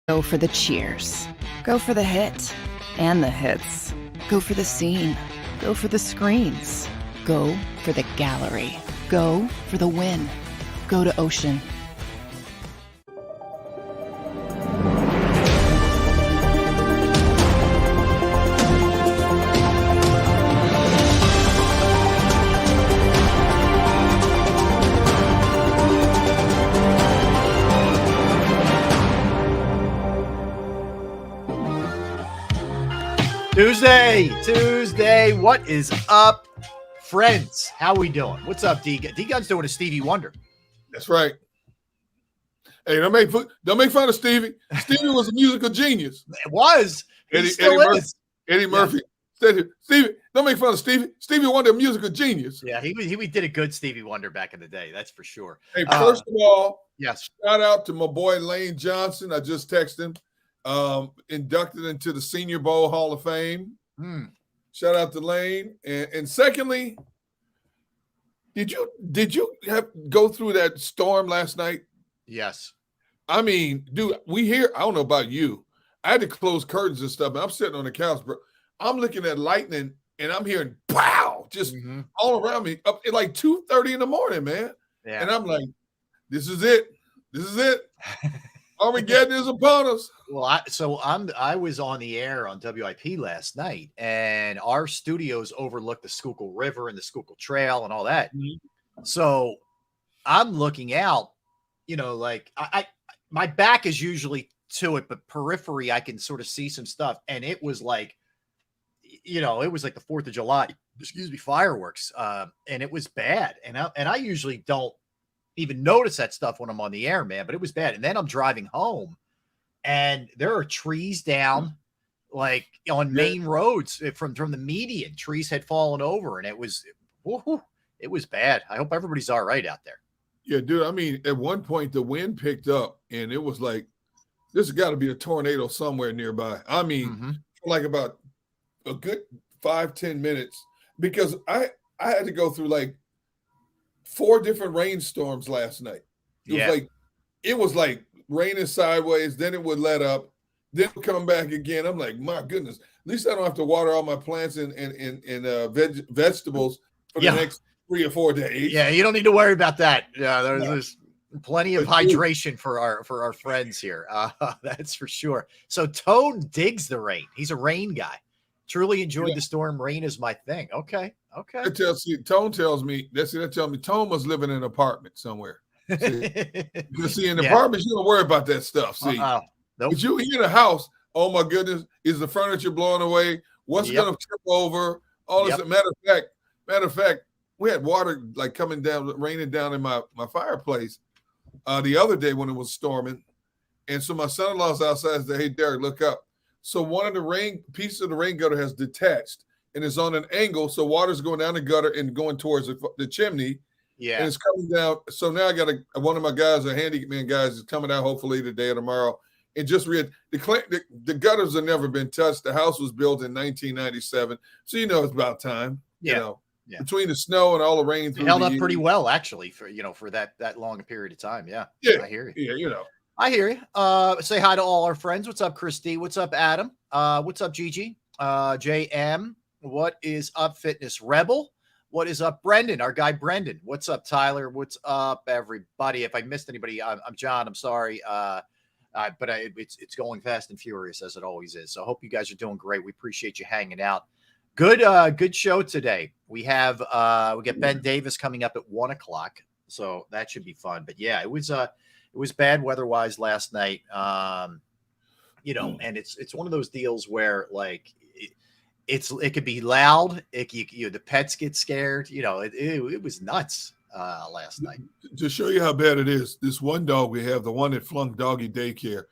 Go for the cheers. Go for the hit and the hits. Go for the scene. Go for the screens. Go for the gallery. Go for the win. Go to Ocean. Tuesday. What is up, friends? How we doing? What's up, D-Gun's doing a Stevie Wonder. That's right. Hey, don't make fun of Stevie. Stevie was a musical genius. It was. Eddie Murphy. Stevie, don't make fun of Stevie. Stevie Wonder, a musical genius. Yeah, he did a good Stevie Wonder back in the day. That's for sure. Hey, first of all, yes, shout out to my boy Lane Johnson. I just texted him. Inducted into the Senior Bowl Hall of Fame. Shout out to Lane. And secondly, did you go through that storm last night? Yes. I mean, dude, I don't know about you. I had to close curtains and stuff, and I'm sitting on the couch, bro. I'm looking at lightning, and I'm hearing pow just all around me up at like 2:30 in the morning, man. Yeah. And I'm like, this is it. Armageddon is upon us. Well, I was on the air on WIP last night, and our studios overlook the Schuylkill River and the Schuylkill Trail and all that. So I'm looking out, like my back is usually to it, but periphery I can sort of see some stuff, and it was like, it was like the 4th of July, fireworks, and it was bad, and I usually don't even notice that stuff when I'm on the air, man, but it was bad. And then I'm driving home, and there are trees down like on main roads from the median. Trees had fallen over, and it was bad. I hope everybody's all right out there. Yeah, dude. I mean, at one point the wind picked up, and it was like, there's got to be a tornado somewhere nearby. I mean, for like about a good 5-10 minutes, because I had to go through like 4 different rainstorms last night. It was like raining sideways, then it would let up, then come back again. I'm like, my goodness, at least I don't have to water all my plants and vegetables for the next 3 or 4 days. Yeah, you don't need to worry about that. Yeah, there's plenty of hydration for our friends here. That's for sure. So Tone digs the rain. He's a rain guy. Truly enjoyed the storm. Rain is my thing. Okay. Tone tells me Tone was living in an apartment somewhere. See, in apartments, you don't worry about that stuff. See, nope. But you in a house, oh my goodness, is the furniture blowing away? What's going to tip over? All this. Matter of fact, we had water like raining down in my fireplace the other day when it was storming, and so my son-in-law's outside and said, "Hey, Derek, look up." So one of the pieces of the rain gutter has detached and is on an angle, so water's going down the gutter and going towards the chimney. Yeah, and it's coming down. So now I got one of my guys, a handyman guys, is coming out hopefully today or tomorrow. And just read the gutters have never been touched. The house was built in 1997, so it's about time. Between the snow and all the rain, it held up pretty well actually for that long a period of time. Yeah, I hear you. Yeah, I hear you. Say hi to all our friends. What's up, Christy? What's up, Adam? What's up, Gigi? JM. What is up, Fitness Rebel? What is up, Brendan? Our guy, Brendan. What's up, Tyler? What's up, everybody? If I missed anybody, I'm John. I'm sorry. But it's going fast and furious as it always is. So I hope you guys are doing great. We appreciate you hanging out. Good show today. We get Ben Davis coming up at 1:00. So that should be fun. But yeah, it was bad weather-wise last night, and it's one of those deals where like it could be loud. The pets get scared. It was nuts last night. To show you how bad it is, this one dog we have, the one that flunked doggy daycare,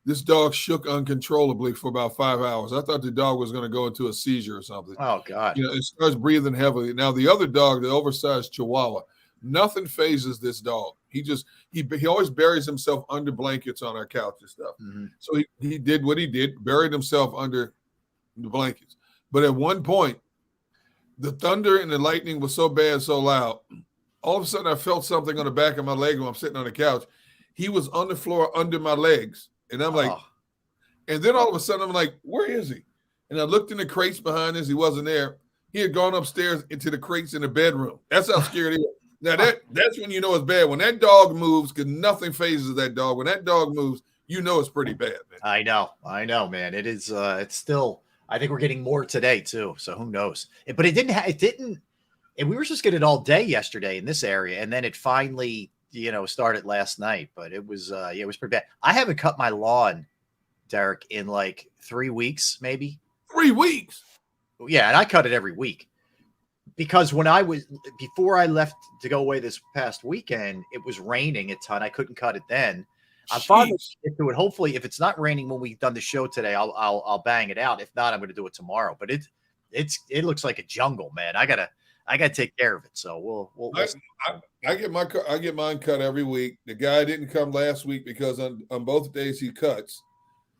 this dog shook uncontrollably for about 5 hours. I thought the dog was going to go into a seizure or something. Oh God! It starts breathing heavily. Now the other dog, the oversized Chihuahua, nothing phases this dog. He always buries himself under blankets on our couch and stuff. So he did what he did, buried himself under the blankets. But at one point, the thunder and the lightning was so bad, so loud. All of a sudden, I felt something on the back of my leg when I'm sitting on the couch. He was on the floor under my legs. And I'm like, And then all of a sudden, I'm like, where is he? And I looked in the crates behind us. He wasn't there. He had gone upstairs into the crates in the bedroom. That's how scared he was. Now, that's when you know it's bad. When that dog moves, because nothing phases that dog. When that dog moves, you know it's pretty bad, man. I know, man. It is. It's still. I think we're getting more today too. So who knows? But it didn't. And we were just getting it all day yesterday in this area, and then it finally, started last night. But it was, it was pretty bad. I haven't cut my lawn, Derek, in like 3 weeks, maybe. 3 weeks. Yeah, and I cut it every week because before I left to go away this past weekend, it was raining a ton. I couldn't cut it then. I'm finally get to it. Hopefully, if it's not raining when we've done the show today, I'll bang it out. If not, I'm going to do it tomorrow. But it looks like a jungle, man. I gotta take care of it. So we'll I get mine cut every week. The guy didn't come last week because on both days he cuts,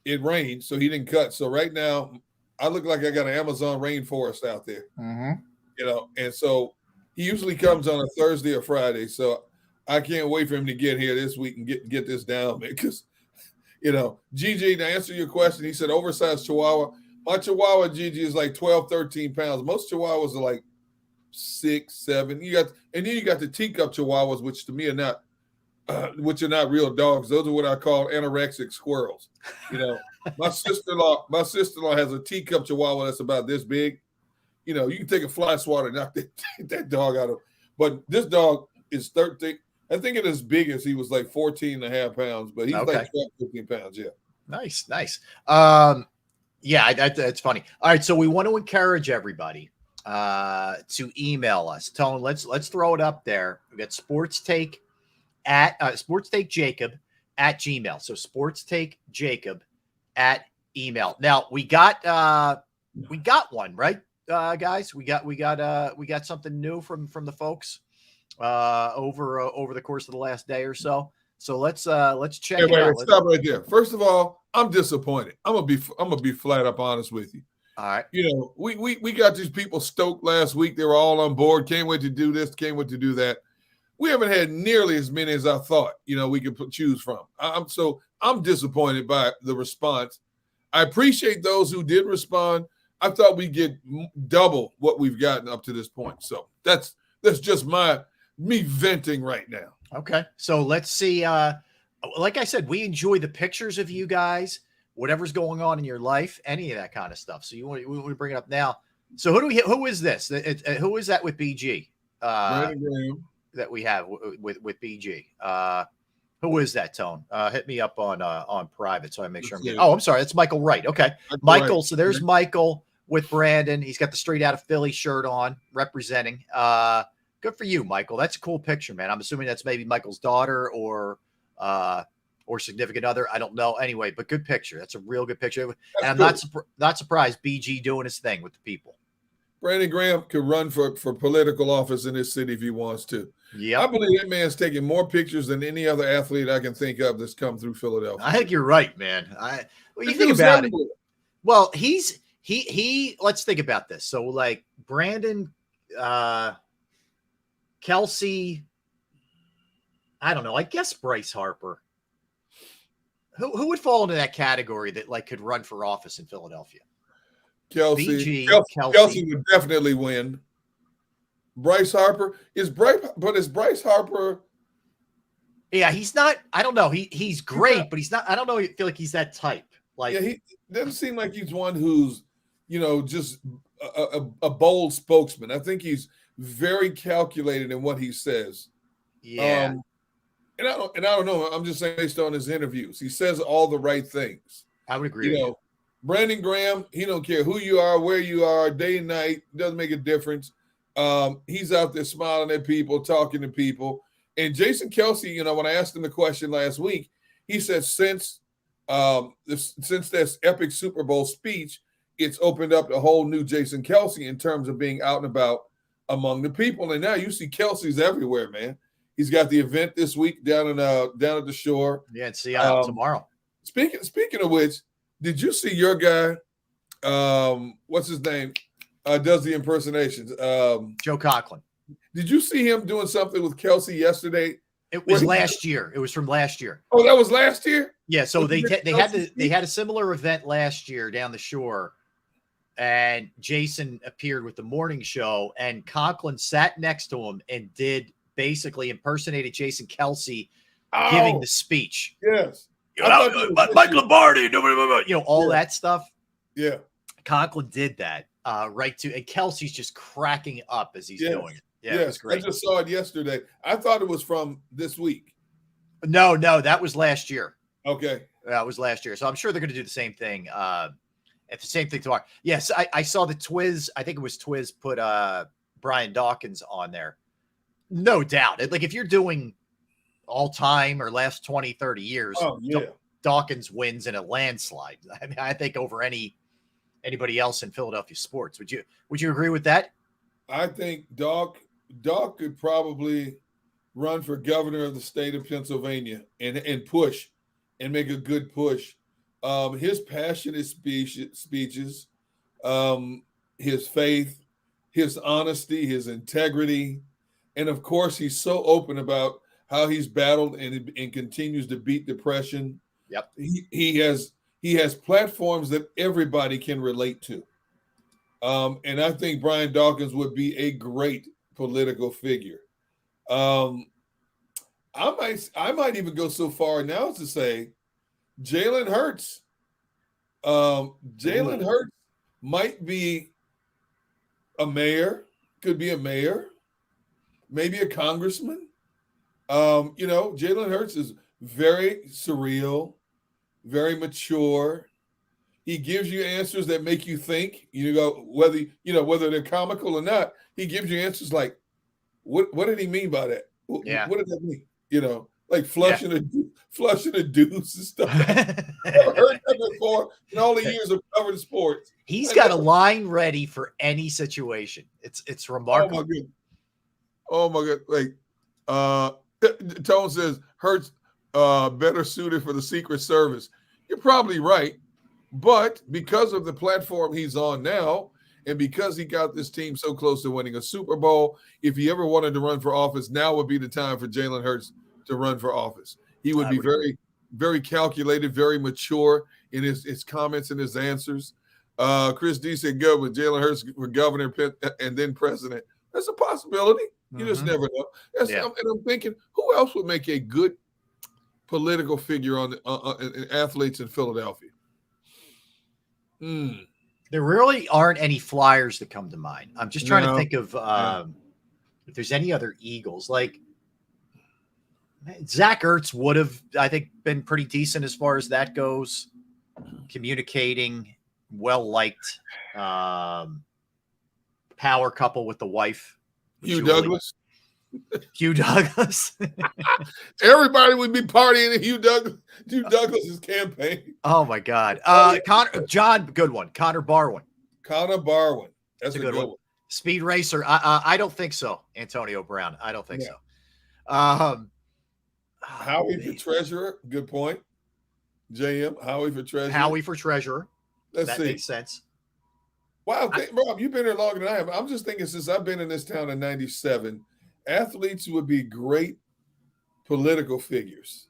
it rained, so he didn't cut. So right now, I look like I got an Amazon rainforest out there. And so he usually comes on a Thursday or Friday. So I can't wait for him to get here this week and get this down, man. Because, Gigi, to answer your question, he said oversized Chihuahua. My Chihuahua, Gigi, is like 12, 13 pounds. Most Chihuahuas are like 6, 7. And then you got the teacup Chihuahuas, which to me are not, real dogs. Those are what I call anorexic squirrels. My sister-in-law has a teacup Chihuahua that's about this big. You can take a fly swatter and knock that dog out of. But this dog is 13. I think it is big as he was like 14 and a half pounds, but he's like 12, 15 pounds. Yeah. Nice. Yeah, it's funny. All right. So we want to encourage everybody to email us. Tone, let's throw it up there. We got SportsTake at SportsTakeJaKIB at Gmail. So SportsTakeJaKIB at email. Now we got one, right? Guys, we got something new from the folks over the course of the last day or so. So let's check it out. Stop right there. First of all, I'm disappointed. I'm gonna be flat up honest with you. All right. We got these people stoked last week. They were all on board. Can't wait to do this. Can't wait to do that. We haven't had nearly as many as I thought. We could choose from. I'm disappointed by the response. I appreciate those who did respond. I thought we'd get double what we've gotten up to this point. So that's just me venting right now. Okay. So let's see. Like I said, we enjoy the pictures of you guys, whatever's going on in your life, any of that kind of stuff. So we want to bring it up now. So who is this? Who is that with BG? That we have with BG. Who is that, Tone? Hit me up on private so I make sure I'm getting. Oh, I'm sorry. That's Michael Wright. Okay. Michael. So there's Michael with Brandon. He's got the Straight Out of Philly shirt on, representing. Good for you, Michael. That's a cool picture, man. I'm assuming that's maybe Michael's daughter or significant other. I don't know. Anyway, but good picture. That's a real good picture. And I'm not surprised BG doing his thing with the people. Brandon Graham could run for political office in this city if he wants to. Yeah, I believe that man's taking more pictures than any other athlete I can think of that's come through Philadelphia. I think you're right, man. You think about it. Well, he. Let's think about this. So, like Brandon, Kelsey. I don't know. I guess Bryce Harper. Who would fall into that category that like could run for office in Philadelphia? Kelsey would definitely win. Bryce Harper is Bryce Harper. Yeah, he's not. I don't know. He's great, but he's not. I don't know. I feel like he's that type. Like, he doesn't seem like he's one who's just a bold spokesman. I think he's very calculated in what he says. Yeah. And I don't know. I'm just saying based on his interviews, he says all the right things. I would agree with you. Brandon Graham, he don't care who you are, where you are, day and night, doesn't make a difference. He's out there smiling at people, talking to people. And Jason Kelsey, when I asked him the question last week, he said since this epic Super Bowl speech, it's opened up a whole new Jason Kelsey in terms of being out and about among the people. And now you see Kelsey's everywhere, man. He's got the event this week down at the shore. Yeah, and Seattle tomorrow. Speaking of which, did you see your guy? What's his name? Does the impersonations? Joe Coughlin. Did you see him doing something with Kelsey yesterday? It was last year. It was from last year. Oh, that was last year? Yeah, so they had a similar event last year down the shore, and Jason appeared with the morning show, and Conklin sat next to him and basically impersonated Jason Kelsey giving the speech. Yes. Mike Lombardi, all that stuff. Yeah. Conklin did that and Kelsey's just cracking up as he's doing it. Yeah, it was great. I just saw it yesterday. I thought it was from this week. No, that was last year. Okay. That was last year. So I'm sure they're going to do the same thing. At the same thing tomorrow. Yes, I saw the Twiz. I think it was Twiz put Brian Dawkins on there. No doubt. Like if you're doing all time or last 20, 30 years, Dawkins wins in a landslide. I mean, I think over anybody else in Philadelphia sports. Would you agree with that? I think Doc could probably run for governor of the state of Pennsylvania and push and make a good push. His passionate speeches, his faith, his honesty, his integrity, and of course, he's so open about how he's battled and continues to beat depression. Yep. He has platforms that everybody can relate to. And I think Brian Dawkins would be a great political figure. I might even go so far now as to say Jalen Hurts. Jalen Hurts might be a mayor, could be a mayor, maybe a congressman. Jalen Hurts is very surreal, very mature. He gives you answers that make you think. Whether they're comical or not. He gives you answers like, "What did he mean by that? What did that mean?" Like flushing a deuce and stuff. Never heard that before in all the years of covering sports. He's got a line ready for any situation. It's remarkable. Oh my god! Like Tone says, Hurts better suited for the Secret Service. You're probably right, but because of the platform he's on now, and because he got this team so close to winning a Super Bowl, if he ever wanted to run for office, now would be the time for Jalen Hurts to run for office. He would be very, very calculated, very mature in his comments and his answers. Chris D said, "Good with Jalen Hurts for governor and then president." That's a possibility. You just never know. And I'm thinking, who else would make a good political figure on athletes in Philadelphia? There really aren't any Flyers that come to mind. I'm just trying to think of if there's any other Eagles. Like Zach Ertz would have, I think, been pretty decent as far as that goes. Communicating, well-liked, power couple with the wife. Hugh Douglas. Everybody would be partying at Hugh Douglas's campaign. Oh my God. Good one. Connor Barwin. That's a good one. Speed racer. I don't think so. Antonio Brown. I don't think so. Howie for treasurer. Good point. JM. Howie for treasurer. That makes sense. Wow, Rob, you've been here longer than I have. I'm just thinking since I've been in this town in '97, athletes would be great political figures.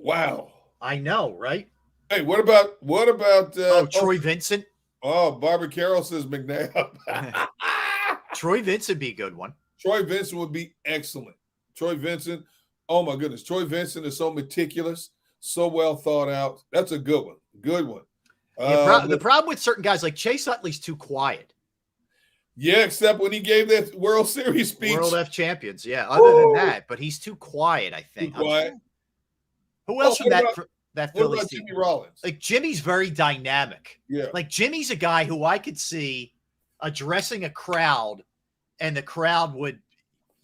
Wow. I know, right? Hey, what about Troy Vincent? Oh, Barbara Carroll says McNabb. Troy Vincent would be a good one. Troy Vincent would be excellent. Troy Vincent, oh my goodness. Troy Vincent is so meticulous, so well thought out. That's a good one. Good one. The problem with certain guys like Chase Utley's too quiet. Yeah, except when he gave that World Series speech. World F champions, yeah. Other than that, but he's too quiet, I think. Too quiet. Who else from that Phillies about team? Jimmy Rollins? Like Jimmy's very dynamic. Yeah. Like Jimmy's a guy who I could see addressing a crowd, and the crowd would,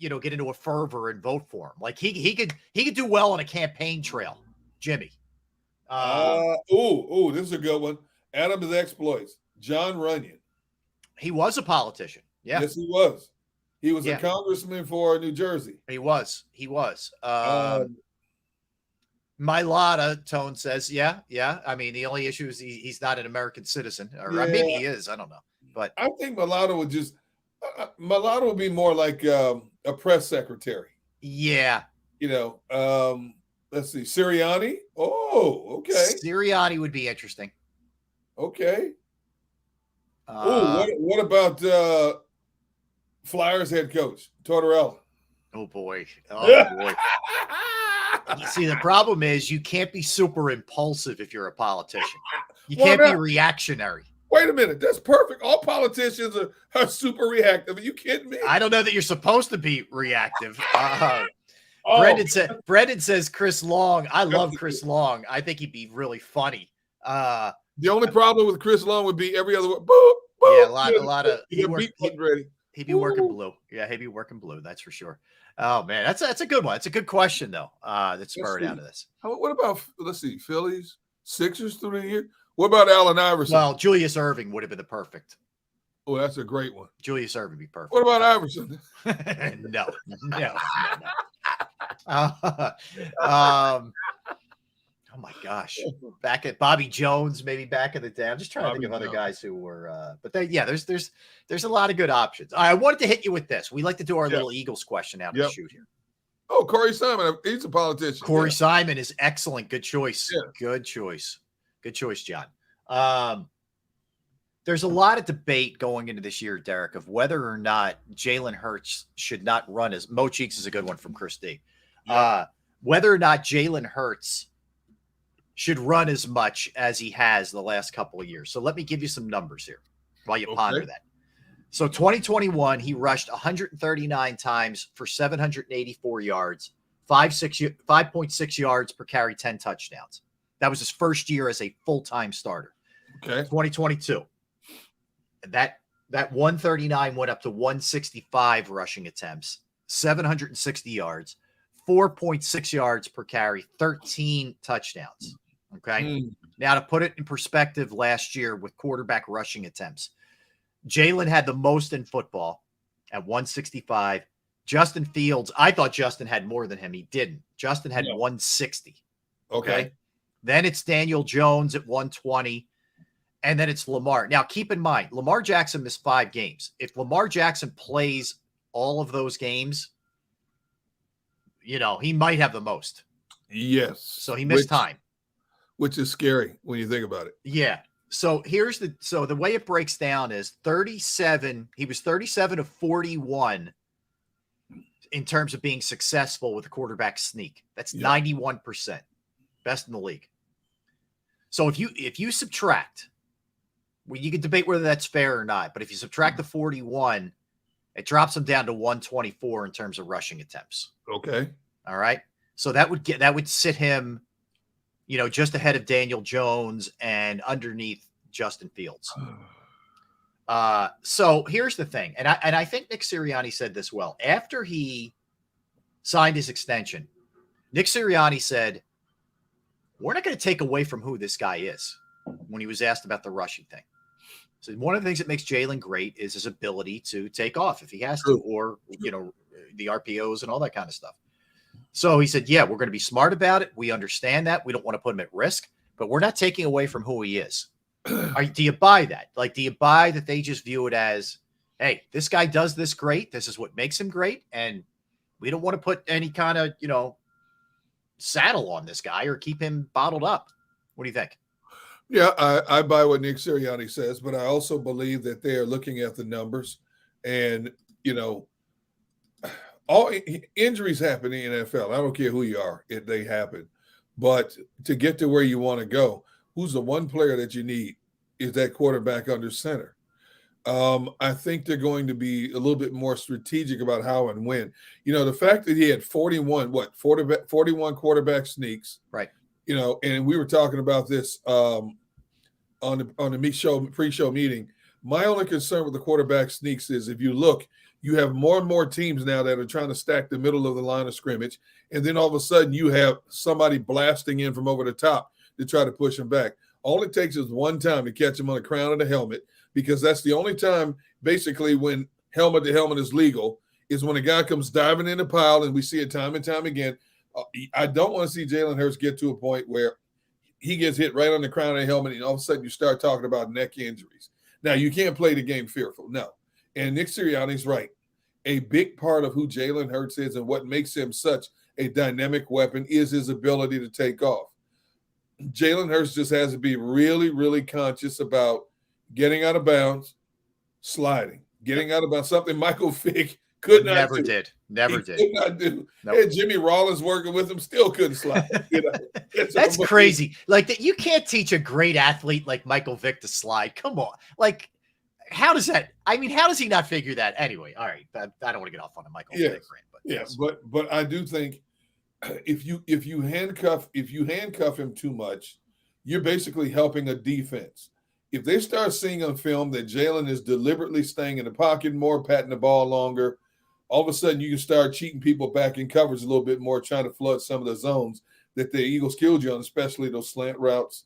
get into a fervor and vote for him. Like he could do well on a campaign trail. Jimmy. This is a good one. Adam's exploits. John Runyon. He was a politician. Yeah. Yes, he was. He was a congressman for New Jersey. He was. Mylata, Tone says, yeah. I mean, the only issue is he's not an American citizen. Or maybe he is. I don't know. But I think Mylata would be more like a press secretary. Yeah. Let's see. Sirianni. Oh, okay. Sirianni would be interesting. Okay. What about Flyers head coach Tortorella? Oh boy. Oh boy. See, the problem is you can't be super impulsive if you're a politician. You can't be reactionary. Wait a minute. That's perfect. All politicians are super reactive. Are you kidding me? I don't know that you're supposed to be reactive. Brendan says Chris Long. I love Chris Long. I think he'd be really funny. The only problem with Chris Long would be every other word. Yeah, a lot of he'd be working blue. Yeah, he'd be working blue. That's for sure. Oh man, that's a good one. It's a good question though. That spurred out of this. What about let's see, Phillies, Sixers through the year? What about Allen Iverson? Well, Julius Erving would have been the perfect. Oh, that's a great one. Julius Erving would be perfect. What about Iverson? No. Oh my gosh. Back at Bobby Jones, maybe back in the day. I'm just trying to think of other guys who were there's a lot of good options. I wanted to hit you with this. We like to do our little Eagles question out of the shoot here. Oh, Corey Simon. He's a politician. Corey Simon is excellent. Good choice. Yeah. Good choice. Good choice, John. There's a lot of debate going into this year, Derek, of whether or not Jalen Hurts should not run as Mo Cheeks is a good one from Chris D. Whether or not Jalen Hurts should run as much as he has the last couple of years. So let me give you some numbers here while you ponder that. So 2021, he rushed 139 times for 784 yards, 5.6 yards per carry, 10 touchdowns. That was his first year as a full-time starter. Okay. 2022. That 139 went up to 165 rushing attempts, 760 yards, 4.6 yards per carry, 13 touchdowns. Okay. Now to put it in perspective, last year with quarterback rushing attempts, Jalen had the most in football at 165. Justin Fields, I thought Justin had more than him. He didn't. Justin had 160. Okay. Then it's Daniel Jones at 120. And then it's Lamar. Now, keep in mind, Lamar Jackson missed 5 games. If Lamar Jackson plays all of those games, he might have the most. Yes. So he missed time. Which is scary when you think about it. Yeah. So the way it breaks down is 37. He was 37 of 41 in terms of being successful with a quarterback sneak. That's 91%. Best in the league. So if you subtract, well, you can debate whether that's fair or not, but if you subtract the 41, it drops him down to 124 in terms of rushing attempts. Okay. All right. So that would sit him, just ahead of Daniel Jones and underneath Justin Fields. So here's the thing. And I think Nick Sirianni said this well. After he signed his extension, Nick Sirianni said, we're not going to take away from who this guy is when he was asked about the rushing thing. So one of the things that makes Jalen great is his ability to take off if he has to, or, the RPOs and all that kind of stuff. So he said, we're going to be smart about it. We understand that. We don't want to put him at risk, but we're not taking away from who he is. Do you buy that? Like, do you buy that they just view it as, hey, this guy does this great. This is what makes him great. And we don't want to put any kind of, saddle on this guy or keep him bottled up. What do you think? Yeah, I buy what Nick Sirianni says, but I also believe that they are looking at the numbers and, all injuries happen in the NFL. I don't care who you are, they happen. But to get to where you want to go, who's the one player that you need is that quarterback under center. I think they're going to be a little bit more strategic about how and when. The fact that he had 41 quarterback sneaks, right? And we were talking about this on the pre-show meeting. My only concern with the quarterback sneaks is if you look, you have more and more teams now that are trying to stack the middle of the line of scrimmage, and then all of a sudden you have somebody blasting in from over the top to try to push him back. All it takes is one time to catch him on the crown of the helmet, because that's the only time basically when helmet to helmet is legal is when a guy comes diving in the pile, and we see it time and time again. I don't want to see Jalen Hurts get to a point where he gets hit right on the crown of the helmet, and all of a sudden you start talking about neck injuries. Now, you can't play the game fearful. No. And Nick Sirianni's right. A big part of who Jalen Hurts is and what makes him such a dynamic weapon is his ability to take off. Jalen Hurts just has to be really, really conscious about getting out of bounds, sliding, getting out of bounds, something Michael Vick could not Never do. did. Never He did. could not do. Nope. And Jimmy Rollins working with him still couldn't slide. That's crazy. Like that, you can't teach a great athlete like Michael Vick to slide. Come on. Like, how does that? I mean, how does he not figure that? Anyway, all right. I don't want to get off on a Michael Vick rant, but yes. But I do think if you handcuff him too much, you're basically helping a defense. If they start seeing on film that Jalen is deliberately staying in the pocket more, patting the ball longer, all of a sudden you can start cheating people back in coverage a little bit more, trying to flood some of the zones that the Eagles killed you on, especially those slant routes.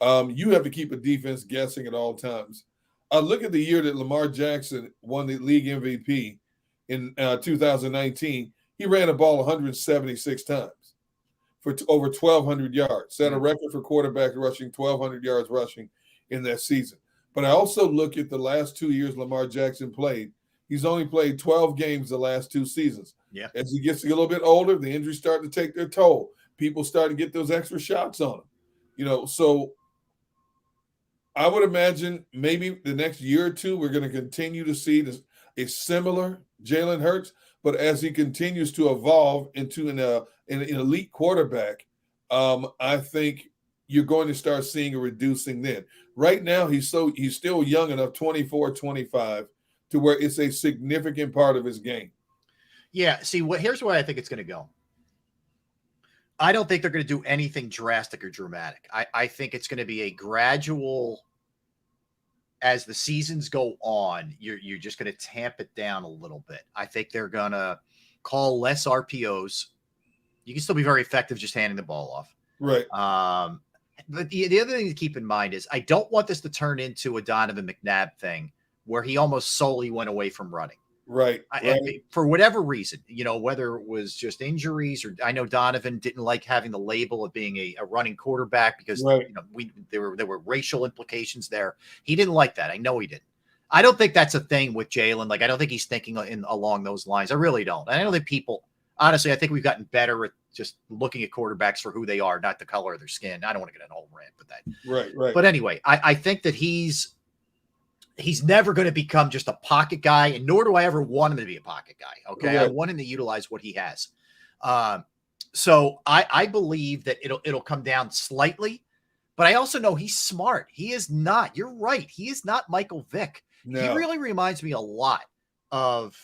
You have to keep a defense guessing at all times. Look at the year that Lamar Jackson won the league MVP in 2019. He ran the ball 176 times for over 1,200 yards. Set a record for quarterback rushing, 1,200 yards rushing in that season. But I also look at the last 2 years Lamar Jackson played. He's only played 12 games the last 2 seasons. Yeah. As he gets a little bit older, the injuries start to take their toll. People start to get those extra shots on him. So I would imagine maybe the next year or two, we're going to continue to see a similar Jalen Hurts. But as he continues to evolve into an elite quarterback, I think you're going to start seeing a reducing then. Right now, he's still young enough, 24, 25, to where it's a significant part of his game. Yeah. See, here's where I think it's going to go. I don't think they're going to do anything drastic or dramatic. I think it's going to be a gradual, as the seasons go on, you're just going to tamp it down a little bit. I think they're going to call less RPOs. You can still be very effective just handing the ball off. Right. But the other thing to keep in mind is I don't want this to turn into a Donovan McNabb thing where he almost solely went away from running. Right. For whatever reason, whether it was just injuries or I know Donovan didn't like having the label of being a running quarterback because there were racial implications there. He didn't like that. I know he didn't. I don't think that's a thing with Jalen. Like, I don't think he's thinking along those lines. I really don't. And I don't think people, honestly, I think we've gotten better at just looking at quarterbacks for who they are, not the color of their skin. I don't want to get an whole rant with that. Right. But anyway, I think that he's never going to become just a pocket guy, and nor do I ever want him to be a pocket guy. Okay. Right. I want him to utilize what he has. So I believe that it'll come down slightly, but I also know he's smart. He is not, you're right. He is not Michael Vick. No. He really reminds me a lot of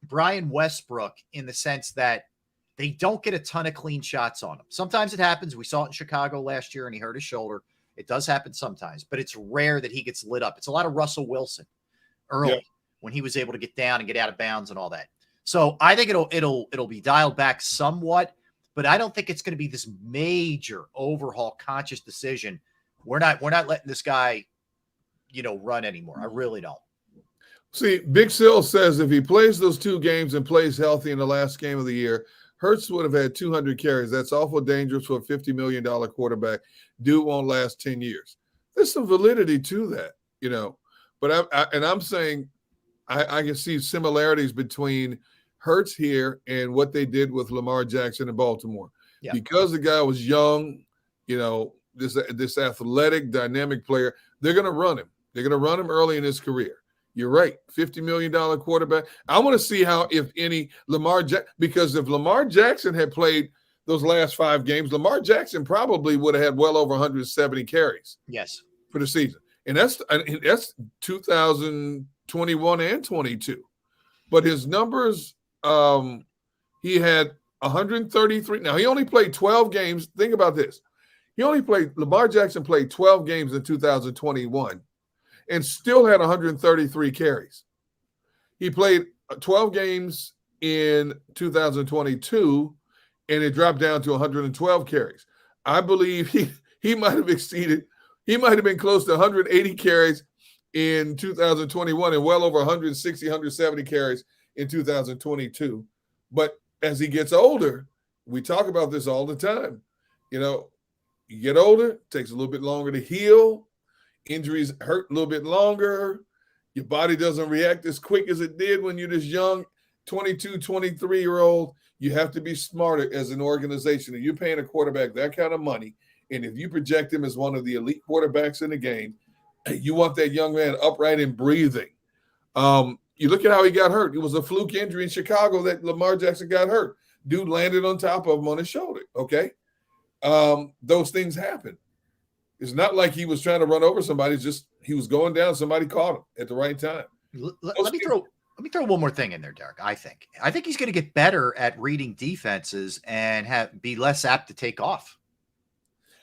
Brian Westbrook in the sense that they don't get a ton of clean shots on him. Sometimes it happens. We saw it in Chicago last year and he hurt his shoulder. It does happen sometimes, but it's rare that he gets lit up. It's a lot of Russell Wilson early when he was able to get down and get out of bounds and all that. So I think it'll be dialed back somewhat, but I don't think it's going to be this major overhaul conscious decision. We're not letting this guy, run anymore. I really don't. See, Big Sill says if he plays those 2 games and plays healthy in the last game of the year, Hurts would have had 200 carries. That's awful dangerous for a $50 million quarterback. Dude won't last 10 years. There's some validity to that, But I'm saying I can see similarities between Hurts here and what they did with Lamar Jackson in Baltimore. Yeah. Because the guy was young, this athletic, dynamic player, they're going to run him. They're going to run him early in his career. You're right. $50 million quarterback. I want to see how, if any, because if Lamar Jackson had played those last 5 games, Lamar Jackson probably would have had well over 170 carries. Yes. For the season. And that's 2021 and 22. But his numbers, he had 133. Now, he only played 12 games. Think about this. Lamar Jackson played 12 games in 2021. And still had 133 carries. He played 12 games in 2022, and it dropped down to 112 carries. I believe he might have exceeded. He might have been close to 180 carries in 2021 and well over 160, 170 carries in 2022. But as he gets older, we talk about this all the time. You get older, it takes a little bit longer to heal. Injuries hurt a little bit longer. Your body doesn't react as quick as it did when you're this young. 22, 23-year-old, you have to be smarter as an organization. If you're paying a quarterback that kind of money, and if you project him as one of the elite quarterbacks in the game, you want that young man upright and breathing. You look at how he got hurt. It was a fluke injury in Chicago that Lamar Jackson got hurt. Dude landed on top of him on his shoulder, okay? Those things happen. It's not like he was trying to run over somebody. It's just he was going down. Somebody caught him at the right time. Let me throw one more thing in there, Derek. I think he's going to get better at reading defenses and be less apt to take off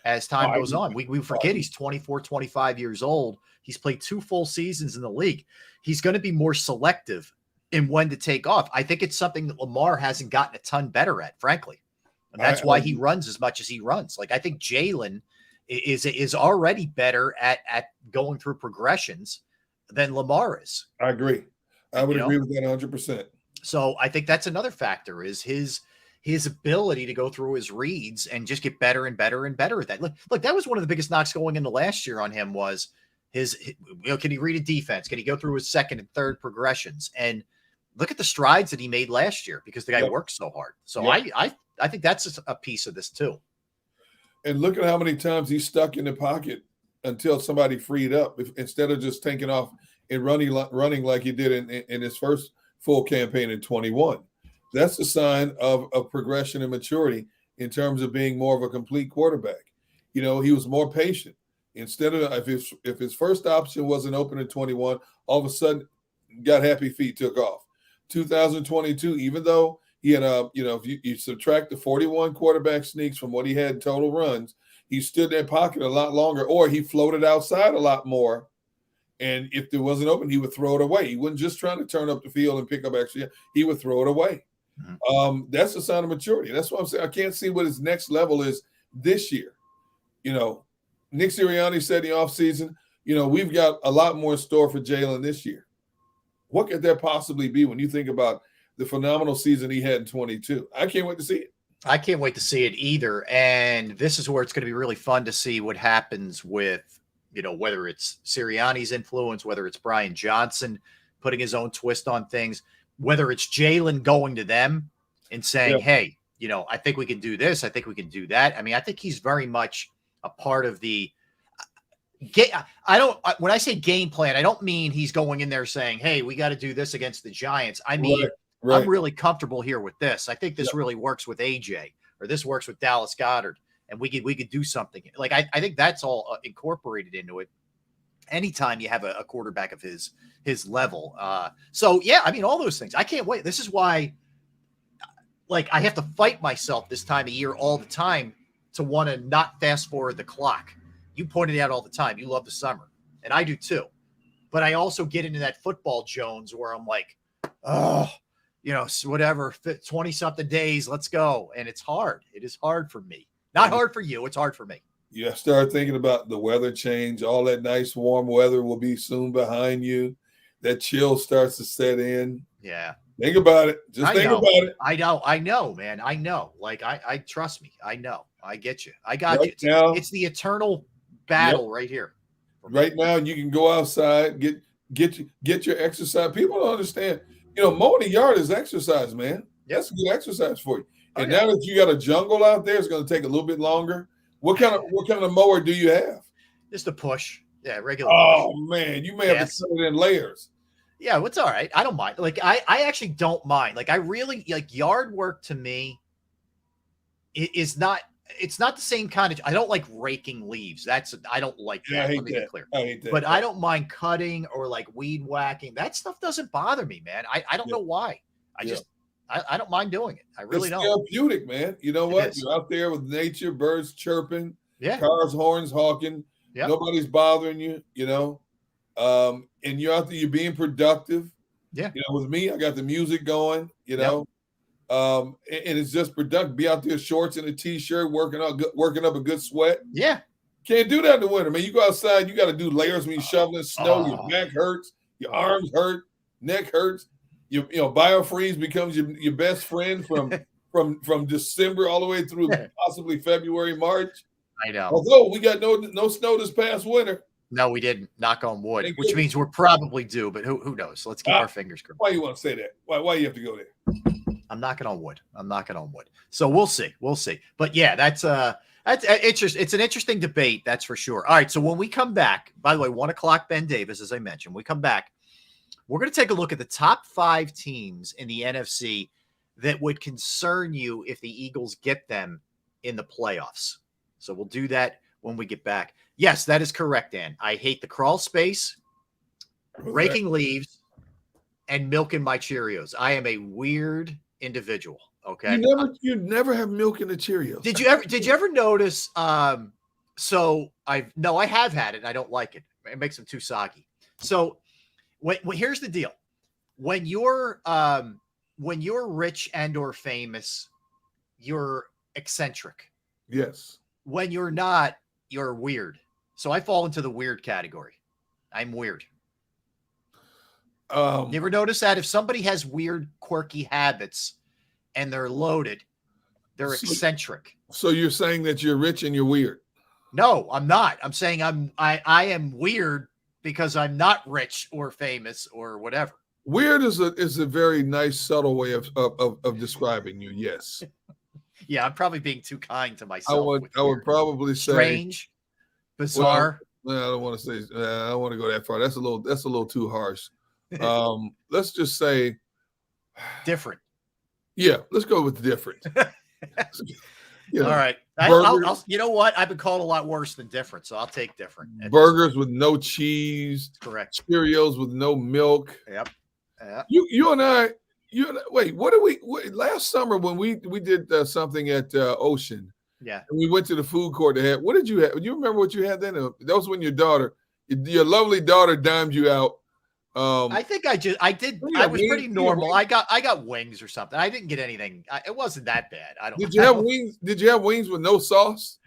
as time goes on. We forget he's 24, 25 years old. He's played 2 full seasons in the league. He's going to be more selective in when to take off. I think it's something that Lamar hasn't gotten a ton better at, frankly. And that's why he runs as much as he runs. Like, I think Jalen is already better at going through progressions than Lamar is. I agree. I would agree with that 100%. So I think that's another factor, is his ability to go through his reads and just get better and better and better at that. Look, that was one of the biggest knocks going into last year on him was can he read a defense? Can he go through his second and third progressions? And look at the strides that he made last year because the guy worked so hard. So I think that's a piece of this too. And look at how many times he's stuck in the pocket until somebody freed up, instead of just taking off and running like he did in his first full campaign in 21. That's a sign of progression and maturity in terms of being more of a complete quarterback. He was more patient. Instead of if his first option wasn't open in 21, all of a sudden got happy feet, took off. 2022, even though he had if you subtract the 41 quarterback sneaks from what he had in total runs, he stood in that pocket a lot longer, or he floated outside a lot more. And if there wasn't open, he would throw it away. He wasn't just trying to turn up the field and pick up extra. He would throw it away. Mm-hmm. That's a sign of maturity. That's what I'm saying. I can't see what his next level is this year. Nick Sirianni said in the offseason, we've got a lot more in store for Jalen this year. What could that possibly be when you think about the phenomenal season he had in 22? I can't wait to see it. I can't wait to see it either. And this is where it's going to be really fun to see what happens with, whether it's Sirianni's influence, whether it's Brian Johnson putting his own twist on things, whether it's Jalen going to them and saying, hey, I think we can do this. I think we can do that. I mean, I think he's very much a part of the when I say game plan, I don't mean he's going in there saying, hey, we got to do this against the Giants. I mean, right. I'm really comfortable here with this. I think this really works with AJ, or this works with Dallas Goedert, and we could do something. Like, I think that's all incorporated into it. Anytime you have a quarterback of his level. So yeah, I mean, all those things. I can't wait. This is why, I have to fight myself this time of year all the time to want to not fast forward the clock. You pointed out all the time. You love the summer, and I do too. But I also get into that football Jones where I'm like, whatever, 20-something days, let's go. And it's hard. It is hard for me. Not hard for you. It's hard for me. You start thinking about the weather change. All that nice warm weather will be soon behind you. That chill starts to set in. Yeah. Think about it. Just think about it. I know, man. I know. I trust me. I know. I get you. I got right you. Now, it's the eternal battle right here. Right now, you can go outside, get your exercise. People don't understand. Mowing the yard is exercise, man. That's a good exercise for you. And now that you got a jungle out there, it's going to take a little bit longer. What kind of mower do you have? Just a push. Yeah, regular. Oh push. Man, you may have to cut it in layers. Yeah, it's all right. I don't mind. I actually don't mind. I really yard work to me is not. It's not the same kind of. I don't like raking leaves. I don't like that. Let me be clear. I hate that. But I don't mind cutting or weed whacking. That stuff doesn't bother me, man. I don't know why. I don't mind doing it. I really don't. It's therapeutic, man. You know what? You're out there with nature, birds chirping, Yeah. Cars, horns honking. Yep. Nobody's bothering you, you know. And you're out there, you're being productive. Yeah. You know, with me, I got the music going, you know. And it's just productive. Be out there, shorts and a t-shirt, working up a good sweat. Yeah. Can't do that in the winter, man. You go outside, you got to do layers when you're shoveling snow. Your back hurts, your arms hurt, neck hurts. You know, biofreeze becomes your best friend from December all the way through possibly February, March. I know. Although we got no snow this past winter. No, we didn't. Knock on wood, Thank which you. means we're probably due, but who knows? Let's keep our fingers crossed. Why you want to say that? Why you have to go there? I'm knocking on wood. So we'll see. But yeah, that's interesting. It's an interesting debate, that's for sure. All right. So when we come back, by the way, 1 o'clock, Ben Davis, as I mentioned, we come back, we're going to take a look at the top 5 teams in the NFC that would concern you if the Eagles get them in the playoffs. So we'll do that when we get back. Yes, that is correct, Dan. I hate the crawl space, raking leaves, and milking my Cheerios. I am a weird individual. Okay. You never have milk in the Cheerios. Did you ever notice? So I have had it and I don't like it. It makes them too soggy. So here's the deal. When you're rich and or famous, you're eccentric. Yes. When you're not, you're weird. So I fall into the weird category. I'm weird. You ever notice that if somebody has weird, quirky habits and they're loaded, they're eccentric. So you're saying that you're rich and you're weird? No, I'm not. I'm saying I am weird because I'm not rich or famous or whatever. Weird is a very nice, subtle way of describing you. Yes. Yeah, I'm probably being too kind to myself. I would probably say strange, bizarre. Well, I don't want to say. I don't want to go that far. That's a little too harsh. Let's just say different. Yeah, let's go with different. All right. I'll, you know what? I've been called a lot worse than different, so I'll take different. Burgers with no cheese. Correct. Cheerios with no milk. Yep. You and I. Wait. What do we? Last summer when we did something at Ocean. Yeah. And we went to the food court to have. What did you have? Do you remember what you had then? That was when your lovely daughter dimed you out. I think I did. I was pretty normal. I got wings or something. I didn't get anything. It wasn't that bad. Did you have wings? Did you have wings with no sauce?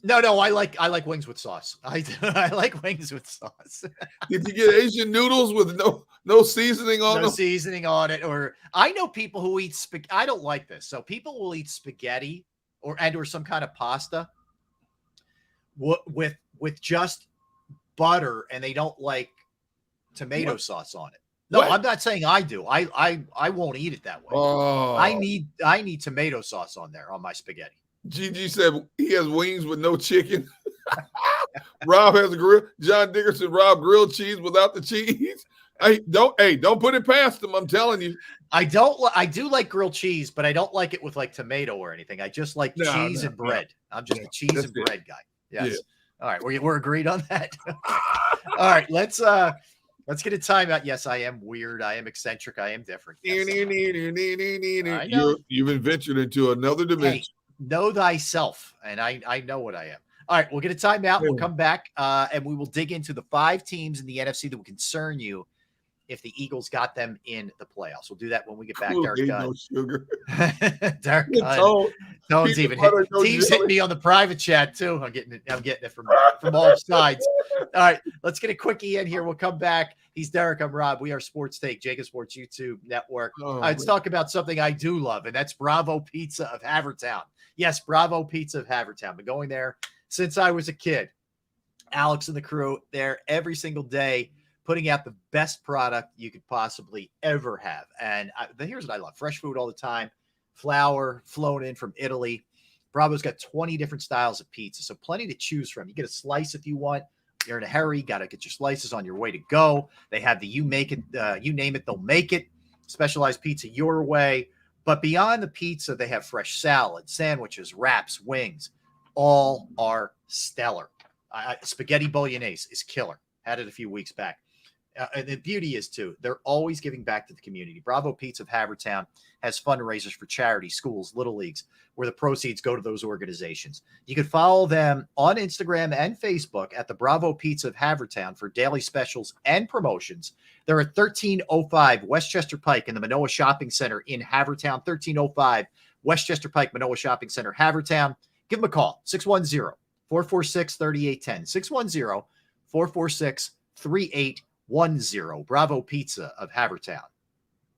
No. I like wings with sauce. I like wings with sauce. Did you get Asian noodles with no seasoning on them? No seasoning on it. Or I know people who eat spaghetti. I don't like this. So people will eat spaghetti or some kind of pasta with just butter, and they don't like tomato sauce on it. No, what? I'm not saying I do. I won't eat it that way. Oh. I need tomato sauce on there on my spaghetti. Gigi said he has wings with no chicken. Rob has a grill. John Dickerson, Rob grilled cheese without the cheese. Don't put it past him. I'm telling you. I do like grilled cheese, but I don't like it with like tomato or anything. I just like cheese and bread. I'm just a cheese and bread guy. Yes. Yeah. All right. We're agreed on that. All right. Let's get a timeout. Yes, I am weird. I am eccentric. I am different. Yes, I know. You've ventured into another dimension. Hey, know thyself. And I know what I am. All right. We'll get a timeout. We'll come back and we will dig into the 5 teams in the NFC that would concern you if the Eagles got them in the playoffs. We'll do that when we get back. Derek Gunn. No sugar. Derek Gunn. Tone's even Teams hitting me on the private chat too. I'm getting it from all sides. All right, let's get a quickie in here. We'll come back. He's Derek. I'm Rob. We are Sports Take, JAKIB Sports YouTube Network. Let's talk about something I do love, and that's Bravo Pizza of Havertown. Yes, Bravo Pizza of Havertown. Been going there since I was a kid. Alex and the crew there every single day, putting out the best product you could possibly ever have. And here's what I love. Fresh food all the time. Flour flown in from Italy. Bravo's got 20 different styles of pizza, so plenty to choose from. You get a slice if you want. You're in a hurry. Got to get your slices on your way to go. They have the you make it, you name it, they'll make it. Specialized pizza your way. But beyond the pizza, they have fresh salad, sandwiches, wraps, wings. All are stellar. Spaghetti bolognese is killer. Had it a few weeks back. And the beauty is, too, they're always giving back to the community. Bravo Pizza of Havertown has fundraisers for charities, schools, little leagues, where the proceeds go to those organizations. You can follow them on Instagram and Facebook at the Bravo Pizza of Havertown for daily specials and promotions. They're at 1305 Westchester Pike in the Manoa Shopping Center in Havertown, 1305 Westchester Pike, Manoa Shopping Center, Havertown. Give them a call, 610-446-3810, 610-446-3810. Bravo Pizza of Havertown.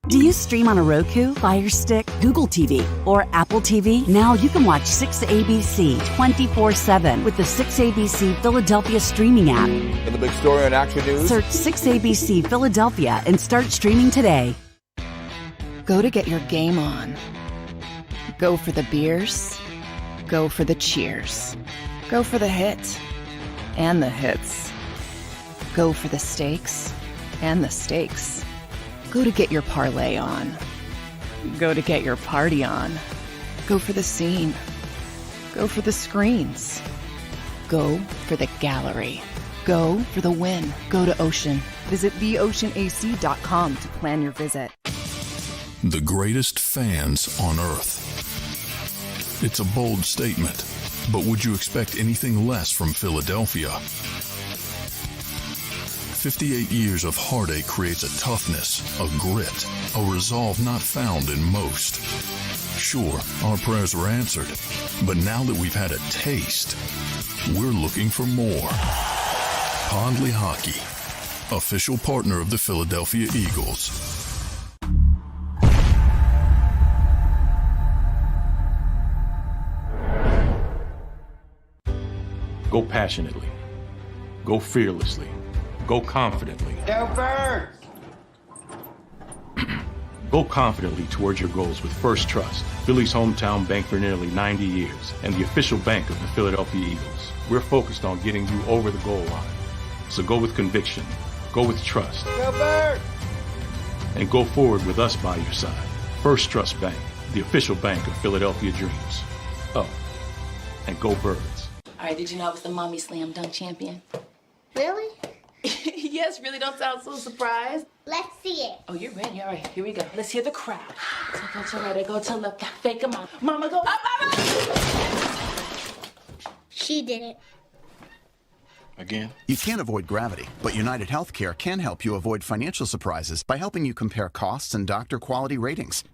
Do you stream on a Roku, Fire Stick, Google TV, or Apple TV? Now you can watch 6ABC 24/7 with the 6ABC Philadelphia streaming app. And the big story on Action News? Search 6ABC Philadelphia and start streaming today. Go to get your game on. Go for the beers. Go for the cheers. Go for the hit and the hits. Go for the stakes and the stakes. Go to get your parlay on. Go to get your party on. Go for the scene. Go for the screens. Go for the gallery. Go for the win. Go to Ocean. Visit theoceanac.com to plan your visit. The greatest fans on earth. It's a bold statement, but would you expect anything less from Philadelphia? 58 years of heartache creates a toughness, a grit, a resolve not found in most. Sure, our prayers were answered, but now that we've had a taste, we're looking for more. Pondley Hockey, official partner of the Philadelphia Eagles. Go passionately. Go fearlessly. Go confidently. Go Birds! Go confidently towards your goals with First Trust, Philly's hometown bank for nearly 90 years, and the official bank of the Philadelphia Eagles. We're focused on getting you over the goal line. So go with conviction, go with trust, Go Birds! and go forward with us by your side. First Trust Bank, the official bank of Philadelphia Dreams. Oh, and go Birds. All right, did you know I was the Mommy Slam Dunk Champion? Really? Yes, really, don't sound so surprised. Let's see it. Oh, you're ready. All right, here we go. Let's hear the crowd. So go to right, I go to left, fake 'em out. Mama, go up, mama! She did it. Again? You can't avoid gravity, but United Healthcare can help you avoid financial surprises by helping you compare costs and doctor quality ratings.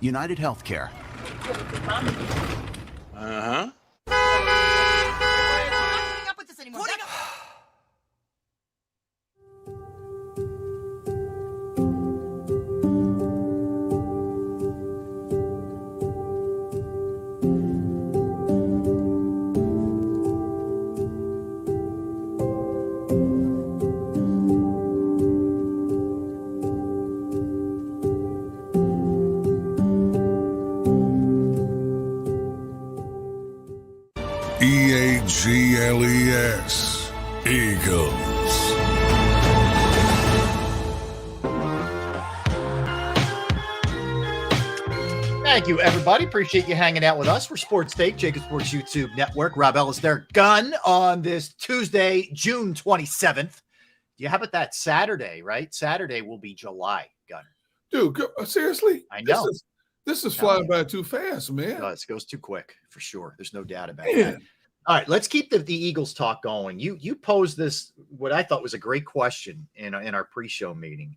United Healthcare. Uh-huh. EAGLES, Eagles. Thank you, everybody. Appreciate you hanging out with us. We're Sports Take, JAKIB Sports YouTube Network. Rob Ellis there, gun on this Tuesday, June 27th. Yeah, how about that? Saturday, right? Saturday will be July, gun. Dude, seriously? I know. This is flying by too fast, man. It goes too quick, for sure. There's no doubt about that. All right, let's keep the Eagles talk going. You posed this, what I thought was a great question in our pre-show meeting.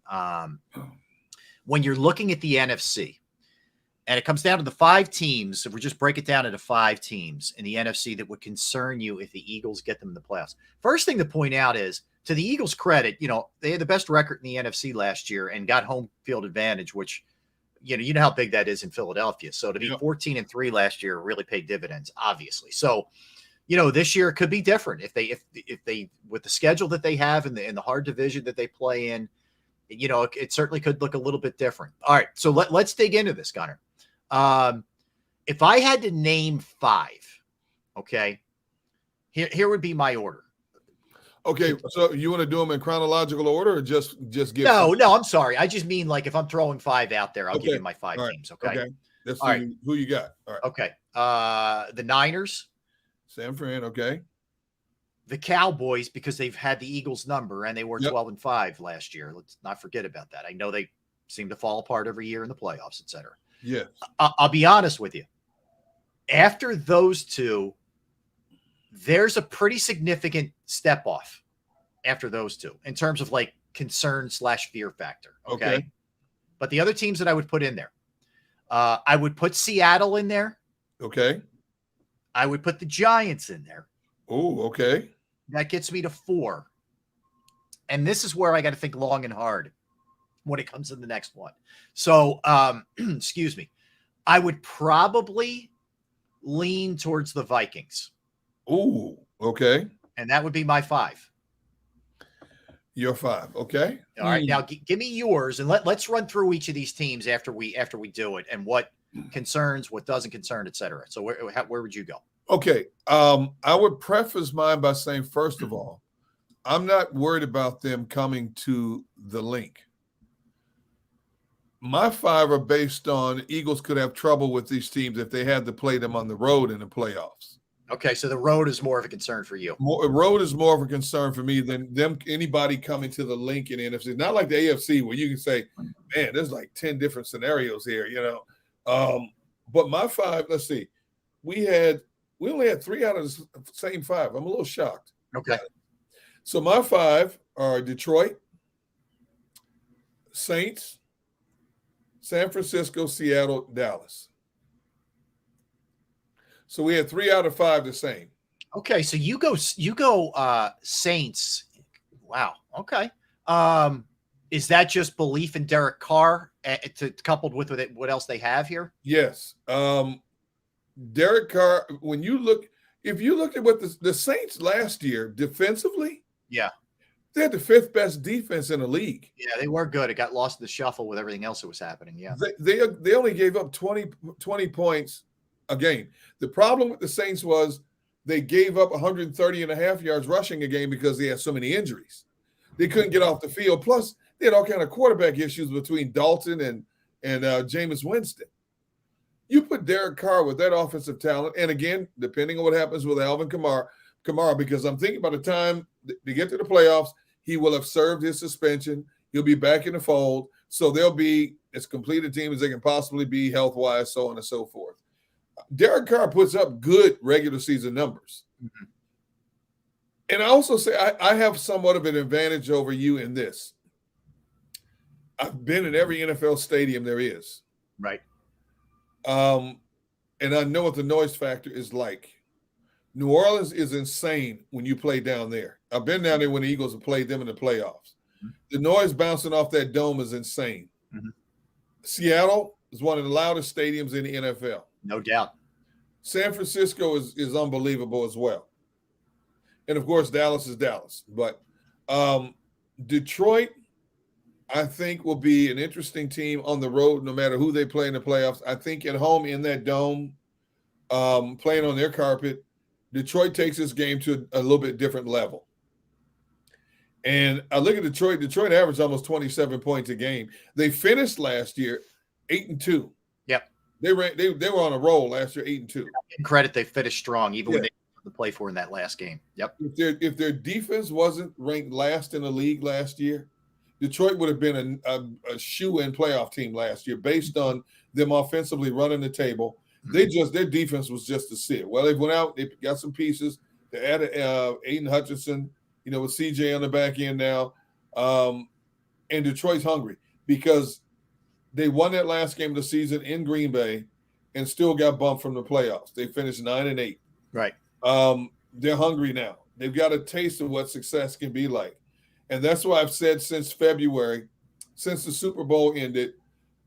When you're looking at the NFC, and it comes down to the 5 teams, if we just break it down into 5 teams in the NFC that would concern you if the Eagles get them in the playoffs. First thing to point out is, to the Eagles' credit, they had the best record in the NFC last year and got home field advantage, which, you know how big that is in Philadelphia. So to be 14-3 last year really paid dividends, obviously. So, this year it could be different if they with the schedule that they have in the hard division that they play in, it certainly could look a little bit different. All right, so let's dig into this, Gunnar. If I had to name 5, okay, here would be my order. Okay, so you want to do them in chronological order or just give? No, I'm sorry. I just mean, like, if I'm throwing 5 out there, I'll give you my 5 teams. Okay. That's all right. Who you got? All right. Okay. The Niners. San Fran. Okay. The Cowboys, because they've had the Eagles number and they were 12-5 last year. Let's not forget about that. I know they seem to fall apart every year in the playoffs, etc. Yes. I'll be honest with you. After those 2, there's a pretty significant step off after those 2 in terms of like concern/fear factor. Okay. But the other teams that I would put in there, I would put Seattle in there. Okay. I would put the Giants in there. Oh, okay. That gets me to 4. And this is where I got to think long and hard. when it comes to the next one. So, excuse me. I would probably lean towards the Vikings. Ooh, okay. And that would be my 5. Your 5, okay. All right. Now give me yours, and let's run through each of these teams after we do it, and what concerns, what doesn't concern, et cetera. So where would you go? Okay. I would preface mine by saying, first of all, I'm not worried about them coming to the link. My 5 are based on Eagles could have trouble with these teams if they had to play them on the road in the playoffs. Okay, so the road is more of a concern for you. Road is more of a concern for me than anybody coming to the link in the NFC. Not like the AFC where you can say, man, there's like 10 different scenarios here, you know. But my 5, let's see, we only had 3 out of the same 5. I'm a little shocked. Okay. So my 5 are Detroit, Saints, San Francisco, Seattle, Dallas. So we had 3 out of 5 the same. Okay, so you go Saints. Wow. Okay. Is that just belief in Derek Carr coupled with it, what else they have here? Yes. Derek Carr, if you look at what the Saints last year defensively, yeah, they had the 5th best defense in the league. Yeah, they were good. It got lost in the shuffle with everything else that was happening. Yeah. They only gave up 20 points a game. The problem with the Saints was they gave up 130.5 yards rushing a game because they had so many injuries. They couldn't get off the field. Plus, they had all kind of quarterback issues between Dalton and Jameis Winston. You put Derek Carr with that offensive talent, and again, depending on what happens with Alvin Kamara, because I'm thinking by the time they get to the playoffs, he will have served his suspension. He'll be back in the fold. So they'll be as complete a team as they can possibly be health-wise, so on and so forth. Derek Carr puts up good regular season numbers. Mm-hmm. And I also say I have somewhat of an advantage over you in this. I've been in every NFL stadium there is. Right. And I know what the noise factor is like. New Orleans is insane when you play down there. I've been down there when the Eagles have played them in the playoffs. Mm-hmm. The noise bouncing off that dome is insane. Mm-hmm. Seattle is one of the loudest stadiums in the NFL. No doubt. San Francisco is unbelievable as well. And, of course, Dallas is Dallas. But Detroit, I think, will be an interesting team on the road no matter who they play in the playoffs. I think at home in that dome, playing on their carpet, Detroit takes this game to a little bit different level. And I look at Detroit. Detroit averaged almost 27 points a game. They finished last year 8-2. Yep. They were on a roll last year, 8-2. In credit, they finished strong, even when they had to play for in that last game. Yep. If their defense wasn't ranked last in the league last year, Detroit would have been a shoe-in playoff team last year based on them offensively running the table. Mm-hmm. Their defense was just to sit. Well, they went out, they got some pieces. They added Aiden Hutchinson, with CJ on the back end now. And Detroit's hungry because they won that last game of the season in Green Bay and still got bumped from the playoffs. They finished 9-8. Right. They're hungry now. They've got a taste of what success can be like. And that's why I've said since February, since the Super Bowl ended,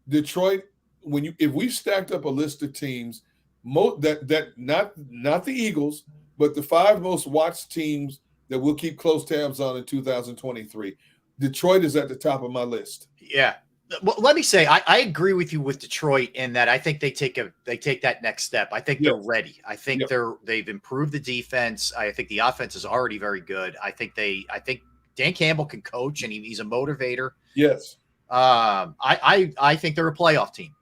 Detroit, if we stacked up a list of teams, not the Eagles, but the 5 most watched teams that we'll keep close tabs on in 2023, Detroit is at the top of my list. Yeah. Well, let me say, I agree with you with Detroit in that I think they take that next step. I think they're ready. I think they've improved the defense. I think the offense is already very good. I think Dan Campbell can coach, and he's a motivator. Yes. I think they're a playoff team.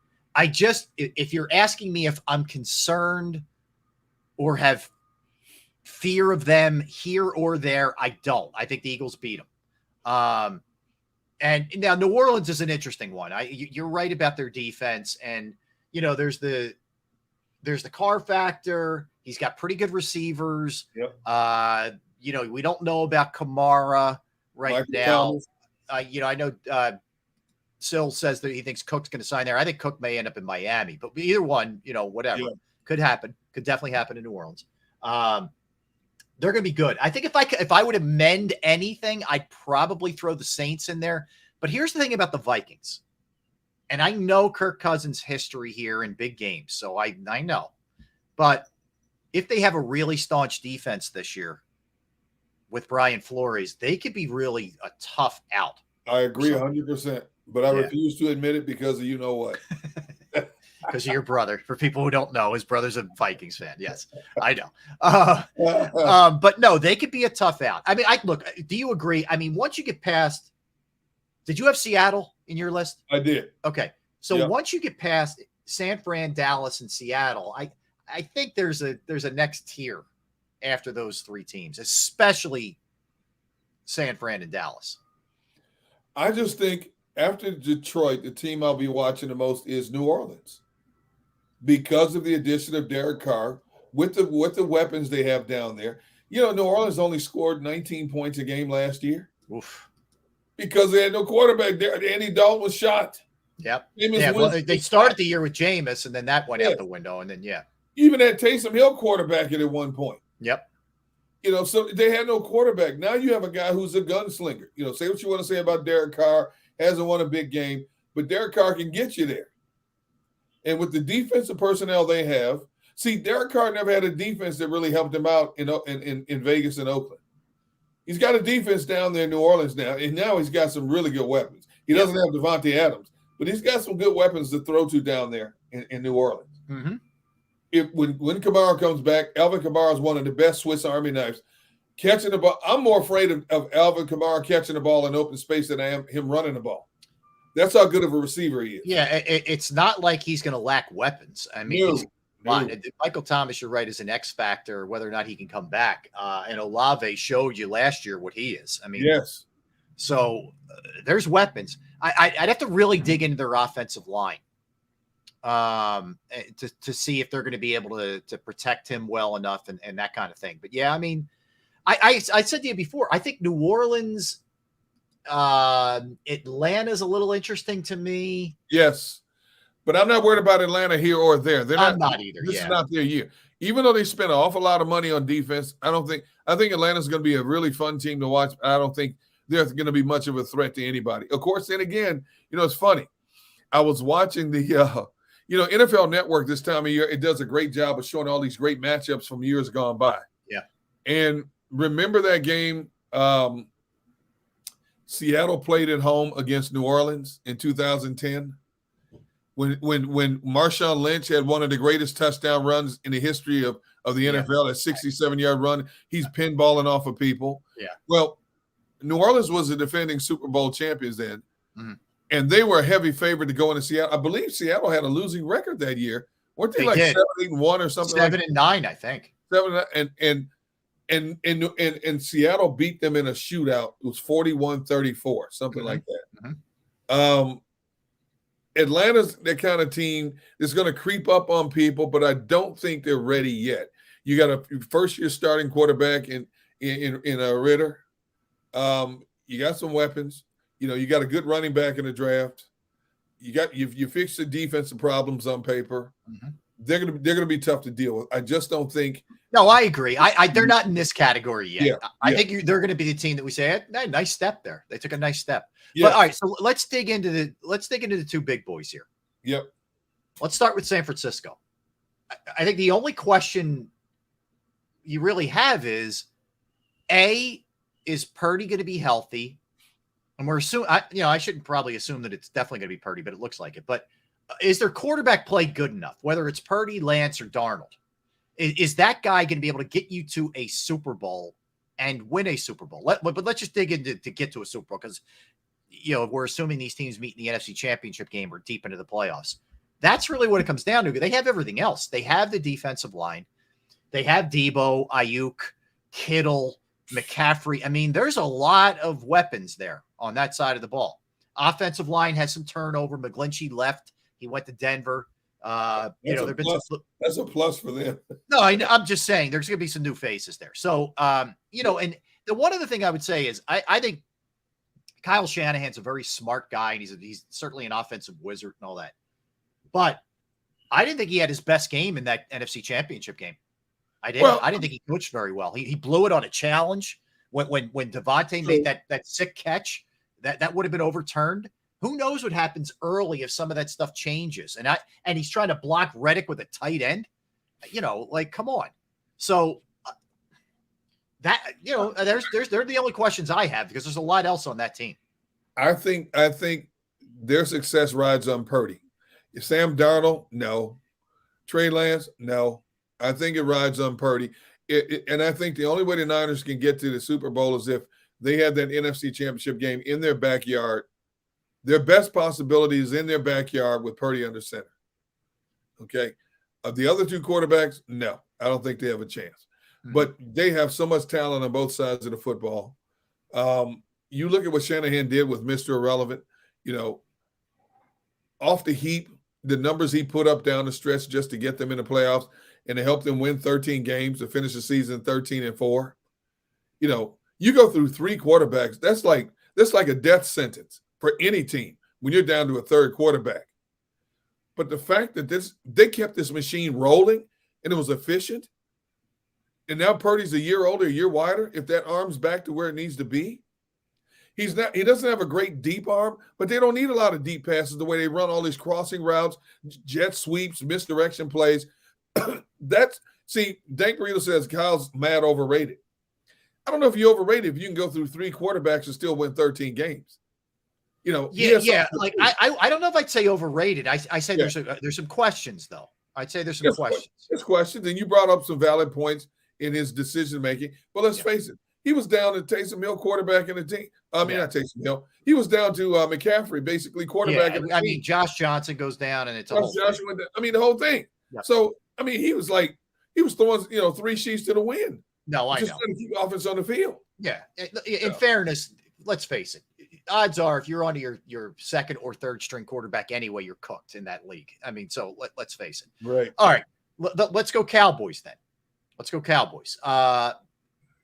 If you're asking me if I'm concerned or have fear of them here or there, I don't. I think the Eagles beat them. And now New Orleans is an interesting one. You're right about their defense, and there's the Carr factor. He's got pretty good receivers. Yep. We don't know about Kamara right now. I know Sill says that he thinks Cook's going to sign there. I think Cook may end up in Miami, but either one, whatever could happen. Could definitely happen in New Orleans. They're going to be good. I think if I would amend anything, I'd probably throw the Saints in there But here's the thing about the Vikings. And I know Kirk Cousins' history here in big games, so I know. But if they have a really staunch defense this year with Brian Flores, they could be really a tough out. I agree 100%, but I refuse to admit it because of you know what. Because of your brother. For people who don't know, his brother's a Vikings fan. Yes, I know. But no, they could be a tough out. I mean, look, do you agree? I mean, once you get past, did you have Seattle in your list? I did. Okay. So once you get past San Fran, Dallas, and Seattle, I think there's a next tier after those three teams, especially San Fran and Dallas. I just think after Detroit, the team I'll be watching the most is New Orleans because of the addition of Derek Carr with the weapons they have down there. You know, New Orleans only scored 19 points a game last year. Oof. Because they had no quarterback there. Andy Dalton was shot. Yep. Well, they started the year with Jameis, and then that went out the window, and then even had Taysom Hill quarterback at one point. Yep. You know, so they had no quarterback. Now you have a guy who's a gunslinger. You know, say what you want to say about Derek Carr. Hasn't won a big game, but Derek Carr can get you there. And with the defensive personnel they have, see, Derek Carr never had a defense that really helped him out in Vegas and Oakland. He's got a defense down there in New Orleans now, and now he's got some really good weapons. He doesn't have Devontae Adams, but he's got some good weapons to throw to down there in New Orleans. Mm-hmm. When Kamara comes back, Alvin Kamara is one of the best Swiss Army knives. Catching the ball, I'm more afraid of Alvin Kamara catching the ball in open space than I am him running the ball. That's how good of a receiver he is. Yeah, it's not like he's going to lack weapons. I mean, Michael Thomas, you're right, is an X factor, whether or not he can come back. And Olave showed you last year what he is. I mean, yes. So there's weapons. I'd have to really dig into their offensive line to see if they're going to be able to protect him well enough and that kind of thing. But yeah, I mean, I said to you before, I think New Orleans, Atlanta's a little interesting to me. Yes. But I'm not worried about Atlanta here or there. I'm not either. This is not their year. Even though they spent an awful lot of money on defense, I think Atlanta's going to be a really fun team to watch. I don't think they're going to be much of a threat to anybody. Of course, then again, you know, it's funny. I was watching the NFL Network this time of year. It does a great job of showing all these great matchups from years gone by. Yeah. And remember that game Seattle played at home against New Orleans in 2010? When Marshawn Lynch had one of the greatest touchdown runs in the history of the NFL, a 67-yard run. He's pinballing off of people. Yeah. Well, New Orleans was the defending Super Bowl champions then, and they were a heavy favorite to go into Seattle. I believe Seattle had a losing record that year. Weren't they like 7-1 or something? 7-9, I think. 7 and Seattle beat them in a shootout. It was 41-34, something like that. Atlanta's that kind of team that's going to creep up on people, but I don't think they're ready yet. You got a first-year starting quarterback in a Ritter. You got some weapons. You know, you got a good running back in the draft. You fixed the defensive problems on paper. They're gonna be tough to deal with. I just don't think. No, I agree. They're not in this category yet. Yeah, I think they're going to be the team that we say, hey, nice step there. They took a nice step. Yeah. But all right, so let's dig into the two big boys here. Yep. Let's start with San Francisco. I think the only question you really have is, is Purdy going to be healthy? And we're assuming, I shouldn't probably assume that it's definitely going to be Purdy, but it looks like it. But is their quarterback play good enough, whether it's Purdy, Lance, or Darnold? Is that guy going to be able to get you to a Super Bowl and win a Super Bowl? But let's just dig into to get to a Super Bowl because, we're assuming these teams meet in the NFC Championship game or deep into the playoffs. That's really what it comes down to. They have everything else. They have the defensive line. They have Debo, Ayuk, Kittle, McCaffrey. I mean, there's a lot of weapons there on that side of the ball. Offensive line has some turnover. McGlinchey left. He went to Denver. That's a plus for them. No, I'm just saying there's going to be some new faces there. So, and the one other thing I would say is I think Kyle Shanahan's a very smart guy, and he's certainly an offensive wizard and all that. But I didn't think he had his best game in that NFC Championship game. I didn't think he coached very well. He blew it on a challenge when Devontae made that sick catch. that would have been overturned. Who knows what happens early if some of that stuff changes? And he's trying to block Reddick with a tight end. Like, come on. So they're the only questions I have, because there's a lot else on that team. I think their success rides on Purdy. Sam Darnold, no. Trey Lance, no. I think it rides on Purdy. And I think the only way the Niners can get to the Super Bowl is if they have that NFC Championship game in their backyard. Their best possibility is in their backyard with Purdy under center. Okay? Of the other two quarterbacks, no. I don't think they have a chance. Mm-hmm. But they have so much talent on both sides of the football. You look at what Shanahan did with Mr. Irrelevant, off the heap, the numbers he put up down the stretch just to get them in the playoffs and to help them win 13 games to finish the season 13-4. You go through three quarterbacks. That's like a death sentence for any team when you're down to a third quarterback. But the fact that they kept this machine rolling and it was efficient, and now Purdy's a year older, a year wider, if that arm's back to where it needs to be. He doesn't have a great deep arm, but they don't need a lot of deep passes the way they run all these crossing routes, jet sweeps, misdirection plays. Dank Burrito says Kyle's mad overrated. I don't know if you overrated if you can go through three quarterbacks and still win 13 games. Yeah. Like I don't know if I'd say overrated. I say there's some questions though. I'd say there's some questions. There's questions, and you brought up some valid points in his decision making. But let's face it, he was down to Taysom Hill, quarterback in the team. Not Taysom Hill. He was down to McCaffrey, basically quarterback in the team. I mean, Josh Johnson goes down, and it's a whole thing. Went down. I mean, the whole thing. Yep. So he was throwing three sheets to the wind. No, I know. Just trying to keep offense on the field. Yeah. In fairness, let's face it. Odds are, if you're on your second or third string quarterback anyway, you're cooked in that league. I mean, so let's face it. Right. All right. Let's go Cowboys then. Let's go Cowboys.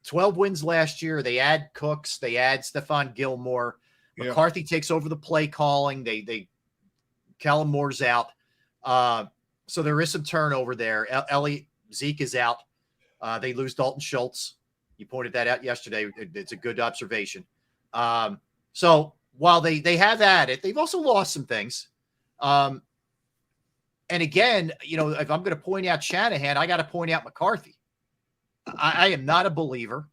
12 wins last year. They add Cooks. They add Stephon Gilmore. McCarthy takes over the play calling. Kellen Moore's out. So there is some turnover there. Zeke is out. They lose Dalton Schultz. You pointed that out yesterday. It's a good observation. So while they have added, they've also lost some things. And again, if I'm going to point out Shanahan, I got to point out McCarthy. I am not a believer.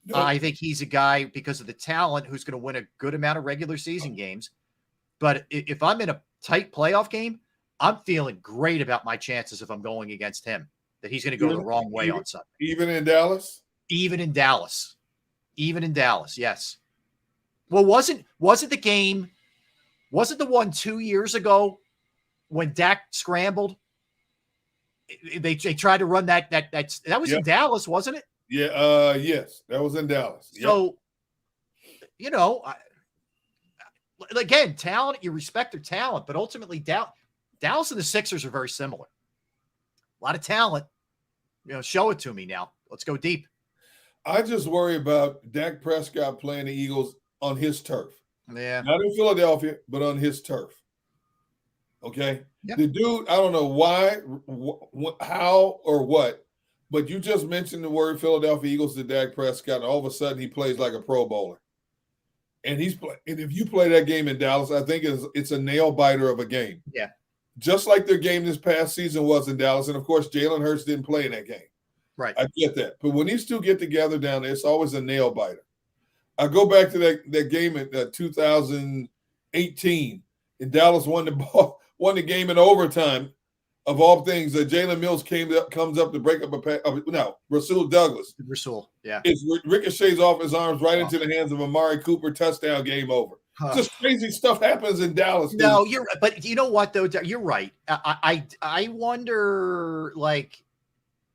Nope. I think he's a guy, because of the talent, who's going to win a good amount of regular season games. But if I'm in a tight playoff game, I'm feeling great about my chances if I'm going against him, that he's going to go the wrong way on Sunday. Even in Dallas? Even in Dallas, yes. Well, wasn't the one 2 years ago when Dak scrambled? They tried to run that was in Dallas, wasn't it? Yeah. Yes, that was in Dallas. So, again, talent, you respect their talent, but ultimately Dallas and the Sixers are very similar. A lot of talent. Show it to me now. Let's go deep. I just worry about Dak Prescott playing the Eagles on his turf. Yeah. Not in Philadelphia, but on his turf. Okay? Yep. The dude, I don't know why, how, or what, but you just mentioned the word Philadelphia Eagles to Dak Prescott, and all of a sudden he plays like a Pro Bowler. And and if you play that game in Dallas, I think it's a nail biter of a game. Yeah. Just like their game this past season was in Dallas. And of course, Jalen Hurts didn't play in that game. Right. I get that. But when these two get together down there, it's always a nail biter. I go back to that game in 2018, and Dallas won the game in overtime. Of all things, Jalen Mills comes up to break up Rasul Douglas. Rasul, yeah. It ricochets off his arms right into the hands of Amari Cooper. Touchdown, game over. Just crazy stuff happens in Dallas. Dude. No, but you know what though? You're right. I wonder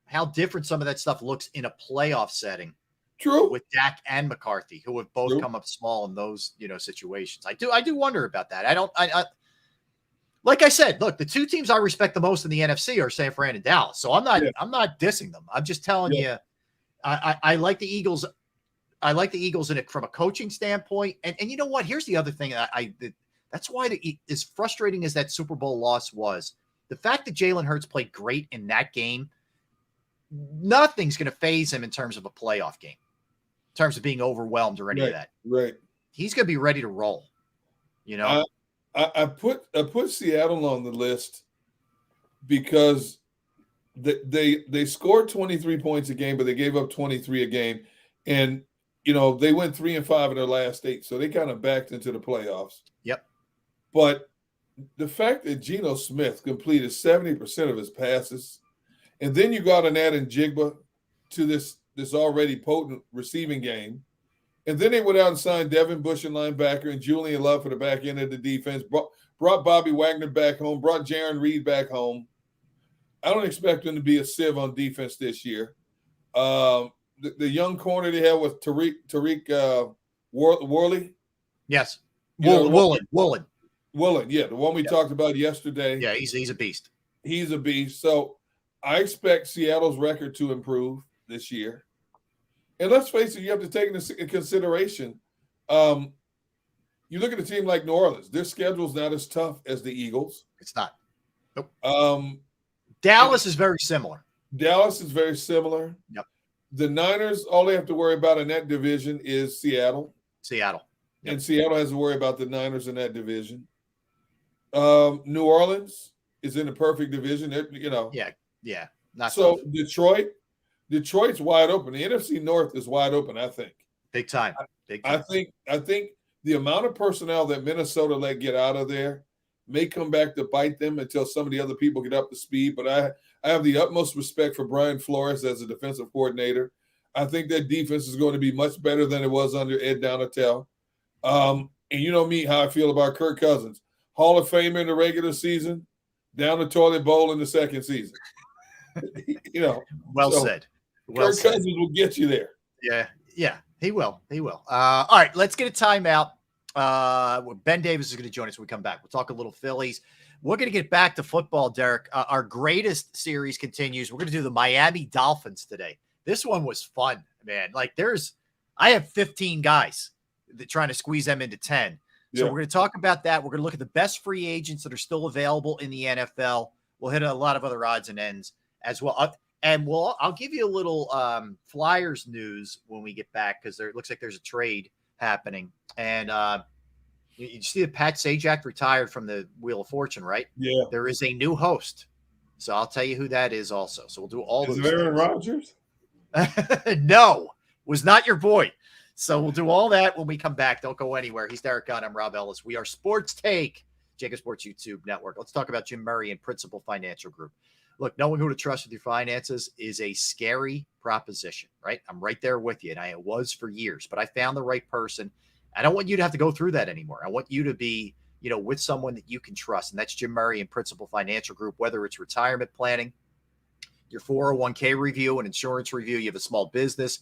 how different some of that stuff looks in a playoff setting. True. With Dak and McCarthy, who have both come up small in those situations. I do wonder about that. I like I said, look, the two teams I respect the most in the NFC are San Fran and Dallas. So I'm not dissing them. I'm just telling you, I like the Eagles. I like the Eagles from a coaching standpoint. And you know what? Here's the other thing. That's why as frustrating as that Super Bowl loss was, the fact that Jalen Hurts played great in that game, nothing's going to phase him in terms of a playoff game, in terms of being overwhelmed or any of that. Right. he's going to be ready to roll. You know, I put Seattle on the list because they scored 23 points a game, but they gave up 23 a game, and they went 3-5 in their last 8, so they kind of backed into the playoffs. Yep. But the fact that Geno Smith completed 70% of his passes, and then you got and add in Jigba to this already potent receiving game, and then they went out and signed Devin Bush in linebacker and Julian Love for the back end of the defense, brought Bobby Wagner back home, brought Jaron Reed back home. I don't expect them to be a sieve on defense this year. The young corner they had was Tariq Worley. Yes. Woolen. Yeah, the one we talked about yesterday. Yeah, he's a beast. He's a beast. So I expect Seattle's record to improve this year. And let's face it, you have to take into consideration. You look at a team like New Orleans. Their schedule's not as tough as the Eagles. It's not. Nope. Dallas is very similar. Yep. The Niners, all they have to worry about in that division is Seattle. Yep. And Seattle has to worry about the Niners in that division. New Orleans is in the perfect division. Yeah. Not so tough. Detroit's wide open. The NFC North is wide open, I think. Big time. I think the amount of personnel that Minnesota let get out of there may come back to bite them until some of the other people get up to speed. But I have the utmost respect for Brian Flores as a defensive coordinator. I think that defense is going to be much better than it was under Ed Donatel. And you know me, how I feel about Kirk Cousins. Hall of Famer in the regular season, down the toilet bowl in the second season. Well said. Kirk Cousins will get you there. Yeah, he will. All right, let's get a timeout. Ben Davis is going to join us when we come back. We'll talk a little Phillies. We're going to get back to football, Derek. Our greatest series continues. We're going to do the Miami Dolphins today. This one was fun, man. I have 15 guys trying to squeeze them into 10. So we're going to talk about that. We're going to look at the best free agents that are still available in the NFL. We'll hit a lot of other odds and ends as well. And I'll give you a little Flyers news when we get back, because it looks like there's a trade happening. And you see that Pat Sajak retired from the Wheel of Fortune, right? Yeah. There is a new host. So I'll tell you who that is also. So we'll do all those. Is it Aaron Rodgers? No, was not your boy. So we'll do all that when we come back. Don't go anywhere. He's Derek Gunn. I'm Rob Ellis. We are Sports Take, JAKIB Sports YouTube Network. Let's talk about Jim Murray and Principal Financial Group. Look, knowing who to trust with your finances is a scary proposition, right? I'm right there with you, and I was for years, but I found the right person. I don't want you to have to go through that anymore. I want you to be, with someone that you can trust, and that's Jim Murray and Principal Financial Group. Whether it's retirement planning, your 401k review, an insurance review, you have a small business,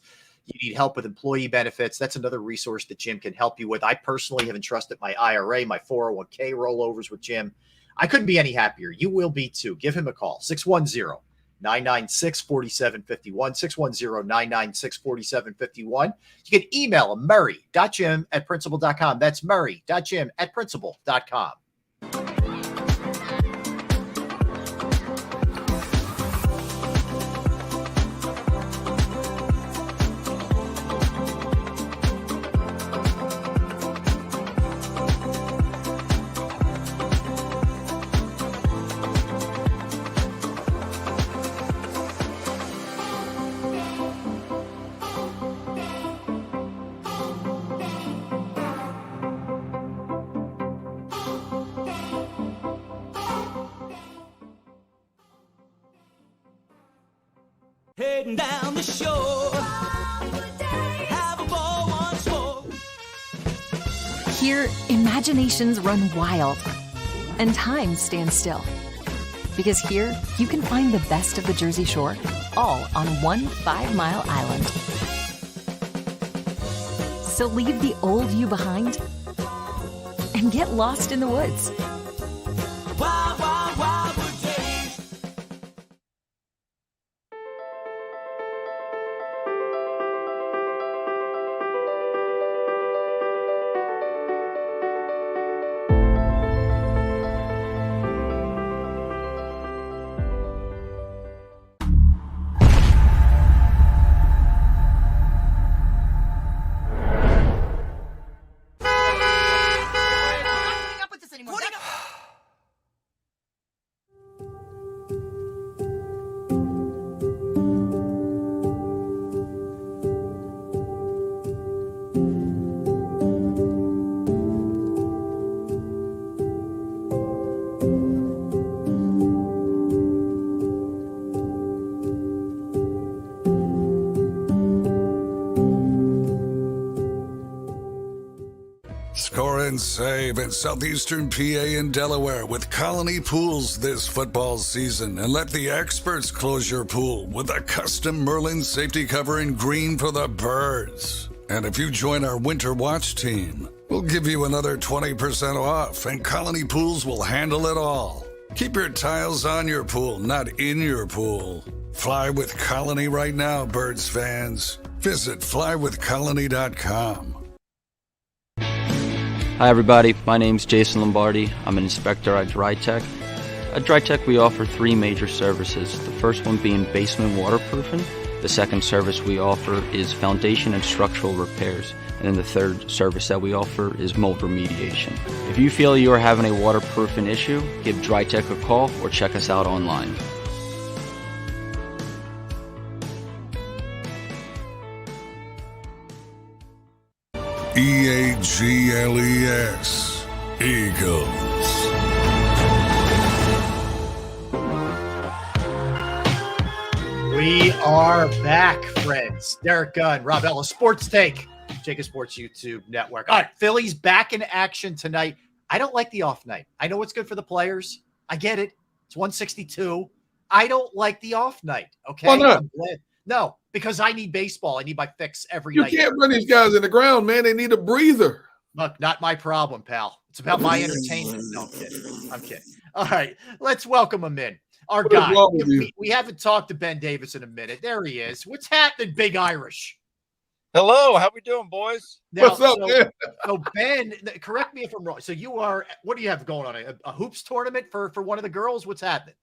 you need help with employee benefits, that's another resource that Jim can help you with. I personally have entrusted my IRA, my 401k rollovers with Jim. I couldn't be any happier. You will be too. Give him a call, 610-996-4751, 610-996-4751. You can email him, murray.jim@principal.com. That's murray.jim@principal.com. Heading down the shore, have a ball once more. Here, imaginations run wild and time stands still. Because here, you can find the best of the Jersey Shore, all on one 5-mile island. So leave the old you behind and get lost in the woods. Wild, wild, wild wood days. Score and save in southeastern PA and Delaware with Colony Pools this football season, and let the experts close your pool with a custom Merlin safety cover in green for the birds. And if you join our Winter Watch team, we'll give you another 20% off, and Colony Pools will handle it all. Keep your tiles on your pool, not in your pool. Fly with Colony right now, birds fans. Visit flywithcolony.com. Hi everybody, my name's Jason Lombardi. I'm an inspector at DryTech. At DryTech we offer 3 major services, the first one being basement waterproofing. The second service we offer is foundation and structural repairs. And then the third service that we offer is mold remediation. If you feel you are having a waterproofing issue, give DryTech a call or check us out online. EAGLES, Eagles. We are back, friends. Derek Gunn, Rob Ellis, Sports Take, JAKIB Sports YouTube Network. All right, Phillies back in action tonight. I don't like the off night. I know it's good for the players. I get it. It's 162. I don't like the off night, okay? Why not? No, because I need baseball. I need my fix every You night. You can't run these guys in the ground, man. They need a breather. Look, not my problem, pal. It's about my entertainment. No, I'm kidding. I'm kidding. All right, let's welcome him in. Our What is guy. wrong with you? We haven't talked to Ben Davis in a minute. There he is. What's happening, Big Irish? Hello, how we doing, boys? Now, What's up, man? So Ben, correct me if I'm wrong. So you are, what do you have going on? A hoops tournament for one of the girls? What's happening?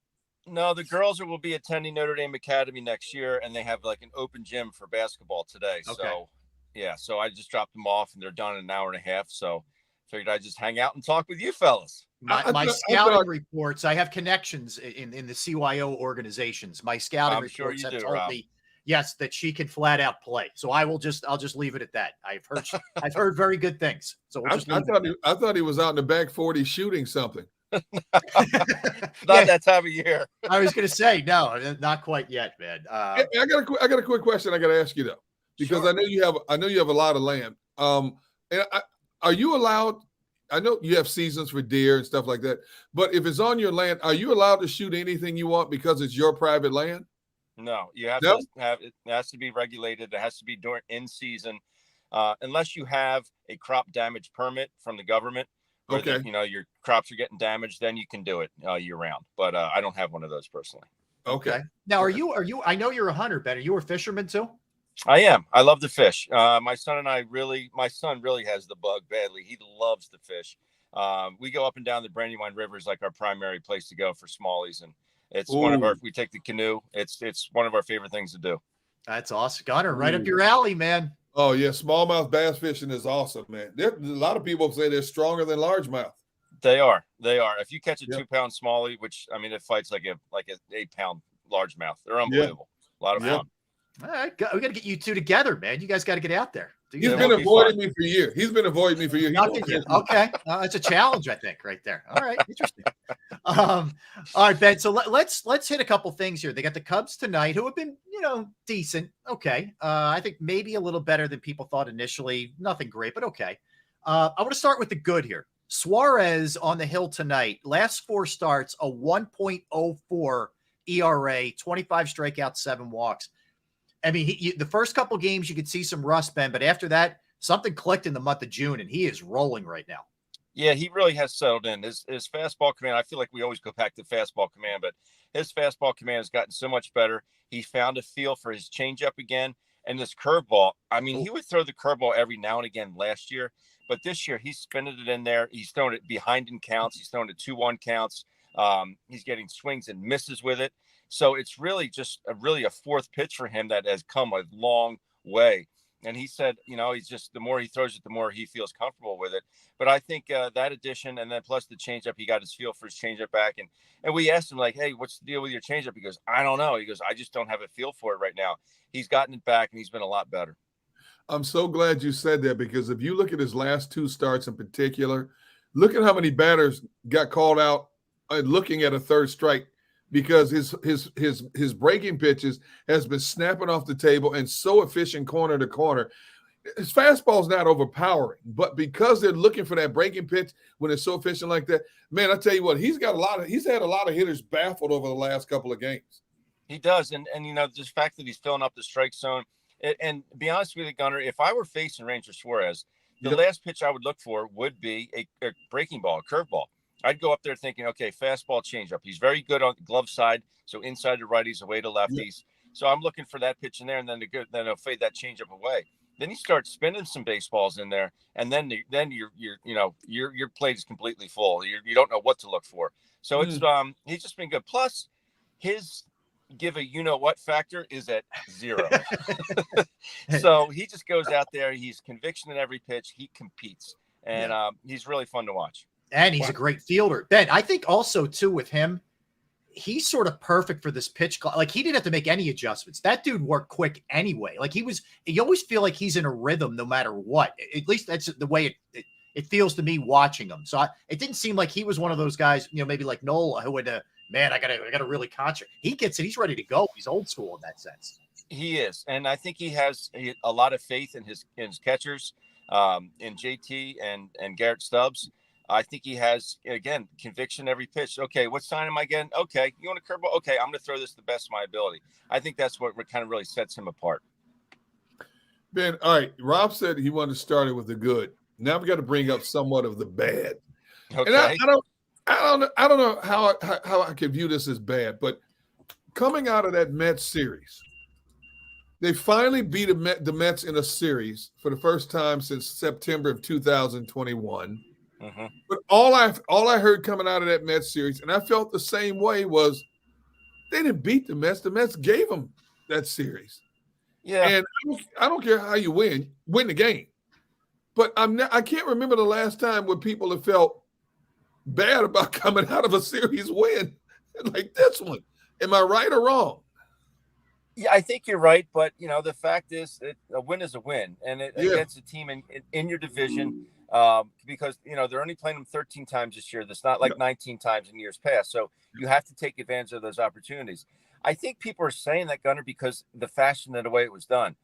No, the girls will be attending Notre Dame Academy next year, and they have like an open gym for basketball today. Okay. So, yeah, so I just dropped them off, and they're done in an hour and a half. So, figured I'd just hang out and talk with you fellas. My scouting reports, I have connections in the CYO organizations. My scouting I'm reports sure you have do, told Rob. me, yes, that she can flat out play. So I'll just leave it at that. I've heard very good things. So we'll just I thought he was out in the back 40 shooting something. Not that time of year. I was going to say, no, not quite yet, man. I got a quick question I got to ask you though, because Sure. I know you have a lot of land. Are you allowed? I know you have seasons for deer and stuff like that, but if it's on your land, are you allowed to shoot anything you want because it's your private land? No, you have No? to have it. Has to be regulated. It has to be during in season, unless you have a crop damage permit from the government. Where Okay. your crops are getting damaged, then you can do it year round. But I don't have one of those personally. Okay. Now, are you? I know you're a hunter, Ben. Are you a fisherman too? I am. I love to fish. My son really has the bug badly. He loves to fish. We go up and down the Brandywine River is like our primary place to go for smallies, and it's we take the canoe. It's one of our favorite things to do. That's awesome, Gunner. Right up your alley, man. Oh yeah, smallmouth bass fishing is awesome, man. A lot of people say they're stronger than largemouth. They are. If you catch a 2-pound smallie, which I mean, it fights like an 8-pound largemouth. They're unbelievable. A lot of fun. All right, we got to get you two together, man. You guys got to get out there. He's been avoiding me for years. Nothing yet. Okay, it's a challenge, I think, right there. All right, interesting. All right, Ben. So let's hit a couple things here. They got the Cubs tonight, who have been decent. Okay, I think maybe a little better than people thought initially. Nothing great, but okay. I want to start with the good here. Suarez on the hill tonight. Last 4 starts, a 1.04 ERA, 25 strikeouts, 7 walks. I mean, the first couple games you could see some rust, Ben, but after that, something clicked in the month of June, and he is rolling right now. Yeah, he really has settled in. His fastball command, I feel like we always go back to fastball command, but his fastball command has gotten so much better. He found a feel for his changeup again, and this curveball. I mean, he would throw the curveball every now and again last year, but this year he's spinning it in there. He's throwing it behind in counts. He's throwing it 2-1 counts. He's getting swings and misses with it. So it's really just a fourth pitch for him that has come a long way. And he said, he's just, the more he throws it, the more he feels comfortable with it. But I think that addition, and then plus the changeup, he got his feel for his changeup back. And we asked him, like, hey, what's the deal with your changeup? He goes, I don't know. He goes, I just don't have a feel for it right now. He's gotten it back, and he's been a lot better. I'm so glad you said that, because if you look at his last 2 starts in particular, look at how many batters got called out looking at a third strike, because his breaking pitches has been snapping off the table and so efficient corner to corner. his fastball's not overpowering, but because they're looking for that breaking pitch when it's so efficient like that, man, I tell you what, he's had a lot of hitters baffled over the last couple of games. He does, and the fact that he's filling up the strike zone. And to be honest with you, Gunner, if I were facing Ranger Suarez, the last pitch I would look for would be a breaking ball, a curveball. I'd go up there thinking, okay, fastball, changeup. He's very good on the glove side, so inside to righties, away to lefties. Yep. So I'm looking for that pitch in there, and then they'll fade that changeup away. Then you start spinning some baseballs in there, and then your plate is completely full. You don't know what to look for. So it's he's just been good. Plus, his give a you-know-what factor is at 0. So he just goes out there. He's conviction in every pitch. He competes, and he's really fun to watch. And he's a great fielder. Ben, I think also, too, with him, he's sort of perfect for this pitch clock. Like, he didn't have to make any adjustments. That dude worked quick anyway. Like, you always feel like he's in a rhythm no matter what. At least that's the way it feels to me watching him. So it didn't seem like he was one of those guys, maybe like Nola, who would man, I gotta really concentrate. He gets it. He's ready to go. He's old school in that sense. He is, and I think he has a lot of faith in his catchers, in JT and Garrett Stubbs. I think he has, again, conviction every pitch. Okay, what sign am I getting? Okay, you want a curveball? Okay, I'm going to throw this the best of my ability. I think that's what kind of really sets him apart. Ben, all right, Rob said he wanted to start it with the good. Now we got to bring up somewhat of the bad. Okay. And I don't know how I can view this as bad, but coming out of that Mets series, they finally beat the Mets in a series for the first time since September of 2021. Mm-hmm. But all I heard coming out of that Mets series, and I felt the same way, was they didn't beat the Mets. The Mets gave them that series. Yeah, and I don't care how you win the game. But I can't remember the last time when people have felt bad about coming out of a series win like this one. Am I right or wrong? Yeah, I think you're right, but the fact is that a win is a win, and against a team in your division, because they're only playing them 13 times this year. That's not like 19 times in years past. So you have to take advantage of those opportunities. I think people are saying that, Gunner, because the fashion and the way it was done.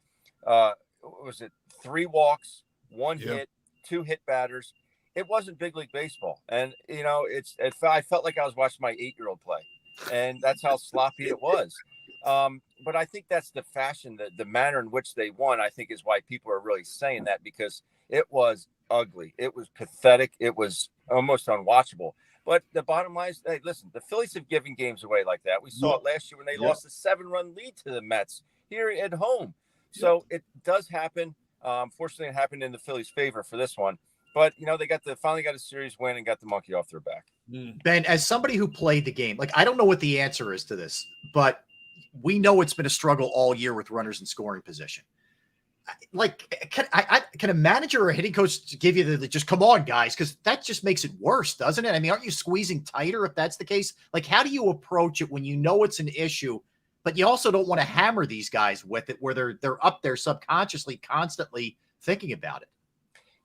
Was it 3 walks, 1 hit, 2 hit batters? It wasn't big league baseball, and I felt like I was watching my 8-year-old play, and that's how sloppy it was. But I think that's the fashion, the manner in which they won, I think, is why people are really saying that, because it was ugly. It was pathetic. It was almost unwatchable. But the bottom line is, hey, listen, the Phillies have given games away like that. We saw it last year when they lost a 7-run lead to the Mets here at home. So it does happen. Fortunately, it happened in the Phillies' favor for this one. But, they finally got a series win and got the monkey off their back. Ben, as somebody who played the game, I don't know what the answer is to this, but we know it's been a struggle all year with runners in scoring position. Can a manager or a hitting coach give you the just come on, guys? Because that just makes it worse, doesn't it? I mean, aren't you squeezing tighter if that's the case? How do you approach it when you know it's an issue, but you also don't want to hammer these guys with it where they're up there subconsciously, constantly thinking about it?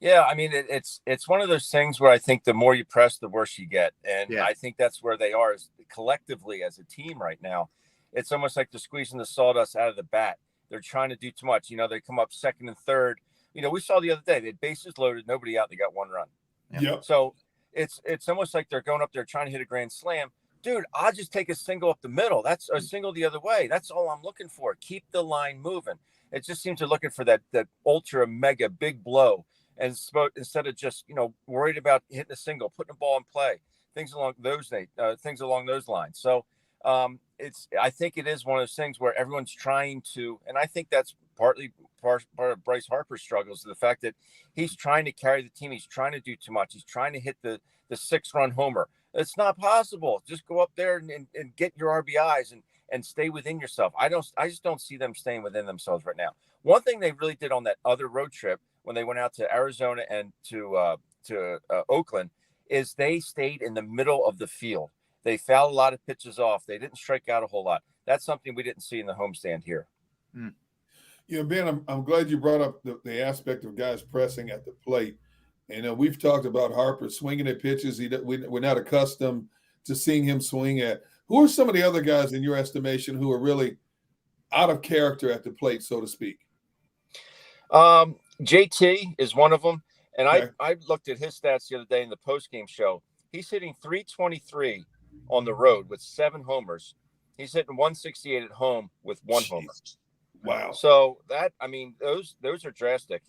Yeah, I mean, it's one of those things where I think the more you press, the worse you get. And I think that's where they are collectively as a team right now. It's almost like they're squeezing the sawdust out of the bat. They're trying to do too much. They come up second and third. We saw the other day, they had bases loaded, nobody out, they got 1 run. Yeah. So it's almost like they're going up there trying to hit a grand slam. Dude, I'll just take a single up the middle. That's a single the other way. That's all I'm looking for. Keep the line moving. It just seems they're looking for that ultra mega big blow. And instead of just, worried about hitting a single, putting a ball in play, things along those lines. So I think it is one of those things where everyone's trying to, and I think that's part of Bryce Harper's struggles, the fact that he's trying to carry the team. He's trying to do too much. He's trying to hit the 6-run homer. It's not possible. Just go up there and get your RBIs and stay within yourself. I just don't see them staying within themselves right now. One thing they really did on that other road trip when they went out to Arizona and to Oakland is they stayed in the middle of the field. They fouled a lot of pitches off. They didn't strike out a whole lot. That's something we didn't see in the homestand here. Ben, I'm glad you brought up the aspect of guys pressing at the plate. And we've talked about Harper swinging at pitches we're not accustomed to seeing him swing at. Who are some of the other guys in your estimation who are really out of character at the plate, so to speak? JT is one of them. And Okay. I looked at his stats the other day in the post-game show. He's hitting 323 on the road with 7 homers. He's hitting 168 at home with 1 homer. Wow. So that, I mean, those are drastic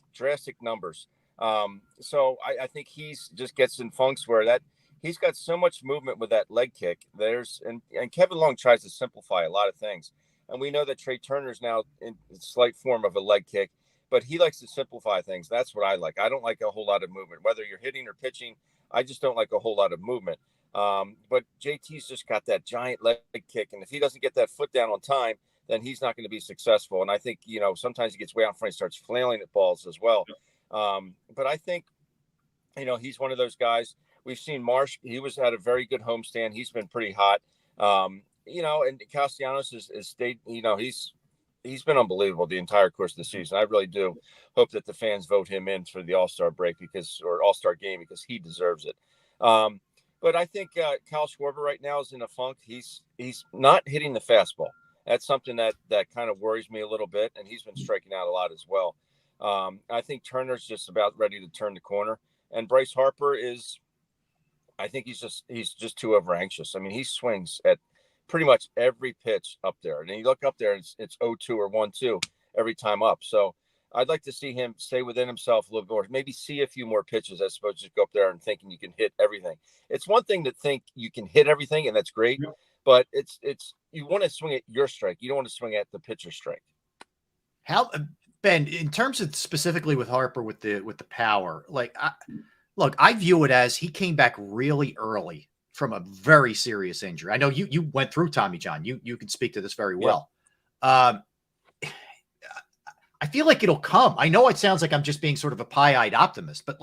numbers. So I think he's just gets in funks where that he's got so much movement with that leg kick. And Kevin Long tries to simplify a lot of things. And we know that Trey Turner's now in slight form of a leg kick, but he likes to simplify things. That's what I like. I don't like a whole lot of movement, whether you're hitting or pitching. I just don't like a whole lot of movement. But JT's just got that giant leg kick. And if he doesn't get that foot down on time, then he's not going to be successful. And I think, sometimes he gets way out in front, he starts flailing at balls as well. But I think, he's one of those guys. We've seen Marsh. He had a very good homestand. He's been pretty hot. And Castellanos is stayed, he's been unbelievable the entire course of the season. I really do hope that the fans vote him in for the All-Star break or All-Star game because he deserves it. But I think Kyle Schwarber right now is in a funk. He's not hitting the fastball. That's something that kind of worries me a little bit, and he's been striking out a lot as well. I think Turner's just about ready to turn the corner, and Bryce Harper I think he's just too over anxious. I mean, he swings at pretty much every pitch up there, and you look up there, it's 0-2 or 1-2 every time up. So I'd like to see him stay within himself a little bit more, maybe see a few more pitches as opposed to just go up there and thinking you can hit everything. It's one thing to think you can hit everything, and that's great, but it's you want to swing at your strike. You don't want to swing at the pitcher's strike. How, Ben, in terms of specifically with Harper with the power, I view it as he came back really early from a very serious injury. I know you went through Tommy John. You can speak to this very well. I feel like it'll come. I know it sounds like I'm just being sort of a pie-eyed optimist, but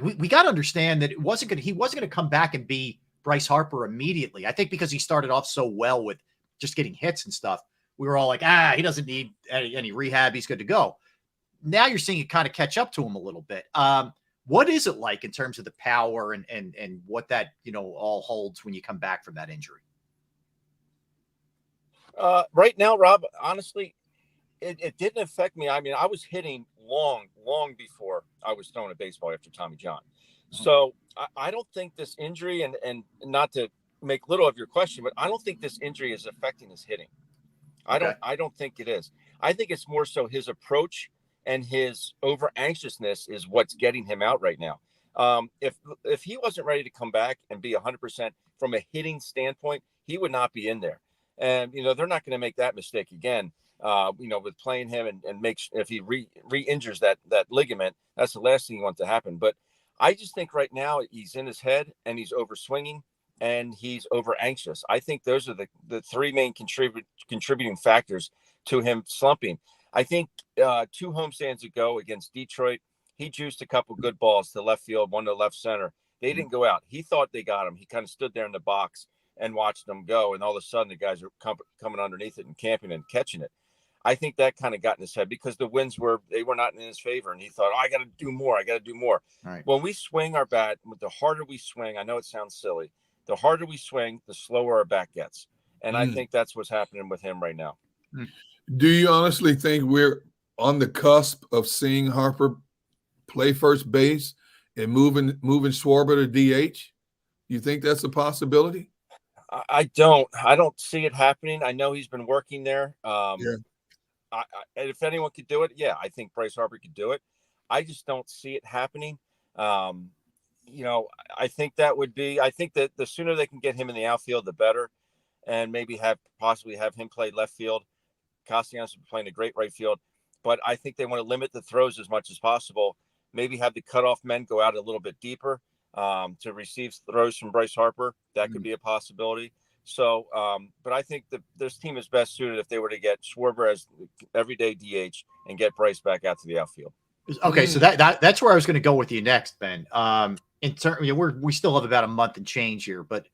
we got to understand that he wasn't going to come back and be Bryce Harper immediately. I think because he started off so well with just getting hits and stuff, we were all like, he doesn't need any rehab. He's good to go. Now you're seeing it kind of catch up to him a little bit. What is it like in terms of the power and what that, all holds when you come back from that injury? Right now, Rob, honestly, it didn't affect me. I mean, I was hitting long before I was throwing a baseball after Tommy John. So I don't think this injury, and not to make little of your question, but I don't think this injury is affecting his hitting. I don't think it is. I think it's more so his approach and his over anxiousness is what's getting him out right now. If he wasn't ready to come back and be 100% from a hitting standpoint, he would not be in there. And, they're not going to make that mistake again, with playing him and if he re-injures that ligament, that's the last thing you want to happen. But I just think right now he's in his head and he's over swinging and he's over anxious. I think those are the 3 main contributing factors to him slumping. I think 2 homestands ago against Detroit, he juiced a couple good balls to left field, one to left center. They didn't go out. He thought they got him. He kind of stood there in the box and watched them go. And all of a sudden the guys are coming underneath it and camping and catching it. I think that kind of got in his head because the winds were not in his favor. And he thought, I got to do more. I got to do more. Right. When we swing our bat, the harder we swing, I know it sounds silly. The harder we swing, the slower our bat gets. And I think that's what's happening with him right now. Do you honestly think we're on the cusp of seeing Harper play first base and moving Schwarber to DH? You think that's a possibility? I don't see it happening. I know he's been working there. If anyone could do it, I think Bryce Harper could do it. I just don't see it happening. I think that the sooner they can get him in the outfield, the better, and maybe possibly have him play left field. Castellanos is playing a great right field, but I think they want to limit the throws as much as possible. Maybe have the cutoff men go out a little bit deeper to receive throws from Bryce Harper. That could be a possibility. So, but I think this team is best suited if they were to get Schwarber as everyday DH and get Bryce back out to the outfield. Okay, so that's where I was going to go with you next, Ben. We still have about a month and change here, but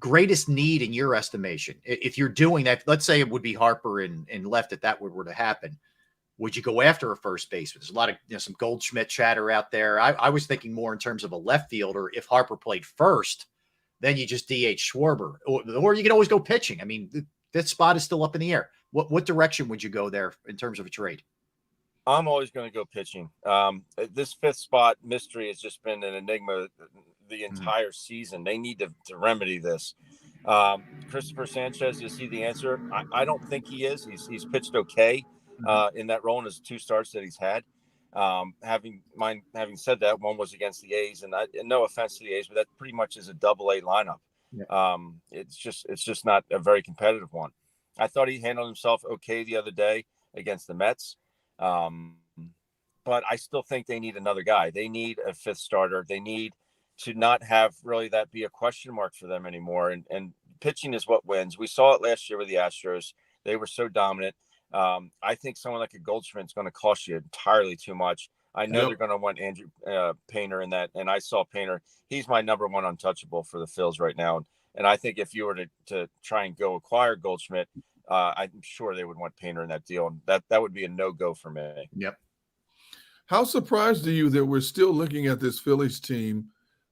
greatest need in your estimation, if you're doing that, let's say it would be Harper and left if that were to happen, would you go after a first baseman? There's a lot of some Goldschmidt chatter out there. I was thinking more in terms of a left fielder. If Harper played first, then you just DH Schwarber, or you can always go pitching. I mean, that spot is still up in the air. What direction would you go there in terms of a trade? I'm always going to go pitching. This fifth spot mystery has just been an enigma the entire season. They need to remedy this. Christopher Sanchez, is he the answer? I don't think he is. He's pitched okay in that role in his 2 starts that he's had. Having said that, one was against the A's, and no offense to the A's, but that pretty much is a Double-A lineup. Yeah. It's just not a very competitive one. I thought he handled himself okay the other day against the Mets. But I still think they need another guy. They need a 5th starter. They need to not have really that be a question mark for them anymore. And pitching is what wins. We saw it last year with the Astros. They were so dominant. I think someone like a Goldschmidt is going to cost you entirely too much. I know they're going to want Andrew Painter in that. And I saw Painter. He's my number 1 untouchable for the Phils right now. And I think if you were to try and go acquire Goldschmidt, I'm sure they would want Painter in that deal. And that would be a no-go for me. Yep. How surprised are you that we're still looking at this Phillies team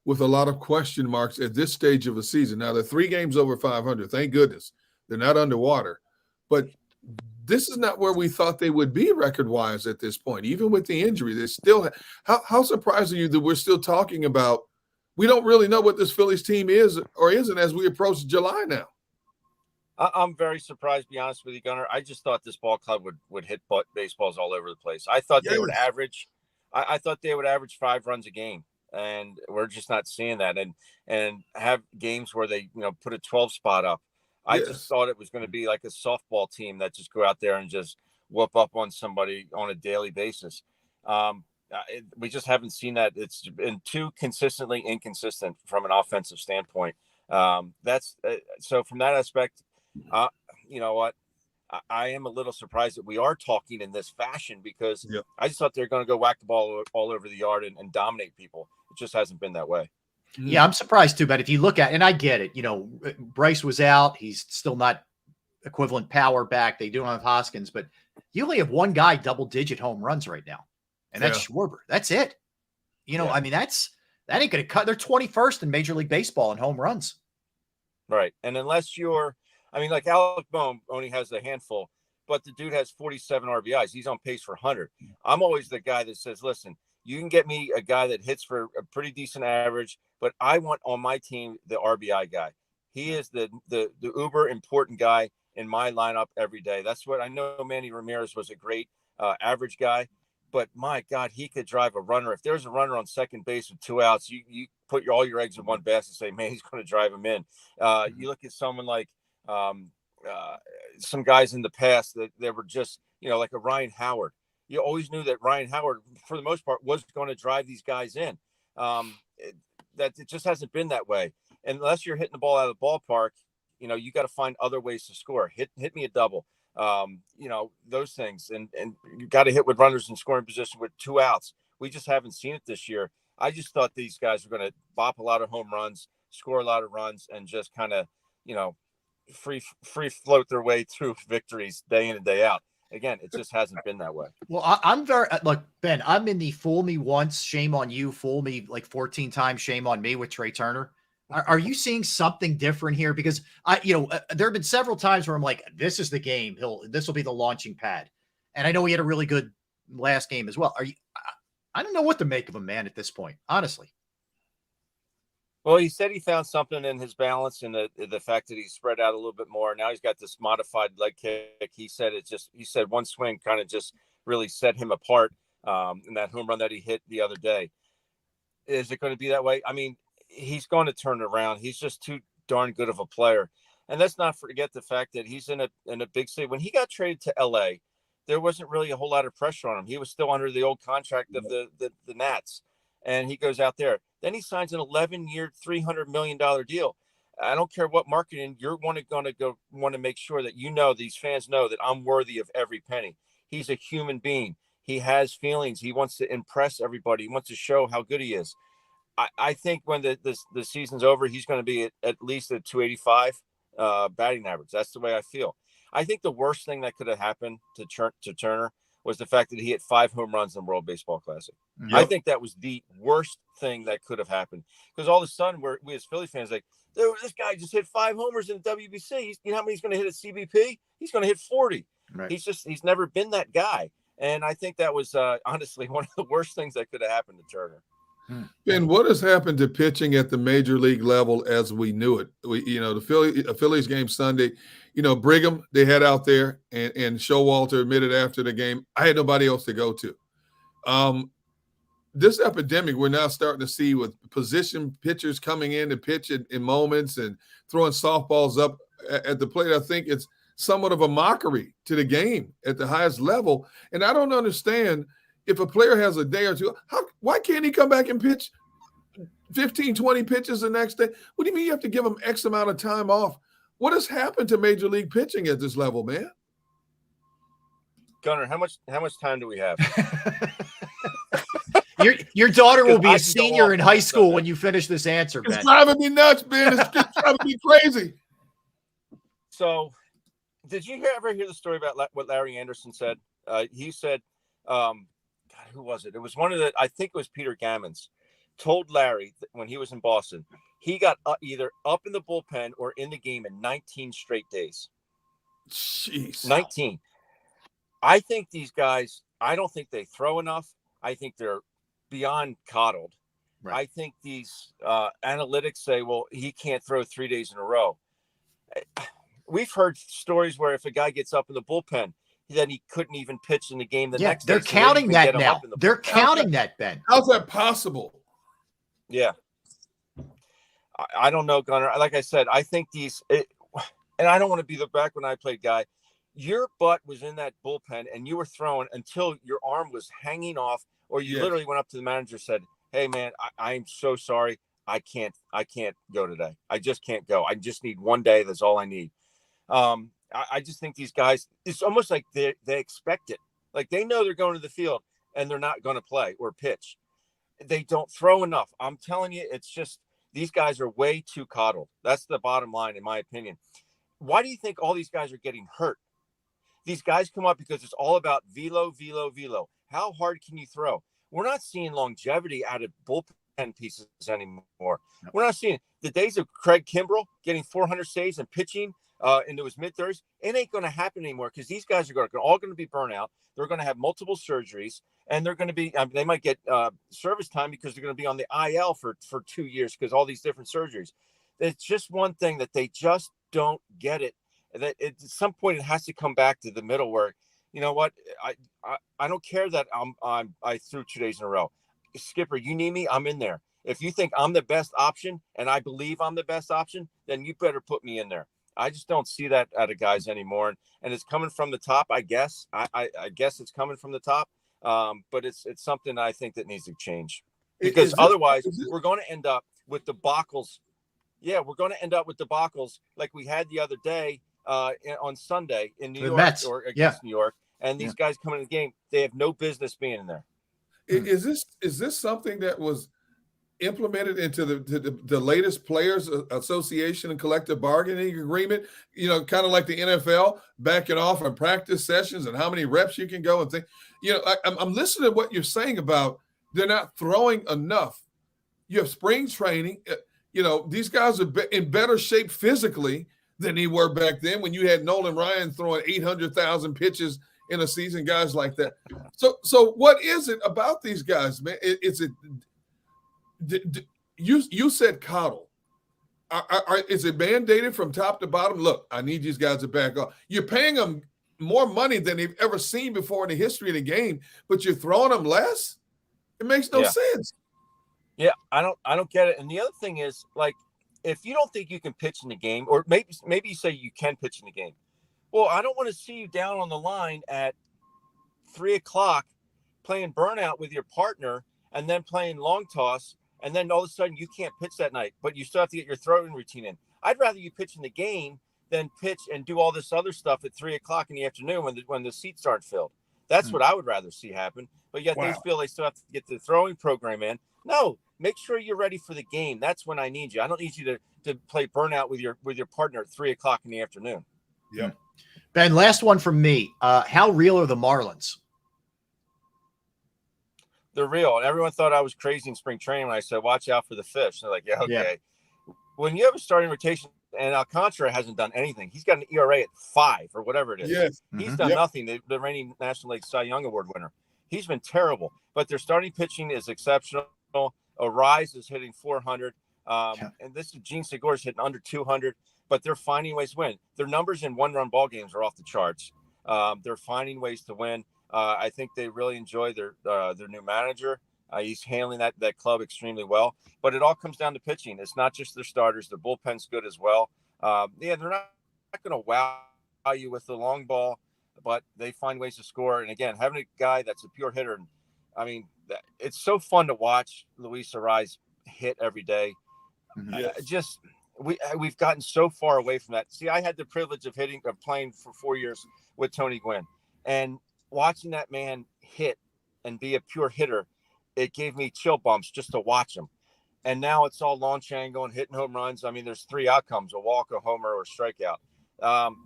with a lot of question marks at this stage of a season? Now, they're 3 games over 500. Thank goodness. They're not underwater. But this is not where we thought they would be record-wise at this point. Even with the injury, they still – how surprised are you that we're still talking about – we don't really know what this Phillies team is or isn't as we approach July now? I'm very surprised, to be honest with you, Gunnar. I just thought this ball club would hit baseballs all over the place. I thought they would average – I thought they would average 5 runs a game, and we're just not seeing that. And have games where they, put a 12 spot up. I just thought it was going to be like a softball team that just go out there and just whoop up on somebody on a daily basis. We just haven't seen that. It's been too consistently inconsistent from an offensive standpoint. So from that aspect, you know what? I am a little surprised that we are talking in this fashion because I just thought they were going to go whack the ball all over the yard and dominate people. It just hasn't been that way. Yeah, I'm surprised too. But if you look at, and I get it, Bryce was out. He's still not equivalent power back. They don't have Hoskins, but you only have 1 guy double-digit home runs right now, and that's Schwarber. That's it. I mean, that ain't going to cut. They're 21st in Major League Baseball in home runs. Right, and unless you're, like Alec Boehm only has a handful, but the dude has 47 RBIs. He's on pace for 100. I'm always the guy that says, listen, you can get me a guy that hits for a pretty decent average, but I want on my team the RBI guy. He is the uber important guy in my lineup every day. That's what I know. Manny Ramirez was a great average guy, but my God, he could drive a runner. If there's a runner on second base with 2 outs, you put all your eggs in one basket and say, man, he's going to drive him in. You look at someone like some guys in the past that they were just, like a Ryan Howard. You always knew that Ryan Howard, for the most part, was going to drive these guys in. It just hasn't been that way. And unless you're hitting the ball out of the ballpark, you got to find other ways to score. Hit me a double, those things. And you got to hit with runners in scoring position with 2 outs. We just haven't seen it this year. I just thought these guys were going to bop a lot of home runs, score a lot of runs, and just kind of, free float their way through victories day in and day out. Again, it just hasn't been that way. Well, I'm very look, Ben, I'm in the fool me once, shame on you, fool me like 14 times, shame on me with Trey Turner. Are you seeing something different here? Because there have been several times where I'm like, this is the game. This will be the launching pad. And I know he had a really good last game as well. I don't know what to make of him, man, at this point, honestly. Well, he said he found something in his balance and the fact that he spread out a little bit more. Now he's got this modified leg kick. He said one swing kind of just really set him apart in that home run that he hit the other day. Is it going to be that way? I mean, he's going to turn it around. He's just too darn good of a player. And let's not forget the fact that he's in a big city. When he got traded to LA, there wasn't really a whole lot of pressure on him. He was still under the old contract of the Nats. And he goes out there. Then he signs an 11-year, $300 million deal. I don't care what marketing you're want to make sure that these fans know that I'm worthy of every penny. He's a human being. He has feelings. He wants to impress everybody. He wants to show how good he is. I think when the season's over, he's going to be at least a 285 batting average. That's the way I feel. I think the worst thing that could have happened to Turner was the fact that he hit 5 home runs in the World Baseball Classic. Yep. I think that was the worst thing that could have happened because all of a sudden we as Philly fans like, this guy just hit 5 homers in the WBC. You know how many he's going to hit at CBP? He's going to hit 40. Right. He's never been that guy. And I think that was honestly one of the worst things that could have happened to Turner. Ben, what has happened to pitching at the major league level as we knew it? The Phillies game Sunday, Brigham they had out there, and Showalter admitted after the game, I had nobody else to go to. This epidemic we're now starting to see with position pitchers coming in to pitch in moments and throwing softballs up at the plate. I think it's somewhat of a mockery to the game at the highest level. And I don't understand, if a player has a day or two, why can't he come back and pitch 15, 20 pitches the next day? What do you mean you have to give him X amount of time off? What has happened to major league pitching at this level, man? Gunnar, how much time do we have? Your daughter will be a senior in high school when you finish this answer, Ben. It's driving me nuts, Ben. It's driving me crazy. So, did you ever hear the story about what Larry Anderson said? He said, God, who was it? It was I think it was Peter Gammons, told Larry that when he was in Boston, he got either up in the bullpen or in the game in 19 straight days. Jeez. 19. I think these guys, I don't think they throw enough. I think they're beyond coddled. Right. I think these analytics say, well, he can't throw 3 days in a row. We've heard stories where if a guy gets up in the bullpen, then he couldn't even pitch in the game the next day. They're counting that now. They're counting that, Ben. How's that possible? Yeah. I don't know, Gunnar. Like I said, I think and I don't want to be the back when I played guy. Your butt was in that bullpen and you were throwing until your arm was hanging off, or you literally went up to the manager and said, hey man, I'm so sorry. I can't go today. I just can't go. I just need 1 day. That's all I need. I just think these guys, it's almost like they expect it. Like they know they're going to the field and they're not going to play or pitch. They don't throw enough. I'm telling you, it's just, these guys are way too coddled. That's the bottom line, in my opinion. Why do you think all these guys are getting hurt? These guys come up because it's all about velo. How hard can you throw? We're not seeing longevity out of bullpen pieces anymore. No. We're not seeing the days of Craig Kimbrell getting 400 saves and pitching into his mid-30s. It ain't going to happen anymore because these guys are all going to be burnt out. They're going to have multiple surgeries, and they're going to be they might get service time because they're going to be on the IL for 2 years because all these different surgeries. It's just one thing that they just don't get it. That at some point it has to come back to the middle where, you know what, I don't care that I threw 2 days in a row. Skipper, you need me, I'm in there. If you think I'm the best option and I believe I'm the best option, then you better put me in there. I just don't see that out of guys anymore, and it's coming from the top. I guess I guess it's coming from the top, but it's something I think that needs to change because otherwise we're going to end up with debacles. Yeah, we're going to end up with debacles like we had the other day on Sunday in New York or against New York, and these guys coming in the game, they have no business being in there. Is this something that was implemented into the latest Players Association and collective bargaining agreement? You know, kind of like the NFL backing off on practice sessions and how many reps you can go and think. You know, I'm listening to what you're saying about they're not throwing enough. You have spring training. You know, these guys are in better shape physically than they were back then when you had Nolan Ryan throwing 800,000 pitches in a season, guys like that. So what is it about these guys, man? You said coddle. Is it mandated from top to bottom? Look, I need these guys to back off. You're paying them more money than they've ever seen before in the history of the game, but you're throwing them less? It makes no sense. Yeah, I don't get it. And the other thing is, like, if you don't think you can pitch in the game, or maybe you say you can pitch in the game, well, I don't want to see you down on the line at 3:00 playing burnout with your partner and then playing long toss, and then all of a sudden you can't pitch that night, but you still have to get your throwing routine in. I'd rather you pitch in the game than pitch and do all this other stuff at 3:00 in the afternoon when the seats aren't filled. That's what I would rather see happen. But yet they feel they still have to get the throwing program in. No, make sure you're ready for the game. That's when I need you. I don't need you to play burnout with your partner at 3:00 in the afternoon. Yeah. Ben, last one from me. How real are the Marlins? They're real. And everyone thought I was crazy in spring training when I said, watch out for the fish. And they're like, yeah, okay. Yeah. When you have a starting rotation And Alcantara hasn't done anything. He's got an ERA at 5 or whatever it is. Yes. He's done nothing. The reigning National League Cy Young Award winner. He's been terrible. But their starting pitching is exceptional. Arise is hitting 400. And this is Gene Segura's hitting under 200. But they're finding ways to win. Their numbers in one-run ball games are off the charts. They're finding ways to win. I think they really enjoy their new manager. He's handling that club extremely well. But it all comes down to pitching. It's not just their starters. Their bullpen's good as well. They're not going to wow you with the long ball, but they find ways to score. And again, having a guy that's a pure hitter, I mean, it's so fun to watch Luis Arise hit every day. Yes. We've gotten so far away from that. See, I had the privilege of playing for 4 years with Tony Gwynn, and watching that man hit and be a pure hitter, it gave me chill bumps just to watch him. And now it's all launch angle and hitting home runs. I mean, there's 3 outcomes: a walk, a homer, or a strikeout.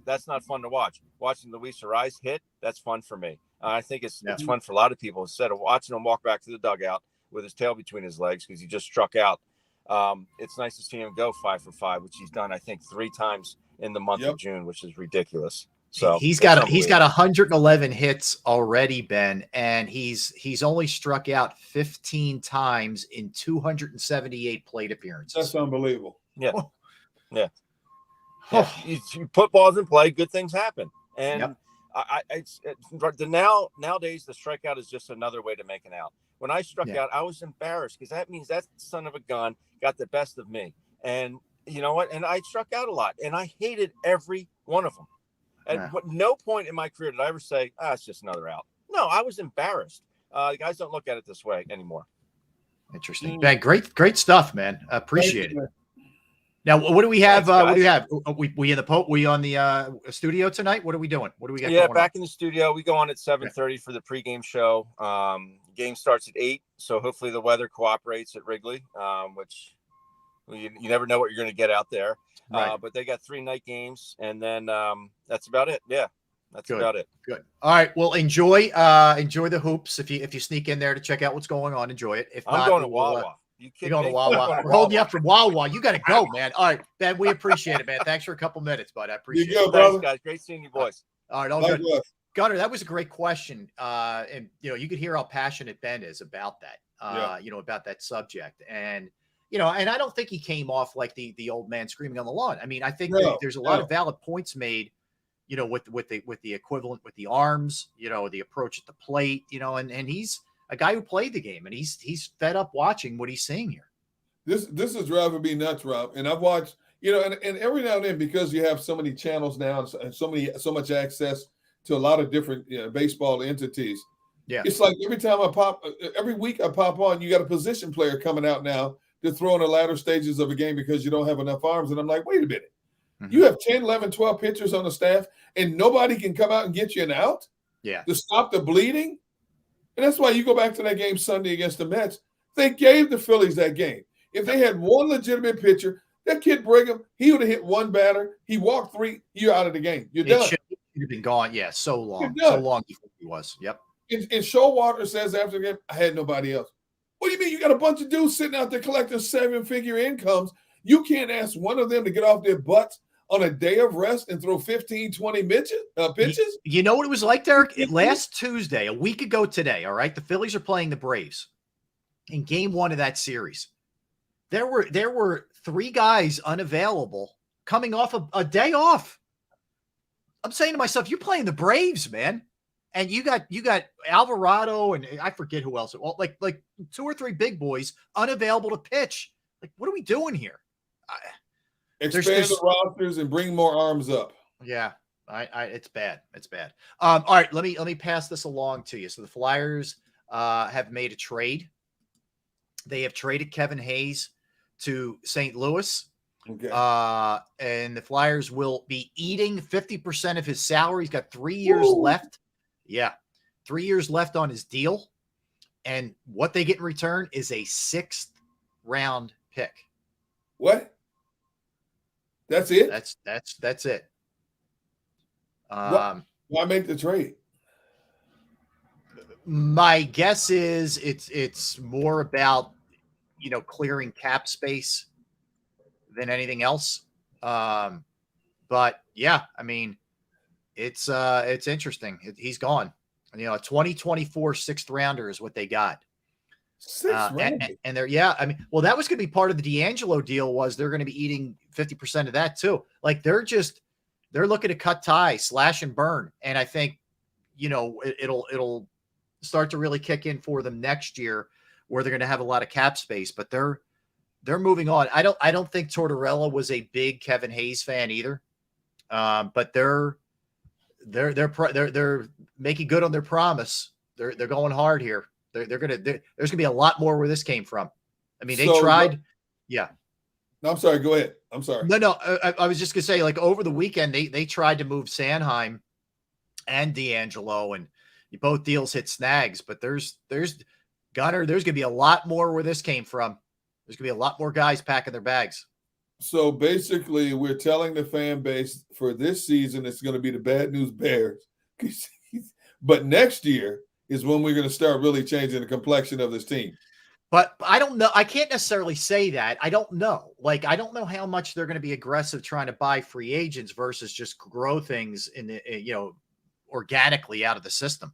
That's not fun to watch. Watching Luis Arise hit, that's fun for me. I think it's fun for a lot of people. Instead of watching him walk back to the dugout with his tail between his legs because he just struck out, it's nice to see him go 5 for 5, which he's done, I think, 3 times in the month of June, which is ridiculous. So he's got 111 hits already, Ben, and he's only struck out 15 times in 278 plate appearances. That's unbelievable. Yeah. Yeah. You put balls in play, good things happen. And nowadays the strikeout is just another way to make an out. When I struck out, I was embarrassed because that means that son of a gun got the best of me. And you know what? And I struck out a lot, and I hated every one of them. At no point in my career did I ever say, it's just another out. No, I was embarrassed. Guys don't look at it this way anymore. Interesting. Man, great stuff, man. Appreciate it. Now, what do we have? What do we have? We in the we on the studio tonight? What are we doing? What do we got? Yeah, back in the studio. We go on at 7:30 for the pregame show. Game starts at 8, so hopefully the weather cooperates at Wrigley, which you never know what you're going to get out there. Right. But they got 3 night games, and then that's about it. Yeah, that's about it. Good. All right. Well, enjoy the hoops. If you sneak in there to check out what's going on, enjoy it. If I'm going to Wawa. You're going to Wawa. We're holding you up from Wawa. You got to go, man. All right, Ben, we appreciate it, man. Thanks for a couple minutes, bud. I appreciate it. Thanks, brother. Guys. Great seeing you boys. All right, all good. Gunnar, that was a great question. And you could hear how passionate Ben is about that. About that subject. And and I don't think he came off like the old man screaming on the lawn. I mean, I think there's a lot of valid points made, with the equivalent with the arms, the approach at the plate, and he's a guy who played the game, and he's fed up watching what he's seeing here. This is driving me nuts, Rob. And I've watched, and every now and then, because you have so many channels now and so much access to a lot of different baseball entities. Yeah, it's like every week I pop on, you got a position player coming out now to throw in the latter stages of a game because you don't have enough arms. And I'm like, wait a minute. Mm-hmm. You have 10, 11, 12 pitchers on the staff, and nobody can come out and get you an out to stop the bleeding? And that's why you go back to that game Sunday against the Mets. They gave the Phillies that game. If they had one legitimate pitcher, that kid Brigham, he would have hit one batter. He walked 3, you're out of the game. You're done. Should have been gone. Yeah, so long. So long he was. Yep. And Showalter says after the game, I had nobody else. What do you mean? You got a bunch of dudes sitting out there collecting 7-figure incomes. You can't ask one of them to get off their butts on a day of rest and throw 15, 20 pitches? You know what it was like, Derek? Last Tuesday, a week ago today, all right, the Phillies are playing the Braves in game 1 of that series. There were 3 guys unavailable coming off a day off. I'm saying to myself, you're playing the Braves, man. And you got Alvarado and I forget who else. Well, like 2 or 3 big boys unavailable to pitch. Like, what are we doing here? Expand the rosters and bring more arms up. Yeah, it's bad. It's bad. All right, let me pass this along to you. So the Flyers have made a trade. They have traded Kevin Hayes to St. Louis. Okay. And the Flyers will be eating 50% of his salary. He's got 3 years left. Yeah, 3 years left on his deal. And what they get in return is a 6th round pick. What? That's it? That's it. Why make the trade? My guess is it's more about, clearing cap space than anything else. But yeah, I mean, it's interesting. He's gone. You know, a 2024 sixth rounder is what they got. And they're, yeah, I mean, well, that was going to be part of the D'Angelo deal, was they're going to be eating 50% of that too. Like they're looking to cut ties, slash and burn. And I think, you know, it'll start to really kick in for them next year, where they're going to have a lot of cap space, but they're moving on. I don't think Tortorella was a big Kevin Hayes fan either. But they're making good on their promise. They're going hard here. There's gonna be a lot more where this came from. I mean, they tried. Yeah. No, I'm sorry. Go ahead. I'm sorry. No. I was just gonna say, like, over the weekend, they tried to move Sanheim and D'Angelo, and both deals hit snags. But there's gonna be a lot more where this came from. There's gonna be a lot more guys packing their bags. So basically, we're telling the fan base for this season it's going to be the Bad News Bears, but next year is when we're going to start really changing the complexion of this team. But I don't know. I can't necessarily say that. I don't know. Like, I don't know how much they're going to be aggressive trying to buy free agents versus just grow things in the, you know, organically out of the system.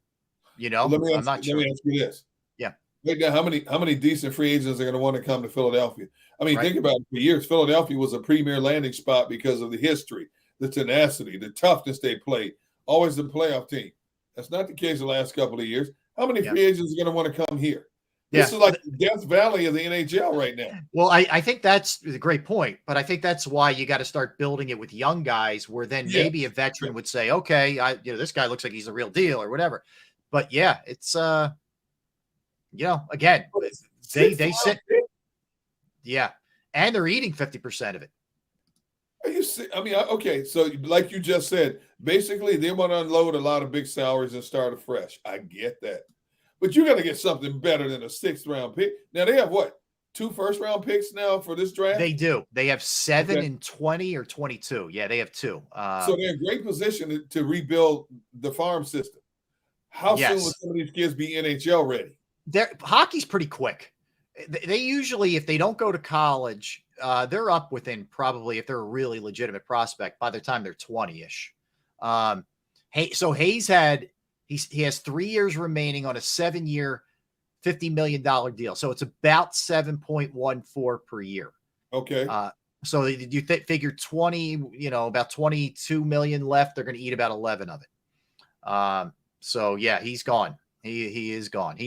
You know, Well, I'm not sure. Let me ask you this. Yeah. Right now, how many decent free agents are going to want to come to Philadelphia? I mean, Right. think about it. For years, Philadelphia was a premier landing spot because of the history, the tenacity, the toughness they played. Always a playoff team. That's not the case the last couple of years. How many free agents are going to want to come here? This is like the Death Valley of the NHL right now. Well, I think that's a great point, but I think that's why you got to start building it with young guys, where then maybe a veteran would say, okay, this guy looks like he's a real deal or whatever. But yeah, it's, you know, again, they sit. Yeah. And they're eating 50% of it. Are you see? I mean, okay. So like you just said, basically they want to unload a lot of big salaries and start afresh. I get that. But you got to get something better than a 6th round pick. Now they have what? 2 first-round picks now for this draft? They do. They have 7 and 20 or 22. Yeah, they have 2. So they're in a great position to rebuild the farm system. How soon will some of these kids be NHL ready? Hockey's pretty quick. They usually, if they don't go to college, they're up within probably, if they're a really legitimate prospect, by the time they're 20-ish. So Hayes he has 3 years remaining on a 7-year, $50 million deal. So it's about 7.14 per year. Okay. So you figure 20, you know, about 22 million left. They're going to eat about 11 of it. So yeah, he's gone. He is gone.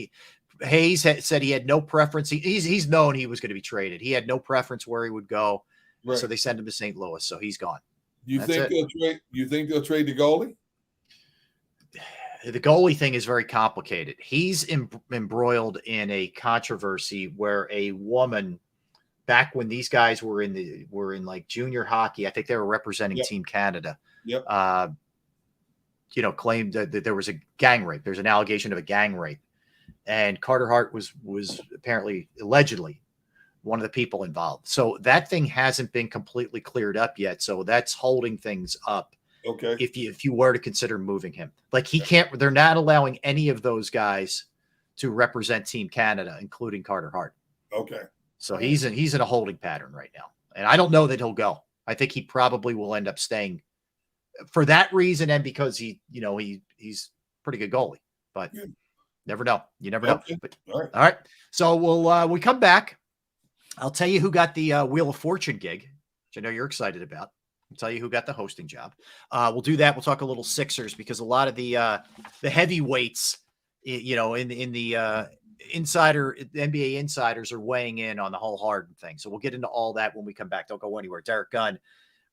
Hayes said he had no preference. He's known he was going to be traded. He had no preference where he would go. Right. So they sent him to St. Louis. So he's gone. You think they'll trade the goalie? The goalie thing is very complicated. He's embroiled in a controversy where a woman, back when these guys were in like junior hockey, I think they were representing Team Canada. Yep. You know, claimed that there was a gang rape. There's an allegation of a gang rape, and Carter Hart was apparently, allegedly, one of the people involved. So that thing hasn't been completely cleared up yet. So that's holding things up. Okay. If you were to consider moving him, like he can't, they're not allowing any of those guys to represent Team Canada, including Carter Hart. Okay. So he's in a holding pattern right now, and I don't know that he'll go. I think he probably will end up staying for that reason, and because he's pretty good goalie, but never know. You never know. But, all right. So we come back. I'll tell you who got the Wheel of Fortune gig, which I know you're excited about. I'll tell you who got the hosting job. We'll do that. We'll talk a little Sixers, because a lot of the heavyweights, you know, in the NBA insiders are weighing in on the whole Harden thing. So we'll get into all that when we come back. Don't go anywhere. Derek Gunn,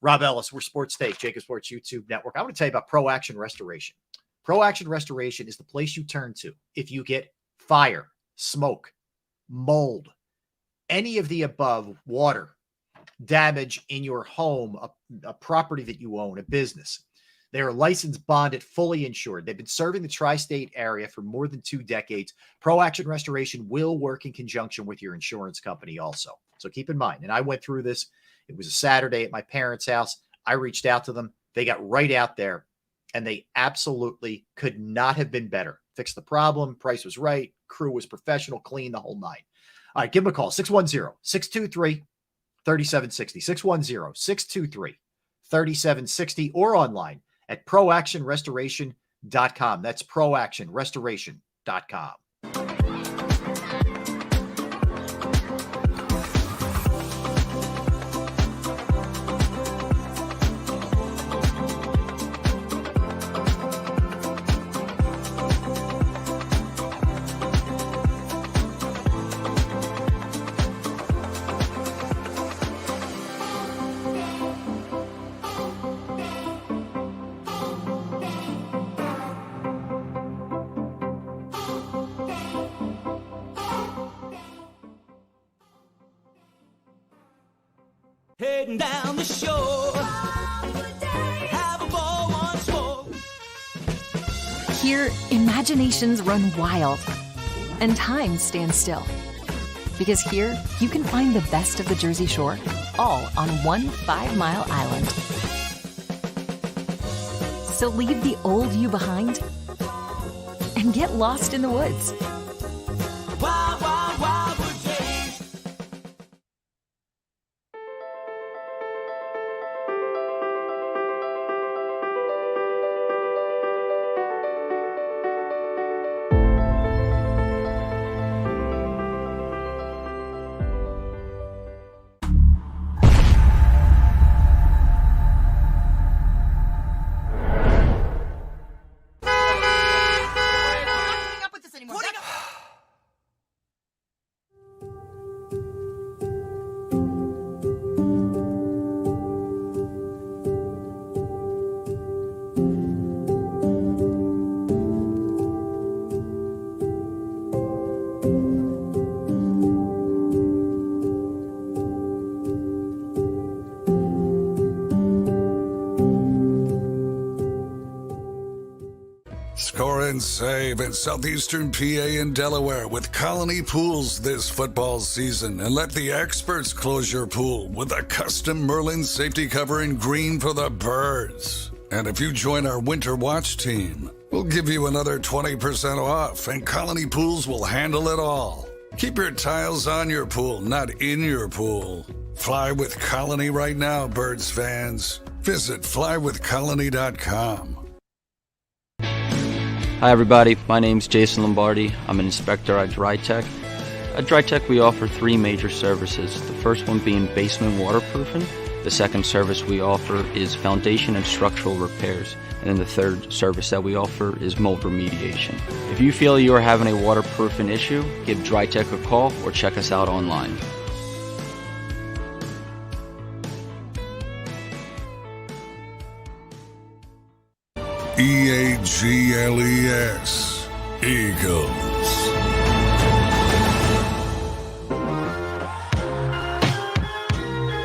Rob Ellis, we're Sports Take, JAKIB Sports YouTube Network. I want to tell you about Pro Action Restoration. Pro Action Restoration is the place you turn to if you get fire, smoke, mold, any of the above, water damage in your home, a property that you own, a business. They are licensed, bonded, fully insured. They've been serving the tri-state area for more than 2 decades. Pro Action Restoration will work in conjunction with your insurance company also. So keep in mind, and I went through this. It was a Saturday at my parents' house. I reached out to them. They got right out there, and they absolutely could not have been better. Fixed the problem. Price was right. Crew was professional, clean, the whole 9. All right, give them a call, 610-623 3760, 610-623-3760, or online at proactionrestoration.com. That's proactionrestoration.com. Heading down the shore. Have a ball once more. Here, imaginations run wild and time stands still. Because here, you can find the best of the Jersey Shore, all on one 5-mile island. So leave the old you behind and get lost in the woods. Wild, wild, wildwood days. Score and save in southeastern PA and Delaware with Colony Pools this football season, and let the experts close your pool with a custom Merlin safety cover in green for the birds. And if you join our Winter Watch team, we'll give you another 20% off, and Colony Pools will handle it all. Keep your tiles on your pool, not in your pool. Fly with Colony right now, Birds fans. Visit flywithcolony.com. Hi everybody, my name's Jason Lombardi. I'm an inspector at DryTech. At DryTech we offer three major services. The first one being basement waterproofing. The second service we offer is foundation and structural repairs. And then the third service that we offer is mold remediation. If you feel you are having a waterproofing issue, give DryTech a call or check us out online. EAGLES, Eagles.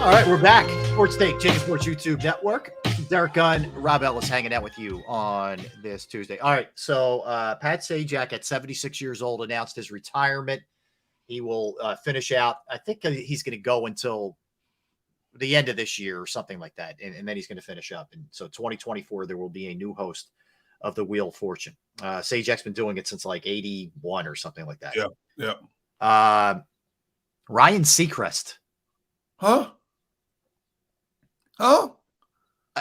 All right, we're back. Sports Take, JAKIB Sports YouTube Network. Derek Gunn, Rob Ellis hanging out with you on this Tuesday. All right, so Pat Sajak at 76 years old announced his retirement. He will finish out, I think he's going to go until the end of this year or something like that, and then he's going to finish up. And so 2024, there will be a new host of the Wheel of Fortune. Sajak's been doing it since like 81 or something like that. Yeah. Ryan Seacrest. Huh?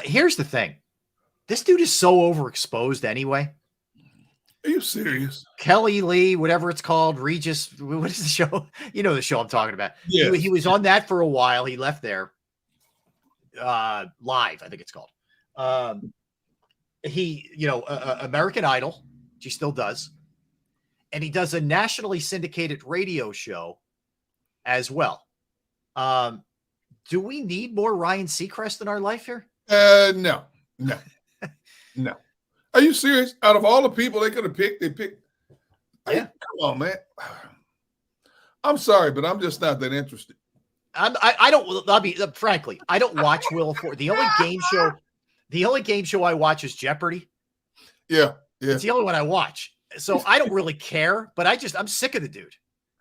Here's the thing. This dude is so overexposed anyway. Are you serious? Kelly Lee, whatever it's called, Regis. What is the show? You know the show I'm talking about. Yeah. He was on that for a while. He left there. Live, I think it's called. American Idol, which he still does. And he does a nationally syndicated radio show as well. Do we need more Ryan Seacrest in our life here? No. Are you serious? Out of all the people they could have picked, they picked. Yeah. Come on, man. I'm sorry, but I'm just not that interested. Frankly, I don't watch Wheel of Fortune. The only game show I watch is Jeopardy. Yeah. It's the only one I watch. So I don't really care, but I'm sick of the dude.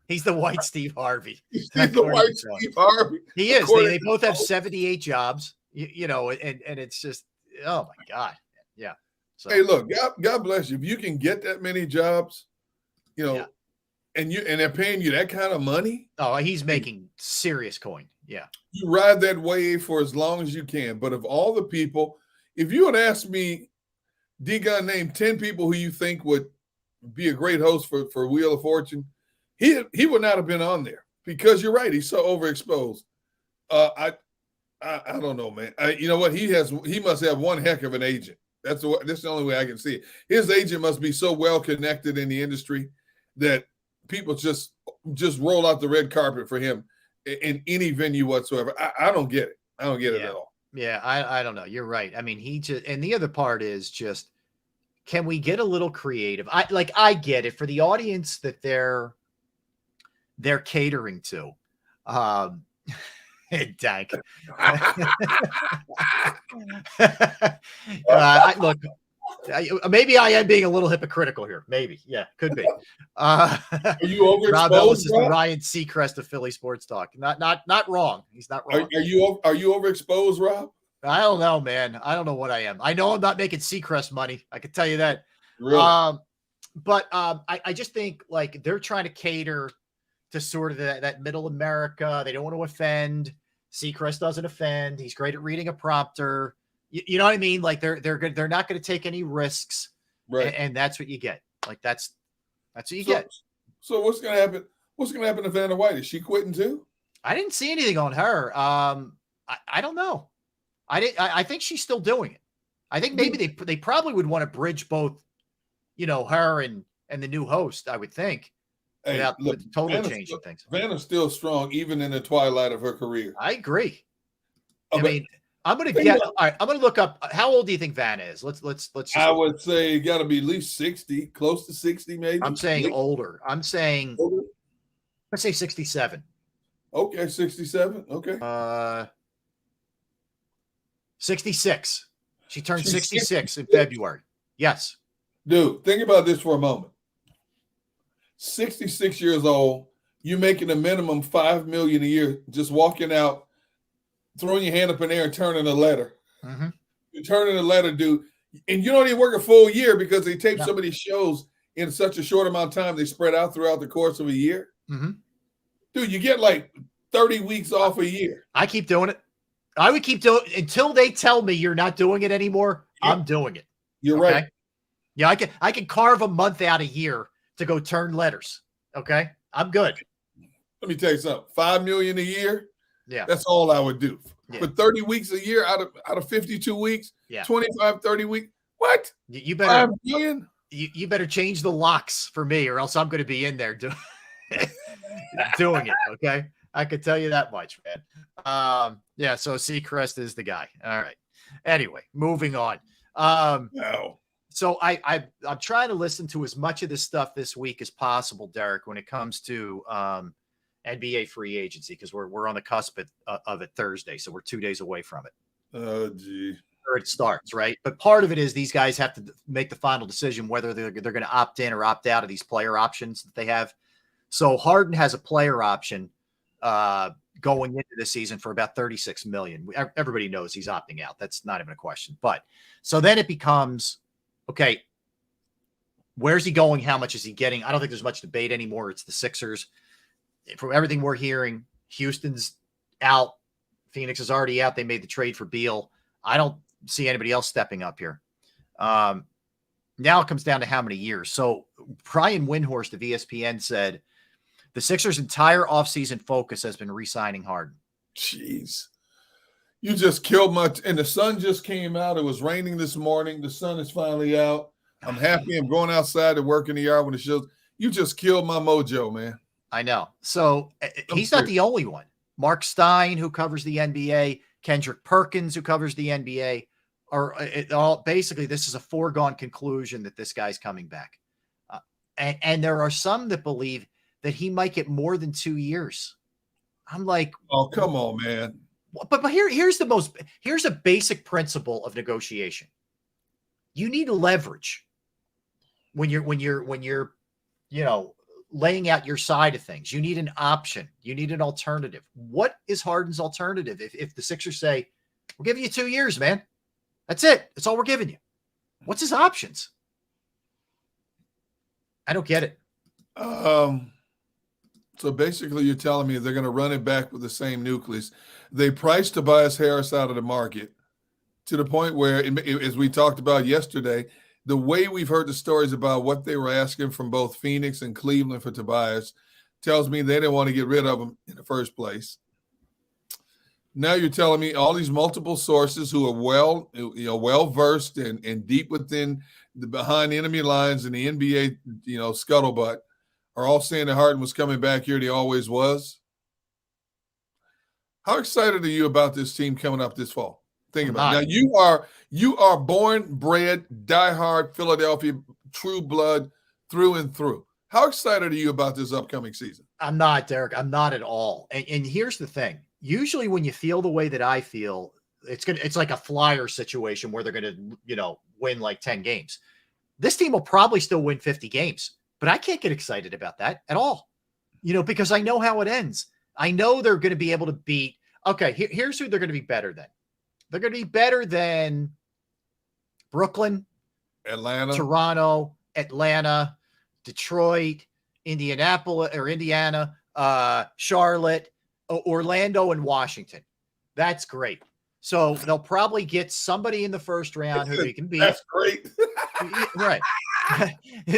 He's the white Steve Harvey. He's the white Steve Harvey. He is. They both have 78 jobs, and it's just, oh my God. Yeah. So. Hey, look, God bless you. If you can get that many jobs, and they're paying you that kind of money. Oh, he's making serious coin. Yeah. You ride that wave for as long as you can. But of all the people, if you had asked me, D-Gun, name 10 people who you think would be a great host for Wheel of Fortune, he would not have been on there, because you're right. He's so overexposed. I don't know, man. You know what? He must have one heck of an agent. That's the only way I can see it. His agent must be so well connected in the industry that people just roll out the red carpet for him in any venue whatsoever. I don't get it. I don't get it at all. Yeah, I don't know. You're right. I mean, and the other part is just, can we get a little creative? I get it for the audience that they're catering to. Dank. Look, maybe I am being a little hypocritical here. Maybe, yeah, could be. Are you overexposed? Rob Ellis is the Ryan Seacrest of Philly Sports Talk. Not wrong. He's not wrong. Are you overexposed, Rob? I don't know, man. I don't know what I am. I know I'm not making Seacrest money. I can tell you that. Really? But I just think like they're trying to cater to sort of that middle America. They don't want to offend. Seacrest doesn't offend. He's great at reading a prompter. You know what I mean? Like they're not going to take any risks, right? And that's what you get. Like that's what you get. So what's going to happen? What's going to happen to Vanna White? Is she quitting too? I didn't see anything on her. I don't know. I think she's still doing it. I think maybe they probably would want to bridge both, her and the new host. I would think. Hey, without look, totally changing things. Vanna's still strong, even in the twilight of her career. I agree. I mean, I'm going to look up. How old do you think Vanna is? Let's. I would say got to be at least 60, close to 60, maybe. I'm saying older. I'm saying, let's say 67. Okay, 67. Okay. 66. She turned 66 in February. Yes. Dude, think about this for a moment. 66 years old, you're making a minimum $5 million a year, just walking out, throwing your hand up in the air and turning a letter. Mm-hmm. You're turning a letter, dude, and you don't even work a full year because they tape so many shows in such a short amount of time. They spread out throughout the course of a year. Mm-hmm. Dude, you get like 30 weeks off a year. I keep doing it. I would keep doing it until they tell me you're not doing it anymore. Yeah. I'm doing it. You're right. Yeah, I can carve a month out a year to go turn letters. Okay. I'm good. Let me tell you something. $5 million a year. Yeah. That's all I would do. Yeah. For 30 weeks a year out of 52 weeks, 25, 30 weeks. What? You better $5 million? You better change the locks for me, or else I'm going to be in there doing it. Okay. I could tell you that much, man. Yeah. So Seacrest is the guy. All right. Anyway, moving on. No. So I'm trying to listen to as much of this stuff this week as possible, Derek, when it comes to NBA free agency, because we're on the cusp of it Thursday, so we're 2 days away from it. Oh, gee. Where it starts, right? But part of it is these guys have to make the final decision whether they're going to opt in or opt out of these player options that they have. So Harden has a player option going into the season for about $36 million. Everybody knows he's opting out. That's not even a question. But so then it becomes, okay, where's he going? How much is he getting? I don't think there's much debate anymore. It's the Sixers. From everything we're hearing, Houston's out. Phoenix is already out. They made the trade for Beal. I don't see anybody else stepping up here. Now it comes down to how many years. So Brian Windhorst of ESPN said the Sixers' entire offseason focus has been re-signing Harden. Jeez. You just killed and the sun just came out. It was raining this morning. The sun is finally out. I'm happy. I'm going outside to work in the yard when it shows. You just killed my mojo, man. I know. So he's not the only one. Mark Stein, who covers the NBA, Kendrick Perkins, who covers the NBA, basically this is a foregone conclusion that this guy's coming back. And there are some that believe that he might get more than 2 years. I'm like, oh, come on, man. But here's a basic principle of negotiation. You need leverage when you're laying out your side of things. You need an option. You need an alternative. What is Harden's alternative? If the Sixers say, we're giving you 2 years, man, that's it. That's all we're giving you. What's his options? I don't get it. So basically, you're telling me they're going to run it back with the same nucleus. They priced Tobias Harris out of the market to the point where, as we talked about yesterday, the way we've heard the stories about what they were asking from both Phoenix and Cleveland for Tobias tells me they didn't want to get rid of him in the first place. Now you're telling me all these multiple sources who are well-versed and deep within the behind enemy lines in the NBA, scuttlebutt, are all saying that Harden was coming back here and he always was. How excited are you about this team coming up this fall? Think about it. Now you are born, bred, diehard Philadelphia, true blood through and through. How excited are you about this upcoming season? I'm not, Derek. I'm not at all. And here's the thing. Usually when you feel the way that I feel, it's like a Flyer situation where they're going to, win like 10 games. This team will probably still win 50 games, but I can't get excited about that at all, because I know how it ends. I know they're going to be able to beat. Okay, here's who they're going to be better than. They're going to be better than Brooklyn, Atlanta, Toronto, Atlanta, Detroit, Indiana, Charlotte, Orlando, and Washington. That's great. So they'll probably get somebody in the first round who they can beat. That's great. Right.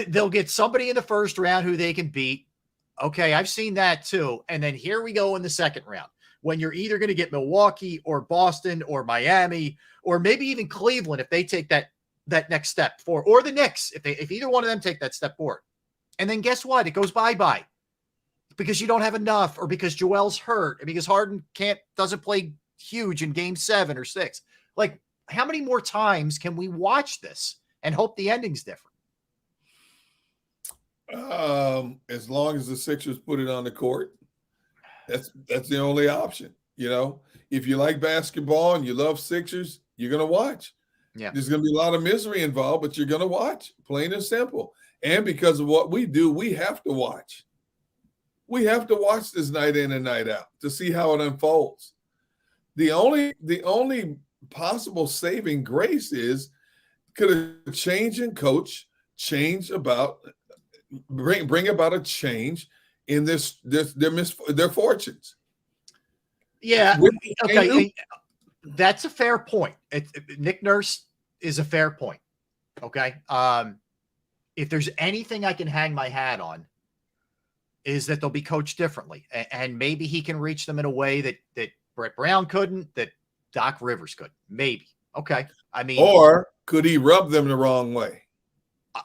They'll get somebody in the first round who they can beat. Okay, I've seen that too. And then here we go in the second round, when you're either going to get Milwaukee or Boston or Miami or maybe even Cleveland if they take that next step forward, or the Knicks if either one of them take that step forward. And then guess what? It goes bye-bye because you don't have enough, or because Joel's hurt, or because Harden doesn't play huge in game 7 or 6. Like, how many more times can we watch this and hope the ending's different? As long as the Sixers put it on the court, that's the only option. If you like basketball and you love Sixers, you're going to watch. Yeah. There's going to be a lot of misery involved, but you're going to watch, plain and simple. And because of what we do, we have to watch. We have to watch this night in and night out to see how it unfolds. The only possible saving grace is, could a change in coach bring about a change in their fortunes? Yeah. Okay. That's a fair point. Nick Nurse is a fair point. Okay. If there's anything I can hang my hat on, is that they'll be coached differently, and maybe he can reach them in a way that Brett Brown couldn't, that Doc Rivers could. Maybe. Okay. Or could he rub them the wrong way?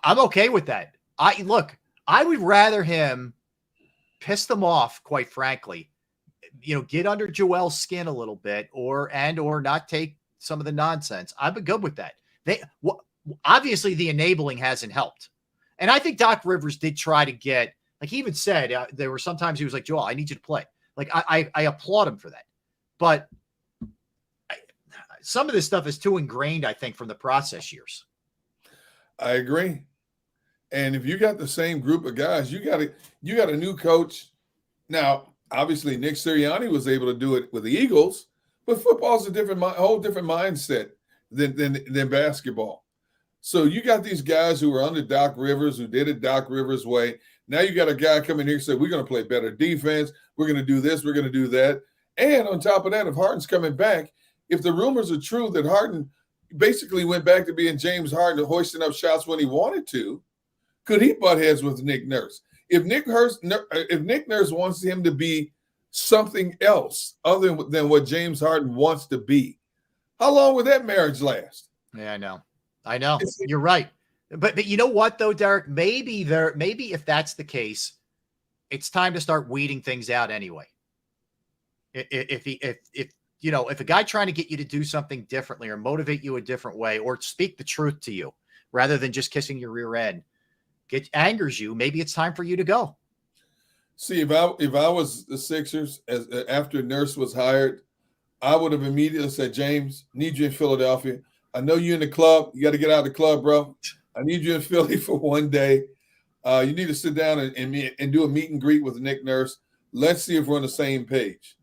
I'm okay with that. I would rather him piss them off, quite frankly, get under Joel's skin a little bit, or not take some of the nonsense. I'd be good with that. Obviously the enabling hasn't helped. And I think Doc Rivers did try to get, like he even said, there were sometimes he was like, Joel, I need you to play. Like, I applaud him for that. But some of this stuff is too ingrained, I think, from the process years. I agree. And if you got the same group of guys, you got a new coach. Now, obviously, Nick Sirianni was able to do it with the Eagles, but football's a whole different mindset than basketball. So you got these guys who were under Doc Rivers, who did it Doc Rivers' way. Now you got a guy coming here and say, we're going to play better defense. We're going to do this. We're going to do that. And on top of that, if Harden's coming back, if the rumors are true that Harden basically went back to being James Harden, hoisting up shots when he wanted to, could he butt heads with Nick Nurse? If Nick Nurse wants him to be something else other than what James Harden wants to be, how long would that marriage last? Yeah, I know. You're right. But you know what though, Derek? Maybe if that's the case, it's time to start weeding things out anyway. If a guy trying to get you to do something differently or motivate you a different way or speak the truth to you rather than just kissing your rear end angers you, maybe it's time for you to go. See, if I was the Sixers after Nurse was hired, I would have immediately said, James, need you in Philadelphia. I know you're in the club. You got to get out of the club, bro. I need you in Philly for one day. You need to sit down and do a meet and greet with Nick Nurse. Let's see if we're on the same page.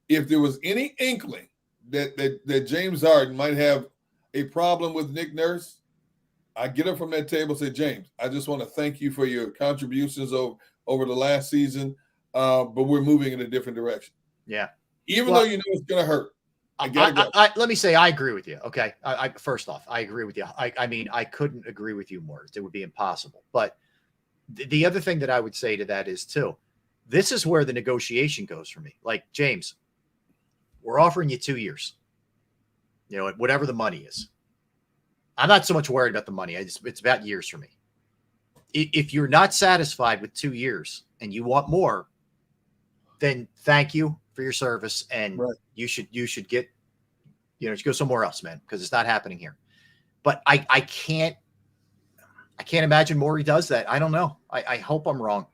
If there was any inkling that James Harden might have a problem with Nick Nurse, I get up from that table and say, James, I just want to thank you for your contributions over the last season. but we're moving in a different direction. Yeah. Even though you know it's going to hurt. Let me say I agree with you. Okay. First off, I agree with you. I mean, I couldn't agree with you more. It would be impossible. But the other thing that I would say to that is too, this is where the negotiation goes for me. Like, James, we're offering you 2 years, you know, whatever the money is. I'm not so much worried about the money. It's about years for me. If you're not satisfied with 2 years and you want more, then thank you for your service. And you should get, you should go somewhere else, man, because it's not happening here. But I can't imagine Morey does that. I don't know. I hope I'm wrong.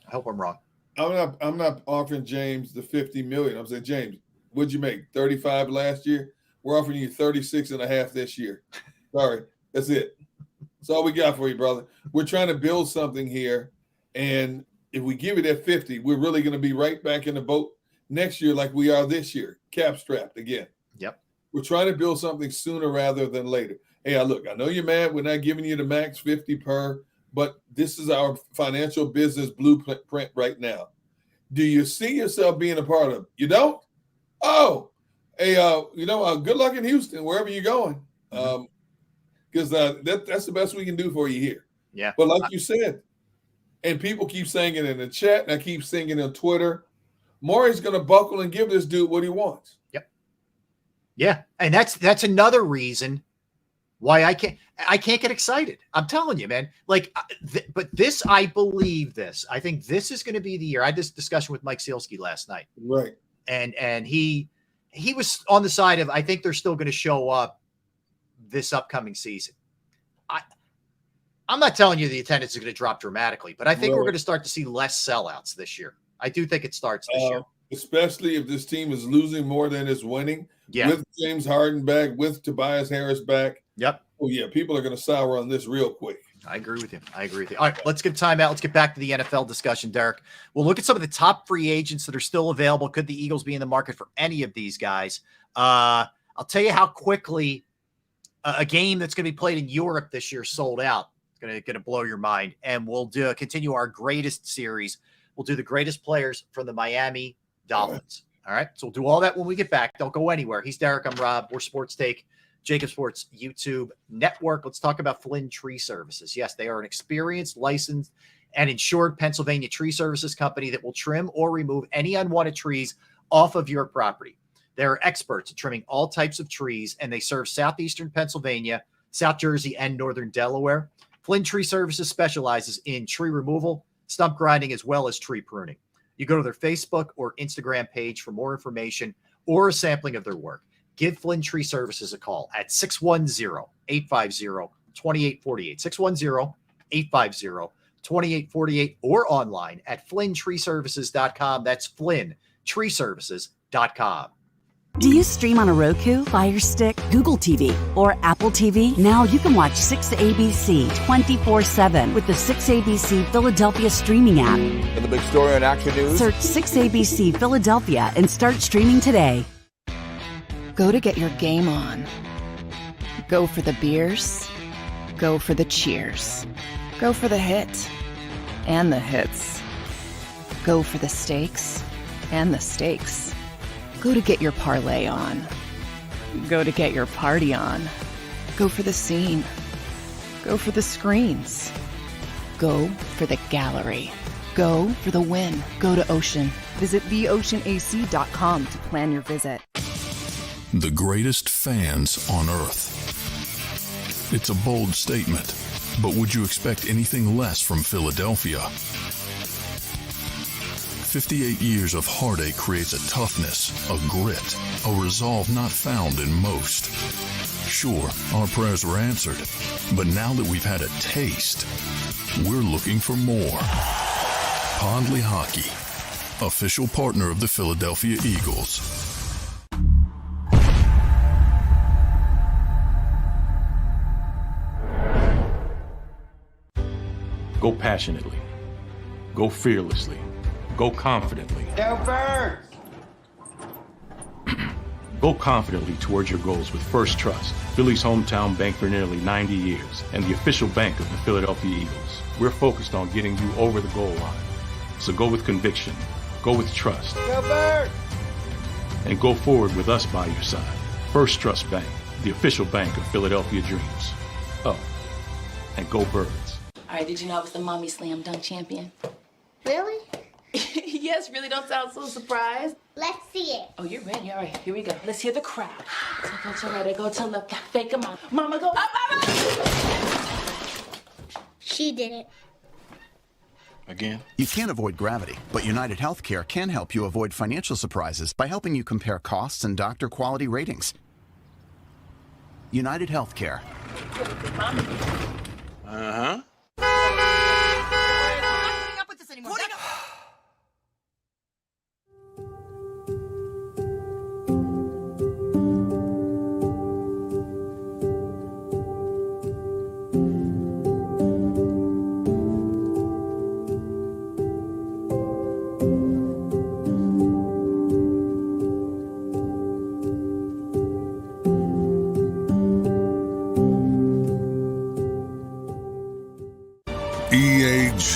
I hope I'm wrong. I'm not offering James the $50 million. I'm saying, James, what'd you make? 35 last year? We're offering you 36.5 this year. Sorry. That's it. That's all we got for you, brother. We're trying to build something here. And if we give you that 50, we're really going to be right back in the boat next year like we are this year, cap strapped again. Yep. We're trying to build something sooner rather than later. Hey, look, I know you're mad. We're not giving you the max 50 per, but this is our financial business blueprint right now. Do you see yourself being a part of it? You don't? Oh, hey, good luck in Houston, wherever you're going. Because that's the best we can do for you here. Yeah. But like you said, and people keep saying it in the chat, and I keep saying it on Twitter, Morey's going to buckle and give this dude what he wants. Yep. Yeah, and that's another reason why I can't get excited. I'm telling you, man. Like, but this, I believe this. I think this is going to be the year. I had this discussion with Mike Sealski last night. Right. And he was on the side of, I think they're still going to show up this upcoming season. I'm not telling you the attendance is going to drop dramatically, but I think we're going to start to see less sellouts this year. I do think it starts this year. Especially if this team is losing more than it's winning. Yeah. With James Harden back, with Tobias Harris back. Yep. Oh, yeah. People are going to sour on this real quick. I agree with you. All right, let's get time out. Let's get back to the NFL discussion, Derek. We'll look at some of the top free agents that are still available. Could the Eagles be in the market for any of these guys? I'll tell you how quickly a game that's going to be played in Europe this year sold out. It's going to blow your mind. And we'll continue our greatest series. We'll do the greatest players from the Miami Dolphins. All right, so we'll do all that when we get back. Don't go anywhere. He's Derek. I'm Rob. We're Sports Take, JAKIB Sports YouTube Network. Let's talk about Flynn Tree Services. Yes, they are an experienced, licensed, and insured Pennsylvania tree services company that will trim or remove any unwanted trees off of your property. They're experts at trimming all types of trees, and they serve southeastern Pennsylvania, South Jersey, and northern Delaware. Flynn Tree Services specializes in tree removal, stump grinding, as well as tree pruning. You go to their Facebook or Instagram page for more information or a sampling of their work. Give Flynn Tree Services a call at 610-850-2848, 610-850-2848, or online at flynntreeservices.com. That's flynntreeservices.com. Do you stream on a Roku, Fire Stick, Google TV, or Apple TV? Now you can watch 6ABC 24/7 with the 6ABC Philadelphia streaming app. And the big story on Action News? Search 6ABC Philadelphia and start streaming today. Go to get your game on. Go for the beers. Go for the cheers. Go for the hit and the hits. Go for the stakes and the stakes. Go to get your parlay on. Go to get your party on. Go for the scene. Go for the screens. Go for the gallery. Go for the win. Go to Ocean. Visit theoceanac.com to plan your visit. The greatest fans on earth. It's a bold statement, but would you expect anything less from Philadelphia? 58 years of heartache creates a toughness, a grit, a resolve not found in most. Sure, our prayers were answered, but now that we've had a taste, we're looking for more. Pondley Hockey, official partner of the Philadelphia Eagles. Go passionately. Go fearlessly. Go confidently. Go first! Go confidently towards your goals with First Trust, Philly's hometown bank for nearly 90 years, and the official bank of the Philadelphia Eagles. We're focused on getting you over the goal line. So go with conviction, go with trust, Go Birds! and go forward with us by your side. First Trust Bank, the official bank of Philadelphia Dreams. Oh, and go Birds. All right, did you know I was the mommy slam dunk champion? Really? Yes, really don't sound so surprised. Let's see it. Oh, you're ready. All right, here we go. Let's hear the crowd. So go to right, I go to left, I fake a mom. Mama go up, She did it. Again? You can't avoid gravity, but United Healthcare can help you avoid financial surprises by helping you compare costs and doctor quality ratings. United Healthcare. Uh-huh.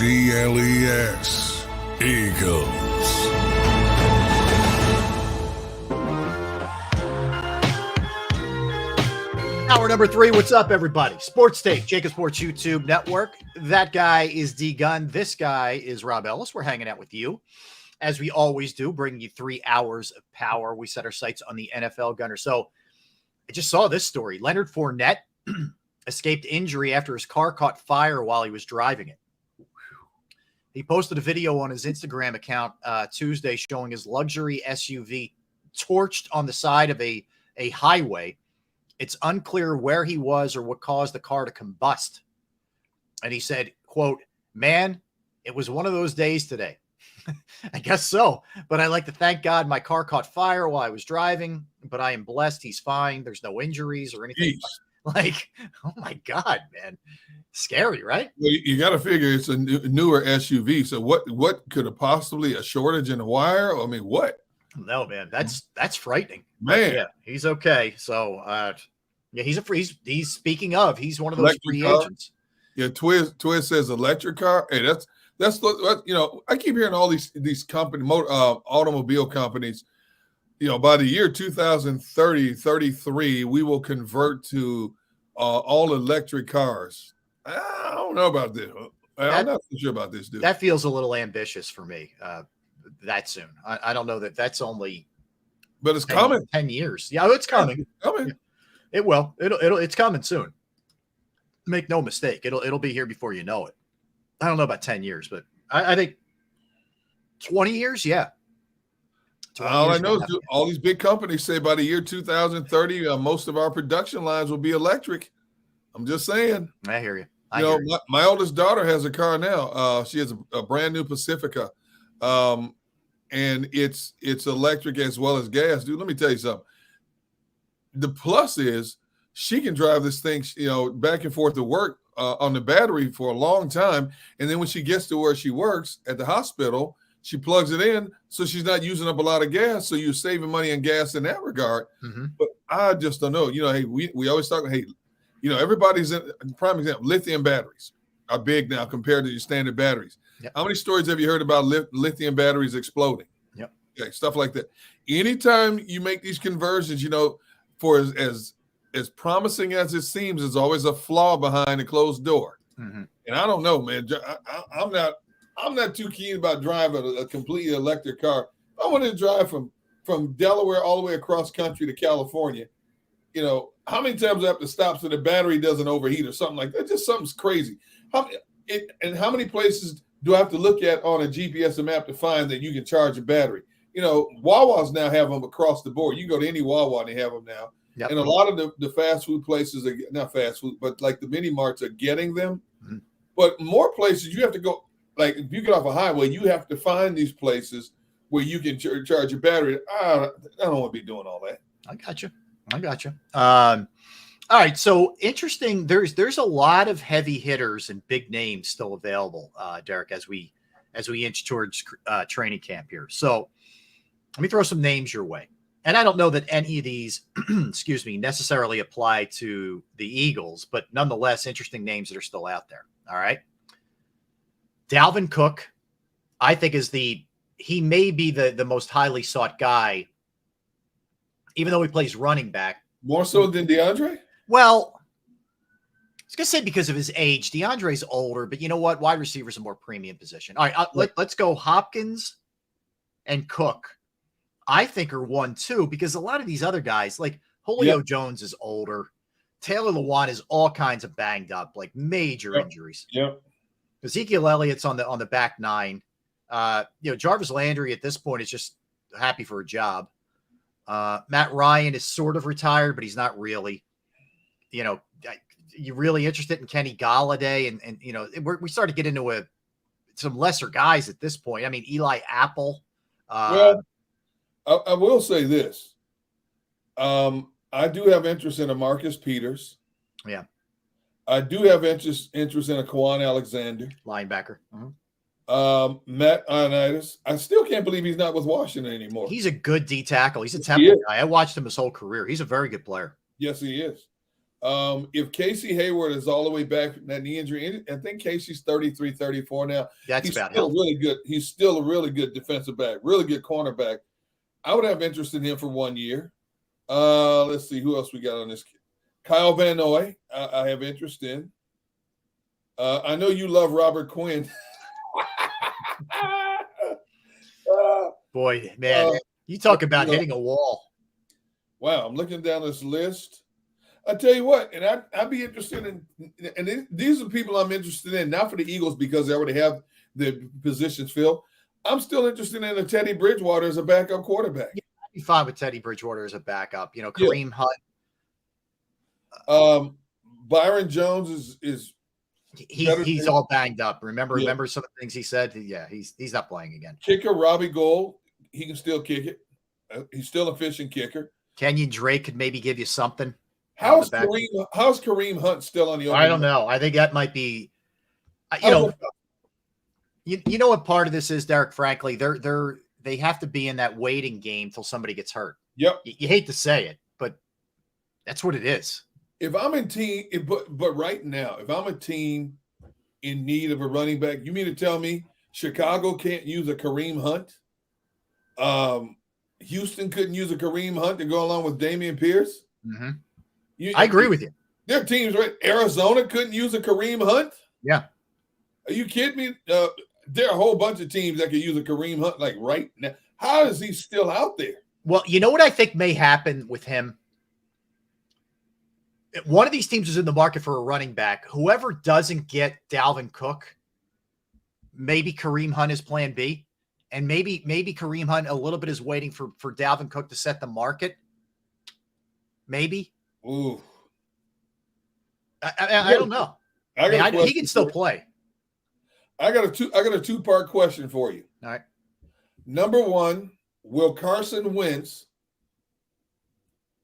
EAGLES. Eagles. Hour number 3. What's up, everybody? Sports Take, JAKIB Sports YouTube Network. That guy is D Gunn. This guy is Rob Ellis. We're hanging out with you, as we always do, bringing you 3 hours of power. We set our sights on the NFL Gunner. So I just saw this story. Leonard Fournette escaped injury after his car caught fire while he was driving it. He posted a video on his Instagram account Tuesday showing his luxury SUV torched on the side of a highway. It's unclear where he was or what caused the car to combust. And he said, quote, "Man, it was one of those days today." I guess so. But I like to thank God my car caught fire while I was driving, but I am blessed he's fine. There's no injuries or anything. Jeez. Like, oh my God, man. Scary, right? Well, you got to figure it's a newer SUV. So what could have possibly a shortage in the wire? I mean, what? No, man, that's frightening. Man. But yeah, he's okay. So, yeah, he's speaking of, he's one of those Electric free car. agents. Yeah, Twiz says electric car. Hey, that's you know, I keep hearing all these automobile companies, you know, by the year 2030, 33, we will convert to all electric cars. I don't know about this. I'm not so sure about this, dude. That feels a little ambitious for me. That soon. I don't know that that's only. But it's coming. 10 years. Yeah, it's coming. It's coming. It will. It's coming soon. Make no mistake. It'll be here before you know it. I don't know about 10 years, but I think 20 years. Yeah. 20 All years I know is all these big companies say by the year 2030, most of our production lines will be electric. I'm just saying. I hear you. My oldest daughter has a car now. She has a brand new Pacifica, and it's electric as well as gas. Dude, let me tell you something. The plus is she can drive this thing, you know, back and forth to work on the battery for a long time, and then when she gets to where she works at the hospital, she plugs it in, so she's not using up a lot of gas. So you're saving money on gas in that regard. Mm-hmm. But I just don't know. You know, hey, we always talk. Hey, you know, everybody's in prime example. Lithium batteries are big now compared to your standard batteries. Yep. How many stories have you heard about lithium batteries exploding? Yep. Okay, stuff like that. Anytime you make these conversions, you know, for as promising as it seems, there's always a flaw behind a closed door. Mm-hmm. And I don't know, man. I'm not too keen about driving a completely electric car. I wanted to drive from Delaware all the way across country to California. You know, how many times I have to stop so the battery doesn't overheat or something like that? Just something's crazy. How many places do I have to look at on a GPS map to find that you can charge a battery? You know, Wawa's now have them across the board. You go to any Wawa and they have them now. Yep. And a lot of the fast food places are not fast food, but like the mini marts are getting them. Mm-hmm. But more places you have to go. Like if you get off a highway, you have to find these places where you can charge your battery. I don't want to be doing all that. I got you. All right. So interesting. There's a lot of heavy hitters and big names still available, Derek, as we inch towards training camp here. So let me throw some names your way. And I don't know that any of these, excuse me, necessarily apply to the Eagles, but nonetheless, interesting names that are still out there. All right. Dalvin Cook, I think he may be the most highly sought guy, even though he plays running back. More so than DeAndre? Well, I was going to say because of his age. DeAndre's older, but you know what? Wide receiver's a more premium position. All right, let's go Hopkins and Cook. I think are 1-2 because a lot of these other guys, like Julio Jones is older. Taylor Lewan is all kinds of banged up, like major injuries. Yep. Ezekiel Elliott's on the back nine. Jarvis Landry at this point is just happy for a job. Matt Ryan is sort of retired, but he's not really. You really interested in Kenny Galladay, and we start to get into some lesser guys at this point. I mean, Eli Apple. Well, I will say this. I do have interest in a Marcus Peters. Yeah. I do have interest in a Kwan Alexander. Linebacker. Matt Ioannidis. I still can't believe he's not with Washington anymore. He's a good D tackle. He's a Temple guy. I watched him his whole career. He's a very good player. Yes, he is. If Casey Hayward is all the way back from that knee injury, I think Casey's 33, 34 now. That's he's about still healthy. really good. He's still a really good defensive back, really good cornerback. I would have interest in him for 1 year. Let's see who else we got on this. Kyle Van Noy, I have interest in. I know you love Robert Quinn. Boy, man, you talk about hitting a wall. Wow, I'm looking down this list. I tell you what, and I'd be interested in, and these are people I'm interested in, not for the Eagles because they already have the positions filled. I'm still interested in a Teddy Bridgewater as a backup quarterback. Yeah, I'd be fine with Teddy Bridgewater as a backup. Kareem Hunt. Byron Jones is he's all banged up. Remember some of the things he said? Yeah, he's not playing again. Kicker Robbie Gould, he can still kick it. He's still a efficient kicker. Kenyon Drake could maybe give you something. How's Kareem Hunt still on the open? I don't know. I think that might be you know what part of this is, Derek, frankly, they have to be in that waiting game till somebody gets hurt. Yep. You hate to say it, but that's what it is. If I'm in team, but right now, if I'm a team in need of a running back, you mean to tell me Chicago can't use a Kareem Hunt? Houston couldn't use a Kareem Hunt to go along with Damian Pierce? Mm-hmm. I agree with you. Their teams, right? Arizona couldn't use a Kareem Hunt? Yeah. Are you kidding me? There are a whole bunch of teams that could use a Kareem Hunt like right now. How is he still out there? Well, you know what I think may happen with him? One of these teams is in the market for a running back. Whoever doesn't get Dalvin Cook, maybe Kareem Hunt is plan B. And maybe Kareem Hunt a little bit is waiting for Dalvin Cook to set the market. Maybe. Ooh. I don't know. He can still play. I got a two-part question for you. All right. Number one, will Carson Wentz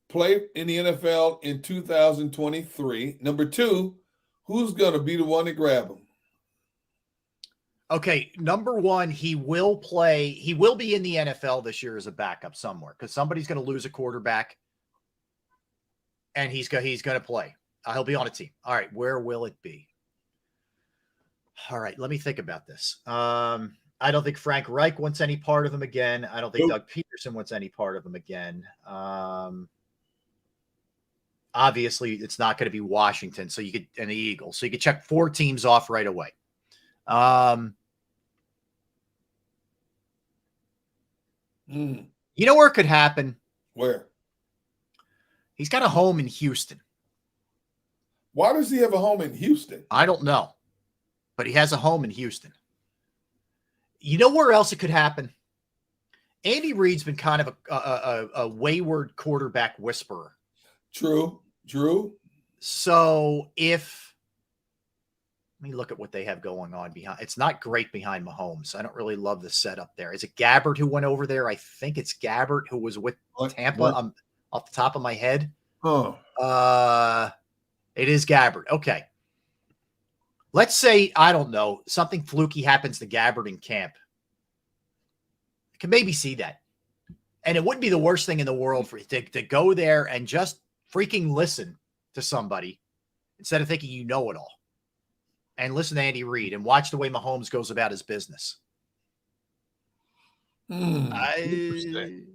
play in the NFL in 2023? Number two, who's going to be the one to grab him? Okay, number one, he will play. He will be in the NFL this year as a backup somewhere because somebody's going to lose a quarterback, and he's going to play. He'll be on a team. All right, where will it be? All right, let me think about this. I don't think Frank Reich wants any part of him again. I don't think Doug Peterson wants any part of him again. Obviously, it's not going to be Washington, so you could and the Eagles, so you could check 4 teams off right away. You know where it could happen? Where? He's got a home in Houston. Why does he have a home in Houston? I don't know, but he has a home in Houston. You know where else it could happen? Andy Reid's been kind of a wayward quarterback whisperer. True. So let me look at what they have going on behind. It's not great behind Mahomes. I don't really love the setup there. Is it Gabbert who went over there? I think it's Gabbert who was with Tampa. Off the top of my head. It is Gabbert. Okay. Let's say, I don't know, something fluky happens to Gabbert in camp. I can maybe see that. And it wouldn't be the worst thing in the world for you to go there and just freaking listen to somebody instead of thinking you know it all. And listen to Andy Reid and watch the way Mahomes goes about his business. Interesting.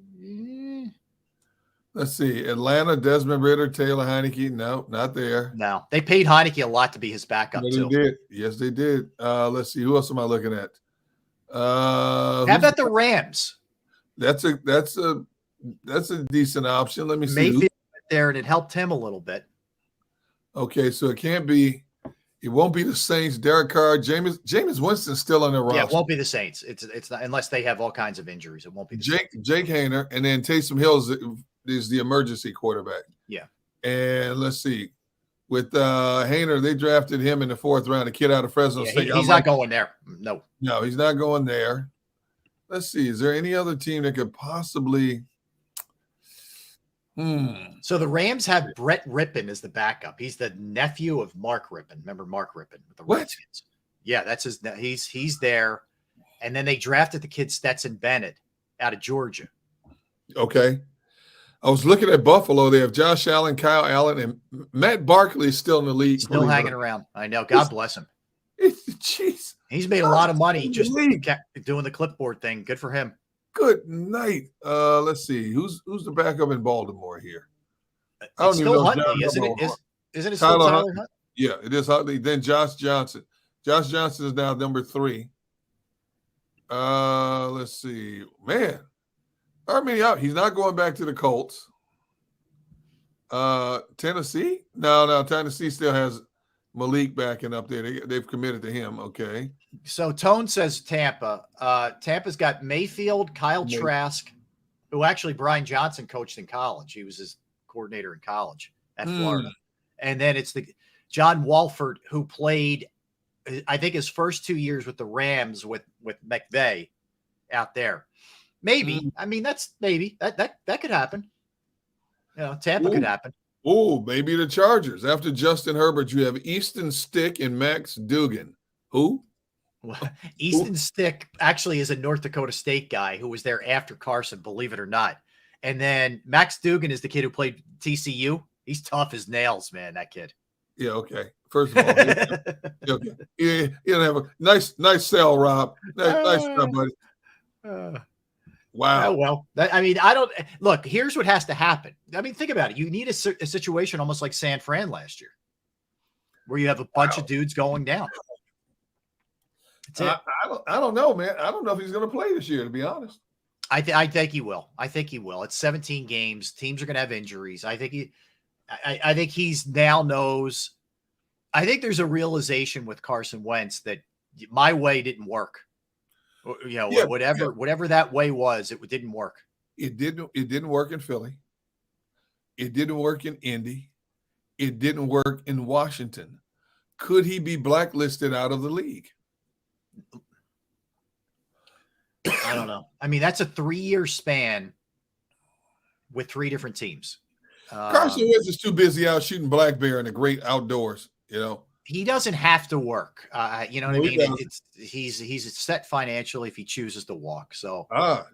Let's see. Atlanta, Desmond Ritter, Taylor Heineke. No, not there. No, they paid Heineke a lot to be his backup Yeah, too. they did. Yes, they did. Let's see. Who else am I looking at? How about the Rams? That's a decent option. Let me see. Mayfield went there, and it helped him a little bit. Okay, so it won't be the Saints. Derek Carr, Jameis Winston's still on their roster. Yeah, it won't be the Saints. It's not, unless they have all kinds of injuries. It won't be the Jake Hayner, and then Taysom Hill is the emergency quarterback. Yeah. And let's see. With Hayner, they drafted him in the 4th round, a kid out of Fresno State. He's not going there. No, he's not going there. Let's see. Is there any other team that could possibly? So the Rams have Brett Rippon as the backup. He's the nephew of Mark Rippon. Remember Mark Rippon with the Redskins? Yeah, that's his. He's there. And then they drafted the kid Stetson Bennett out of Georgia. Okay. I was looking at Buffalo. They have Josh Allen, Kyle Allen, and Matt Barkley is still in the league. Still hanging around. I know. God bless him. Jeez. He's made a lot of money just doing the clipboard thing. Good for him. Good night. Let's see. Who's the backup in Baltimore here? I don't It's even still know. Huntley, isn't it? Isn't it still Tyler Huntley? Yeah, it is Huntley. Then Josh Johnson. Josh Johnson is now number 3. Let's see. Man. He's not going back to the Colts. Tennessee? No. Tennessee still has Malik backing up there. They've committed to him. Okay. So Tone says Tampa. Tampa's got Mayfield, Kyle Trask, who actually Brian Johnson coached in college. He was his coordinator in college at Florida. And then it's the John Walford, who played, I think, his first 2 years with the Rams with McVay out there. Maybe. I mean, that's maybe. That could happen. Tampa could happen. Oh, maybe the Chargers. After Justin Herbert, you have Easton Stick and Max Dugan. Who? Easton Stick actually is a North Dakota State guy who was there after Carson, believe it or not. And then Max Dugan is the kid who played TCU. He's tough as nails, man, that kid. Yeah, okay. First of all, okay. Yeah, you have a nice sell, Rob. Nice job, buddy. Wow. Oh, well, I don't look. Here's what has to happen. I mean, think about it. You need a situation almost like San Fran last year, where you have a bunch of dudes going down. I don't know, man. I don't know if he's going to play this year, to be honest. I think he will. It's 17 games. Teams are going to have injuries. I think he's now knows. I think there's a realization with Carson Wentz that my way didn't work. Whatever that way was, it didn't work. It didn't work in Philly. It didn't work in Indy. It didn't work in Washington. Could he be blacklisted out of the league? I don't know. I mean, that's a 3-year span with 3 different teams. Carson Wentz is too busy out shooting black bear in the great outdoors, He doesn't have to work. You know what I mean? He's set financially if he chooses to walk. So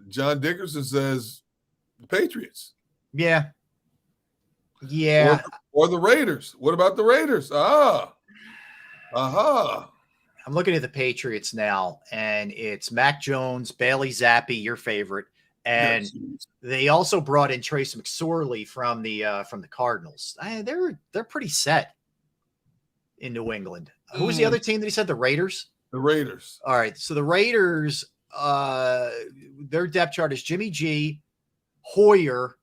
John Dickerson says the Patriots. Yeah. Or the Raiders. What about the Raiders? I'm looking at the Patriots now, and it's Mac Jones, Bailey Zappi, your favorite, and they also brought in Trace McSorley from the Cardinals. They're pretty set in New England. Who was the other team that he said? The Raiders? The Raiders. All right. So the Raiders, their depth chart is Jimmy G, Hoyer,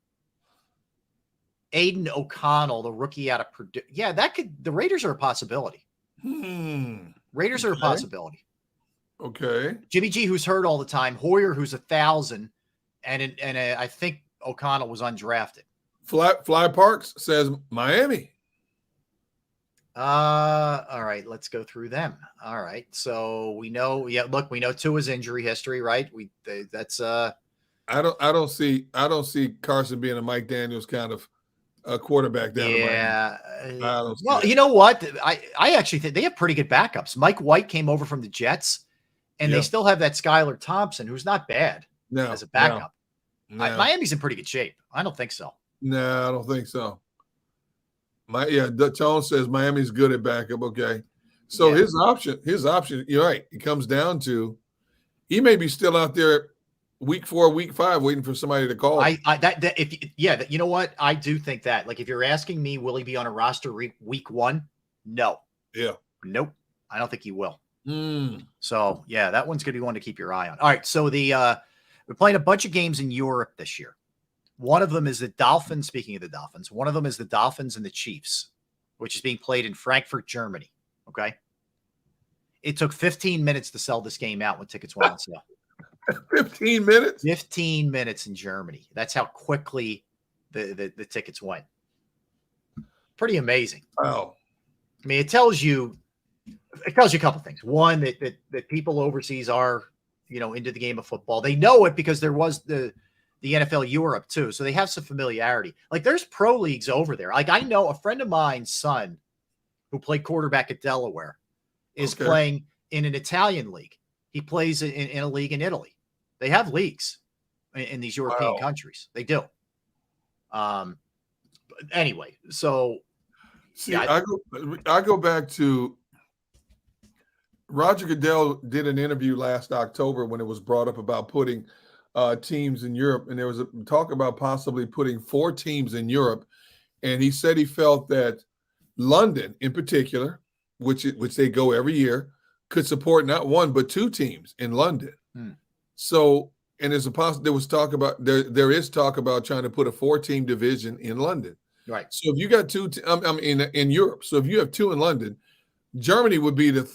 Aiden O'Connell, the rookie out of Purdue. Yeah, the Raiders are a possibility. Raiders are a possibility. Okay. Jimmy G, who's hurt all the time, Hoyer, who's 1,000, and I think O'Connell was undrafted. Fly Parks says Miami. All right, let's go through them. All right, so we know. Yeah, look, we know Tua's injury history, right? That's. I don't see Carson being a Mike Daniels kind of quarterback down. Yeah. Well, you know what? I actually think they have pretty good backups. Mike White came over from the Jets, and they still have that Skylar Thompson, who's not bad as a backup. No. Miami's in pretty good shape. I don't think so. No, I don't think so. Tone says Miami's good at backup. Okay. So his option, you're right. It comes down to he may be still out there week 4, week 5, waiting for somebody to call. You know what? I do think that. Like, if you're asking me, will he be on a roster week 1? No. Yeah. Nope. I don't think he will. So yeah, that one's going to be one to keep your eye on. All right. So we're playing a bunch of games in Europe this year. One of them is the Dolphins. Speaking of the Dolphins, one of them is the Dolphins and the Chiefs, which is being played in Frankfurt, Germany. Okay. It took 15 minutes to sell this game out when tickets went on sale. 15 minutes? 15 minutes in Germany. That's how quickly the tickets went. Pretty amazing. Wow. I mean, it tells you a couple things. One, that people overseas are, into the game of football. They know it because there was the NFL Europe too. So they have some familiarity. Like, there's pro leagues over there. Like, I know a friend of mine's son who played quarterback at Delaware is playing in an Italian league. He plays in a league in Italy. They have leagues in these European countries. They do. Anyway, so see, I go back to Roger Goodell did an interview last October when it was brought up about putting teams in Europe, and there was a talk about possibly putting 4 teams in Europe, and he said he felt that London, in particular, which they go every year, could support not 1 but 2 teams in London. So, and there is talk about trying to put a 4-team division in London. Right. So if you got 2, in Europe, so if you have 2 in London, Germany would be the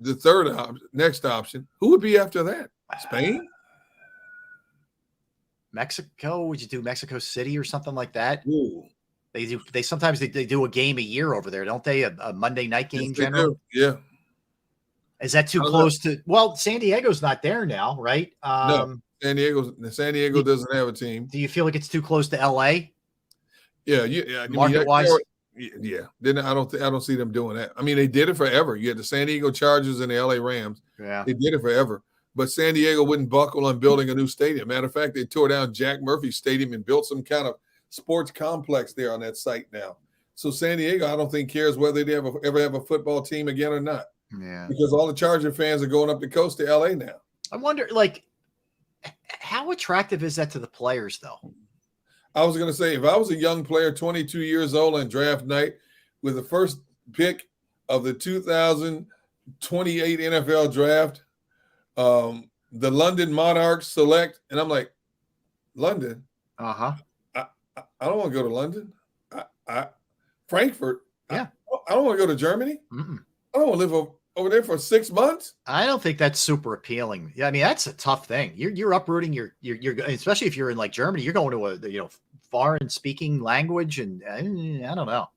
third next option. Who would be after that? Spain? Mexico? Would you do Mexico City or something like that? Ooh. They sometimes do a game a year over there, don't they? A Monday night game, generally. Yeah. Is that too close to? Well, San Diego's not there now, right? No, San Diego doesn't have a team. Do you feel like it's too close to LA? Yeah. Market wise. Yeah. Then I don't see them doing that. I mean, they did it forever. You had the San Diego Chargers and the LA Rams. Yeah. They did it forever. But San Diego wouldn't buckle on building a new stadium. Matter of fact, they tore down Jack Murphy Stadium and built some kind of sports complex there on that site now. So San Diego, I don't think cares whether they ever have a football team again or not. Yeah. Because all the Charger fans are going up the coast to LA now. I wonder, like, how attractive is that to the players, though? I was going to say, if I was a young player, 22 years old on draft night with the first pick of the 2028 NFL draft, the London Monarchs select, and I'm like, London? Uh-huh. I don't want to go to London. Frankfurt? Yeah. I don't want to go to Germany. I don't want to live over there for 6 months. I don't think that's super appealing. Yeah, I mean, that's a tough thing. You're uprooting your especially if you're in like Germany, you're going to a foreign speaking language, and I don't know.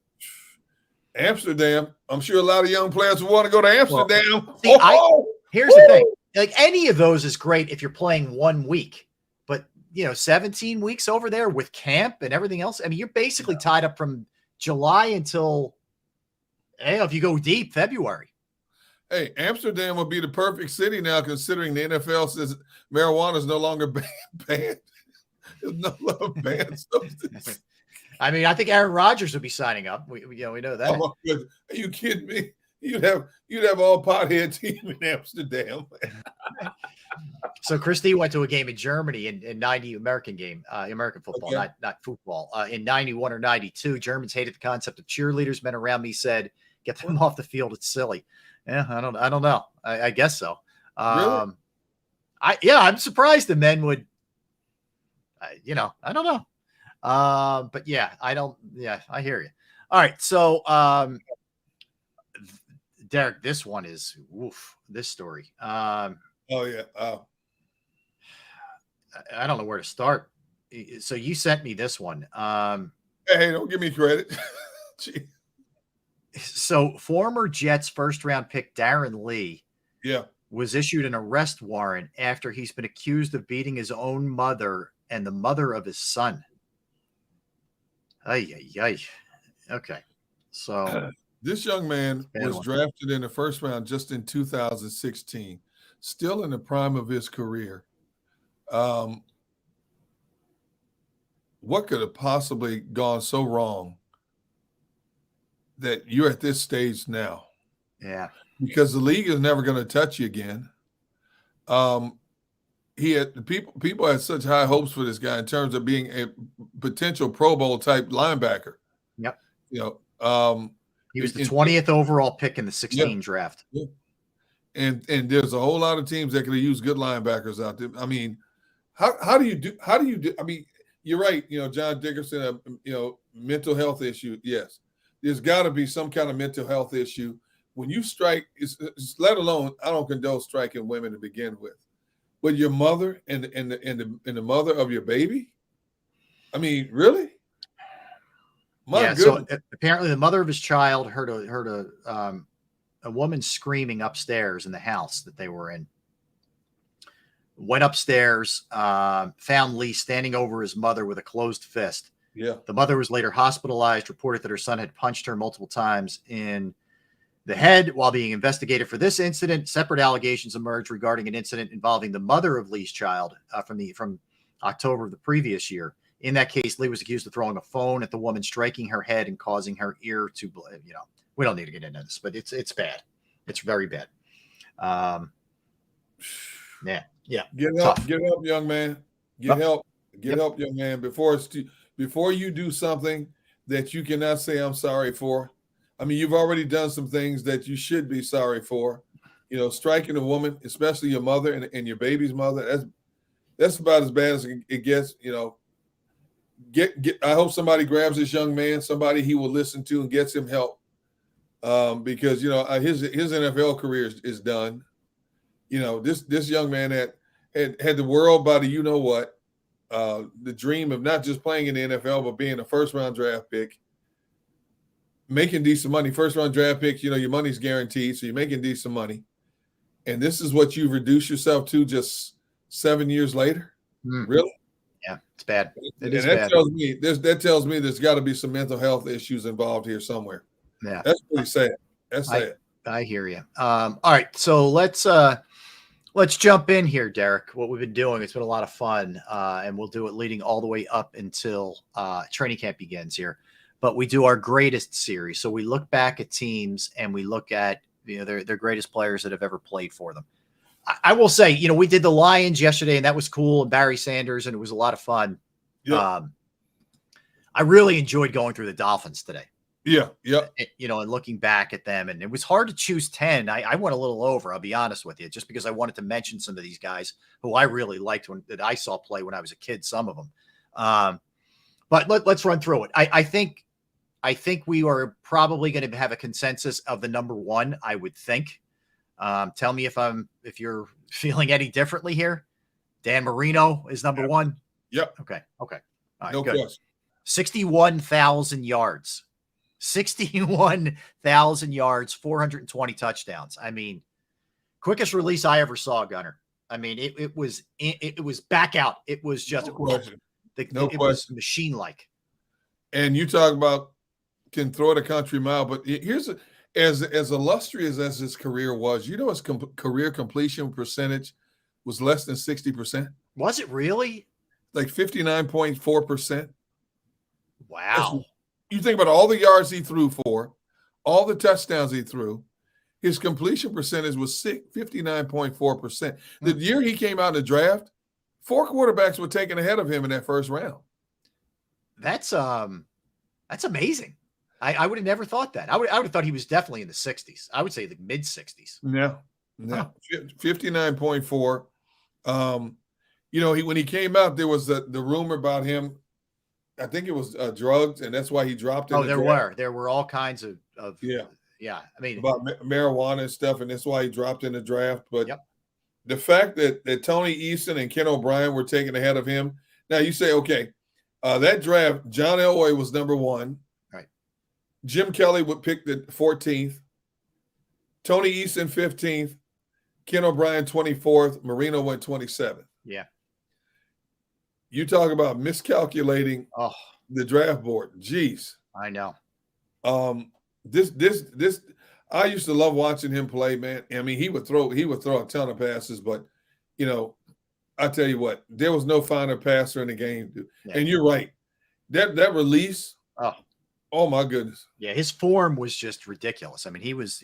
Amsterdam. I'm sure a lot of young players would want to go to Amsterdam. Well, see, here's the thing. Like, any of those is great if you're playing 1 week, but 17 weeks over there with camp and everything else. I mean, you're basically tied up from July until, if you go deep, February. Hey, Amsterdam would be the perfect city now, considering the NFL says marijuana is no longer banned. It's no longer banned substance. I mean, I think Aaron Rodgers would be signing up. We know that. Oh, are you kidding me? You'd have all pothead team in Amsterdam. So Christy went to a game in Germany in 90 American football, not football. In 91 or 92, Germans hated the concept of cheerleaders. Men around me said, "Get them off the field. It's silly." Yeah, I don't know. I guess so. Really? I'm surprised the men would. I don't know. But yeah, I don't. Yeah, I hear you. All right, so Derek, this one is this story. Oh yeah. I don't know where to start. So you sent me this one. Hey, don't give me credit. Gee. So former Jets first round pick Darren Lee was issued an arrest warrant after he's been accused of beating his own mother and the mother of his son. Ay. Okay. So this young man was drafted in the first round just in 2016, still in the prime of his career. What could have possibly gone so wrong that you're at this stage now? Yeah. Because the league is never going to touch you again. people had such high hopes for this guy in terms of being a potential Pro Bowl type linebacker. Yep. You know, he was the 20th overall pick in the 16 draft. Yeah. And there's a whole lot of teams that could use good linebackers out there. I mean, how do you do? I mean, you're right. You know, John Dickerson, mental health issue. Yes, there's got to be some kind of mental health issue when you strike. Let alone, I don't condone striking women to begin with, but your mother and the mother of your baby. I mean, really? My goodness. So apparently, the mother of his child heard a woman screaming upstairs in the house that they were in. Went upstairs, found Lee standing over his mother with a closed fist. Yeah. The mother was later hospitalized, reported that her son had punched her multiple times in the head while being investigated for this incident. Separate allegations emerged regarding an incident involving the mother of Lee's child from October of the previous year. In that case, Lee was accused of throwing a phone at the woman, striking her head and causing her ear to bleed. You know, we don't need to get into this, but it's bad. It's very bad. Yeah. Get help, young man. Get help, young man. Before you do something that you cannot say I'm sorry for. I mean, you've already done some things that you should be sorry for. You know, striking a woman, especially your mother and your baby's mother. That's about as bad as it gets. You know, I hope somebody grabs this young man, somebody he will listen to and gets him help. Because his NFL career is done. You know, this young man had the world by the the dream of not just playing in the NFL but being a first-round draft pick, making decent money. First-round draft picks, your money's guaranteed, so you're making decent money. And this is what you've reduced yourself to just 7 years later. Really? Yeah, it's bad. That tells me there's got to be some mental health issues involved here somewhere. Yeah, that's pretty sad. That's sad. I hear you. All right, so let's jump in here, Derek. What we've been doing, it's been a lot of fun, and we'll do it leading all the way up until training camp begins here. But we do our greatest series, so we look back at teams and we look at their greatest players that have ever played for them. I will say, we did the Lions yesterday, and that was cool, and Barry Sanders, and it was a lot of fun. Yeah. I really enjoyed going through the Dolphins today. Yeah. And looking back at them, and it was hard to choose 10. I went a little over, I'll be honest with you, just because I wanted to mention some of these guys who I really liked that I saw play when I was a kid, some of them. But let's run through it. I think we are probably going to have a consensus of the number one, I would think. Tell me if you're feeling any differently here. Dan Marino is number one. Yep. Okay. All right, no good. question. 61,000 yards. 61,000 yards, 420 touchdowns. I mean, quickest release I ever saw, Gunner. I mean, it was back out. It was just no question. It was machine-like. And you talk about can throw it a country mile, but here's as illustrious as his career was, his career completion percentage was less than 60%. Was it really? Like 59.4%. Wow. You think about all the yards he threw for, all the touchdowns he threw, his completion percentage was 59.4%. The year he came out in the draft, 4 quarterbacks were taken ahead of him in that first round. That's amazing. I would have never thought that. I would have thought he was definitely in the 60s. I would say the mid 60s. No. 59.4. When he came out, there was the rumor about him. I think it was drugs, and that's why he dropped it. There were all kinds of yeah. I mean, about marijuana and stuff, and that's why he dropped in the draft. But the fact that Tony Eason and Ken O'Brien were taken ahead of him. Now you say, okay, that draft, John Elway was number one. Right. Jim Kelly would pick the 14th. Tony Eason 15th. Ken O'Brien 24th. Marino went 27th. Yeah. You talk about miscalculating the draft board. Jeez. I know. This I used to love watching him play, man. I mean, he would throw a ton of passes, but I tell you what, there was no finer passer in the game. Yeah. And you're right. That release, oh my goodness. Yeah, his form was just ridiculous. I mean, he was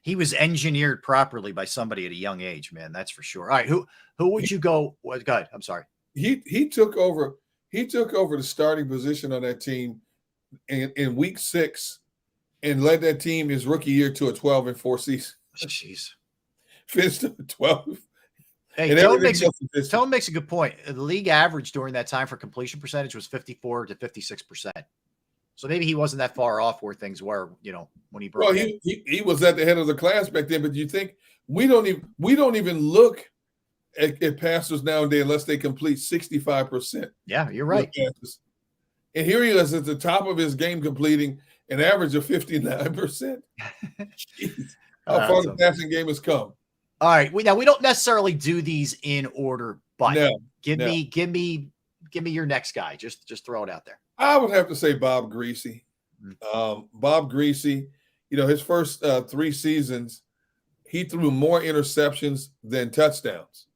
he was engineered properly by somebody at a young age, man. That's for sure. All right, who would you go? Go ahead. I'm sorry. He took over. He took over the starting position on that team in week 6 and led that team his rookie year to a 12-4 season. Jeez. Finished 12. Hey, Tone makes a good point. The league average during that time for completion percentage was 54 to 56%. So maybe he wasn't that far off where things were, when he broke. Well, he was at the head of the class back then, but you think we don't even look at passers nowadays unless they complete 65%. Yeah, you're right. And here he is at the top of his game, completing an average of 59%. How far the passing game has come. All right. We don't necessarily do these in order, but give me your next guy. Just throw it out there. I would have to say Bob Greasy. Bob Greasy, his first 3 seasons, he threw more interceptions than touchdowns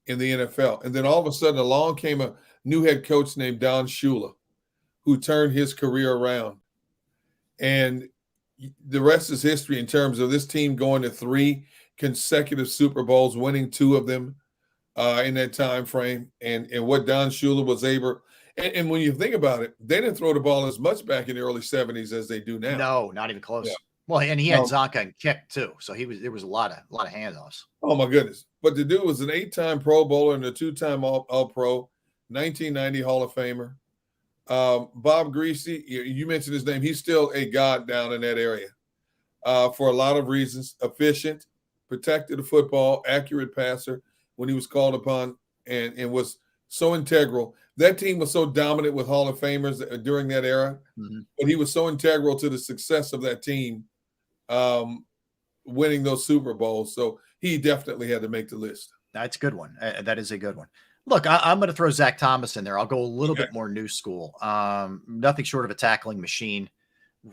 in the NFL. And then all of a sudden along came a new head coach named Don Shula, who turned his career around. And the rest is history in terms of this team going to 3 consecutive Super Bowls, winning 2 of them in that time frame. And what Don Shula was able – and when you think about it, they didn't throw the ball as much back in the early 70s as they do now. No, not even close. Yeah. Well, and he had Zonka and Kick too, so there was a lot of handoffs. Oh my goodness! But the dude was an 8-time Pro Bowler and a 2-time All-Pro, 1990 Hall of Famer. Bob Greasy, you mentioned his name. He's still a god down in that area for a lot of reasons. Efficient, protected the football, accurate passer when he was called upon, and was so integral. That team was so dominant with Hall of Famers during that era, but he was so integral to the success of that team, winning those Super Bowls. So he definitely had to make the list. That's a good one. That is a good one. Look, I'm going to throw Zach Thomas in there. I'll go a little bit more new school. Nothing short of a tackling machine.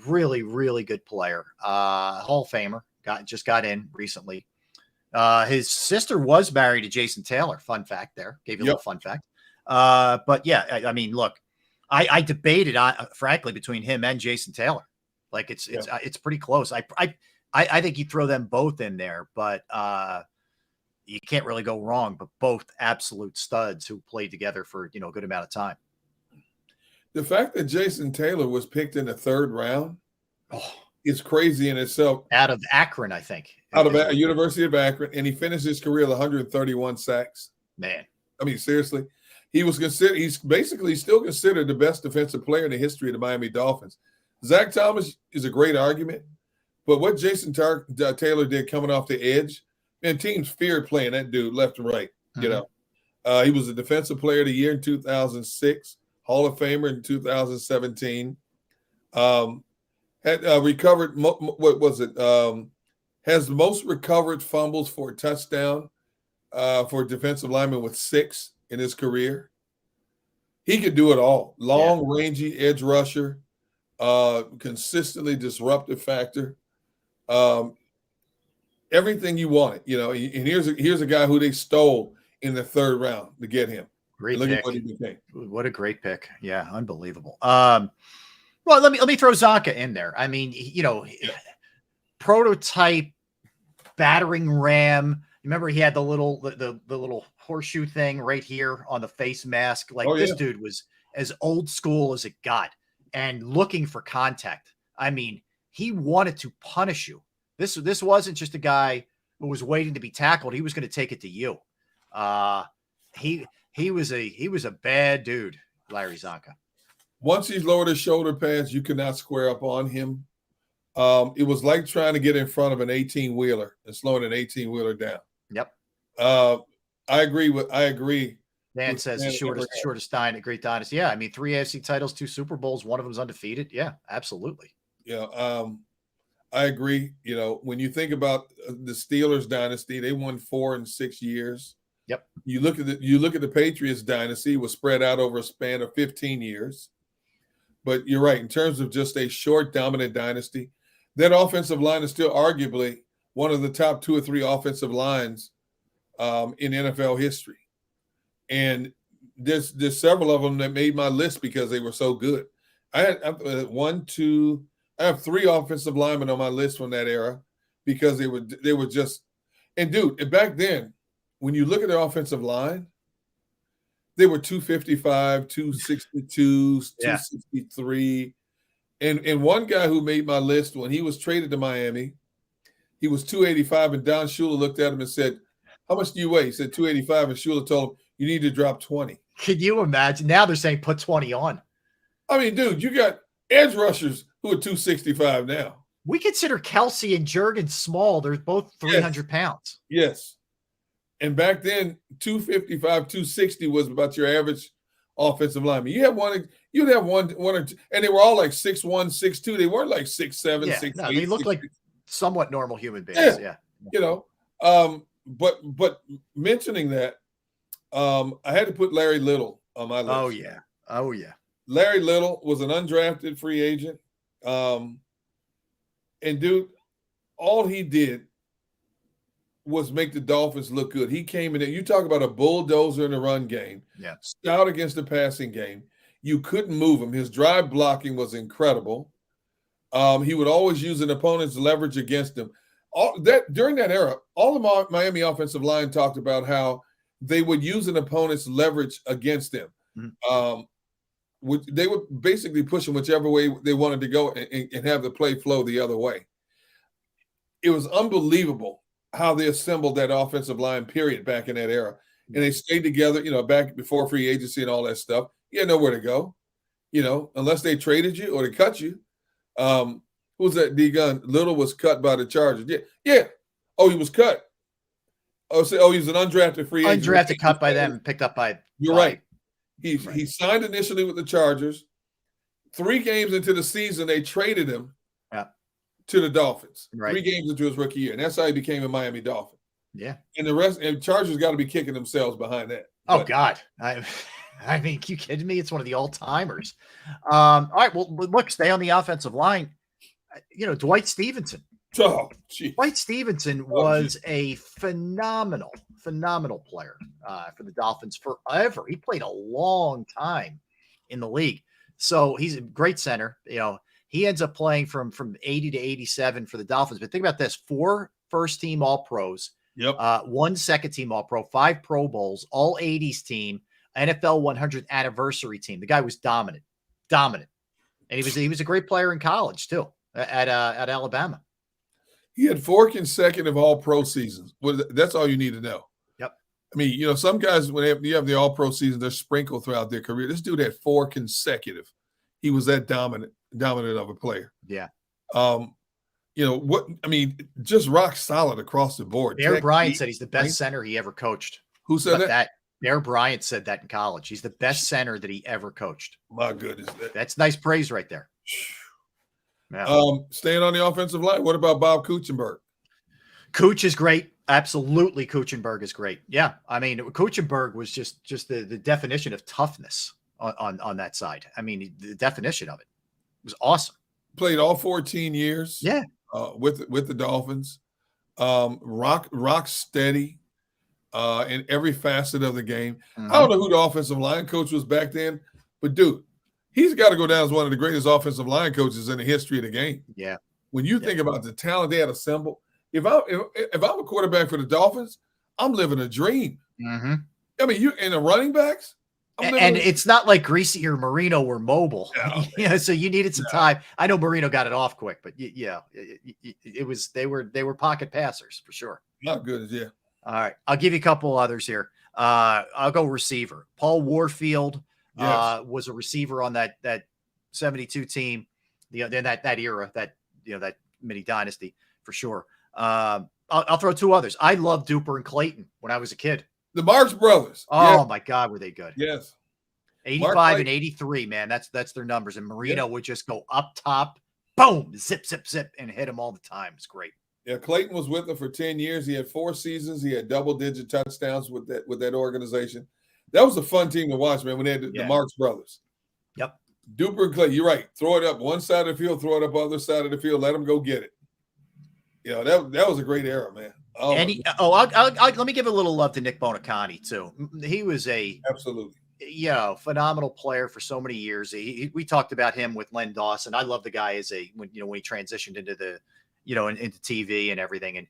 Really, really good player. Hall of Famer. Just got in recently. His sister was married to Jason Taylor. Fun fact there. Gave you a little fun fact. But yeah, I mean, look, I debated, frankly, between him and Jason Taylor. Like it's pretty close. I think you throw them both in there, but you can't really go wrong. But both absolute studs who played together for a good amount of time. The fact that Jason Taylor was picked in the 3rd round is crazy in itself. Out of Akron, I think. Out of University of Akron, and he finished his career with 131 sacks. Man, I mean, seriously, he's basically still considered the best defensive player in the history of the Miami Dolphins. Zach Thomas is a great argument, but what Jason Taylor did coming off the edge, and teams feared playing that dude left and right. He was a defensive player of the year in 2006, Hall of Famer in 2017. Had recovered has the most recovered fumbles for a touchdown for a defensive lineman with 6 in his career. He could do it all. Long, rangy edge rusher, consistently disruptive factor. Everything you wanted, and here's a guy who they stole in the 3rd round to get him. Great Look pick. at what he became. What a great pick. Yeah, unbelievable. Well, let me throw Zonka in there. I mean, prototype battering ram. Remember, he had the little horseshoe thing right here on the face mask. Like this dude was as old school as it got, and looking for contact. I mean, he wanted to punish you. This wasn't just a guy who was waiting to be tackled. He was going to take it to you. He was a bad dude, Larry Zonka. Once he lowered his shoulder pads, you could not square up on him. It was like trying to get in front of an 18-wheeler and slowing an 18-wheeler down. Yep. I agree. Dan says the shortest great dynasty. Yeah, I mean, 3 AFC titles, 2 Super Bowls, one of them's undefeated. Yeah, absolutely. Yeah, I agree. When you think about the Steelers dynasty, they won 4 in 6 years. Yep. You look at the Patriots dynasty, was spread out over a span of 15 years. But you're right, in terms of just a short, dominant dynasty, that offensive line is still arguably one of the top 2 or 3 offensive lines in NFL history. And there's several of them that made my list because they were so good. I have 3 offensive linemen on my list from that era. because they were just, and dude, and back then, when you look at the offensive line, they were 255, 262, 263. And one guy who made my list when he was traded to Miami, he was 285, and Don Shula looked at him and said, "How much do you weigh?" He said 285, and Shula told him, "You need to drop 20." Can you imagine? Now they're saying put 20 on. I mean, dude, you got edge rushers who are 265 now. We consider Kelsey and Jurgen small. They're both 300 pounds. Yes. And back then, 255, 260 was about your average offensive lineman. You'd have one or two, and they were all like 6'1", 6'2". They weren't like 6'7", 6'8". No, they looked like somewhat normal human beings. Yeah. You know, but mentioning that, I had to put Larry Little on my list. Oh yeah. Larry Little was an undrafted free agent. And dude, all he did was make the Dolphins look good. He came in there. You talk about a bulldozer in the run game. Yeah. Stout against the passing game. You couldn't move him. His drive blocking was incredible. He would always use an opponent's leverage against him. During that era, all the Miami offensive line talked about how they would use an opponent's leverage against them. Mm-hmm. They would basically push them whichever way they wanted to go and have the play flow the other way. It was unbelievable how they assembled that offensive line, period, back in that era. And they stayed together, back before free agency and all that stuff. You had nowhere to go, unless they traded you or they cut you. Who's that D-Gun? Little was cut by the Chargers. Yeah. Oh, he was cut. He was an undrafted free agent. Undrafted, cut by them, picked up by. You're right. He signed initially with the Chargers. 3 games into the season, they traded him to the Dolphins. Right. 3 games into his rookie year. And that's how he became a Miami Dolphin. Yeah. And the rest, and Chargers got to be kicking themselves behind that. Oh, God. I mean, you kidding me? It's one of the all-timers. All right. Well, look, stay on the offensive line. Dwight Stevenson. Oh, geez. Dwight Stevenson was a phenomenal player for the Dolphins forever. He played a long time in the league. So he's a great center. He ends up playing from 80 to 87 for the Dolphins. But think about this: 4 first-team All-Pros, 1 second-team All-Pro, 5 Pro Bowls, all 80s team, NFL 100th anniversary team. The guy was dominant, and he was a great player in college too at Alabama. He had 4 consecutive All-Pro seasons. Well, that's all you need to know. Yep. I mean, some guys, when you have the All-Pro season, they're sprinkled throughout their career. This dude had 4 consecutive. He was that dominant of a player. Yeah. Just rock solid across the board. Bear Bryant said he's the best center he ever coached. Who said that? Bear Bryant said that in college. He's the best center that he ever coached. My goodness. That's nice praise right there. Yeah. Staying on the offensive line, what about Bob Kuechenberg? Kuch is great. Absolutely, Kuechenberg is great. Yeah, I mean, Kuechenberg was just the definition of toughness on that side. I mean, the definition of it was awesome. Played all 14 years. Yeah, with the Dolphins. Rock steady in every facet of the game. Mm-hmm. I don't know who the offensive line coach was back then, but dude, he's got to go down as one of the greatest offensive line coaches in the history of the game. Yeah. When you think about the talent they had assembled, if I'm a quarterback for the Dolphins, I'm living a dream. Mm-hmm. I mean, you and the running backs, and it's not like Greasy or Marino were mobile. Yeah, so you needed some time. I know Marino got it off quick, but it was they were pocket passers for sure. Not good as All right, I'll give you a couple others here. I'll go receiver. Paul Warfield was a receiver on that 72 team. Then that era, that mini dynasty for sure. I'll throw 2 others. I loved Duper and Clayton when I was a kid. The Marx Brothers. Oh my God, were they good? Yes. 85 and 83, man. That's their numbers. And Marino would just go up top, boom, zip, zip, zip, and hit him all the time. It's great. Yeah, Clayton was with them for 10 years. He had 4 seasons. He had double-digit touchdowns with that organization. That was a fun team to watch, man, when they had the Marx Brothers. Yep. Duper and Clayton, you're right. Throw it up one side of the field, throw it up other side of the field, let them go get it. That was a great era, man. Let me give a little love to Nick Bonacani too. He was absolutely phenomenal player for so many years. We talked about him with Len Dawson. I love the guy when he transitioned into into TV and everything. And,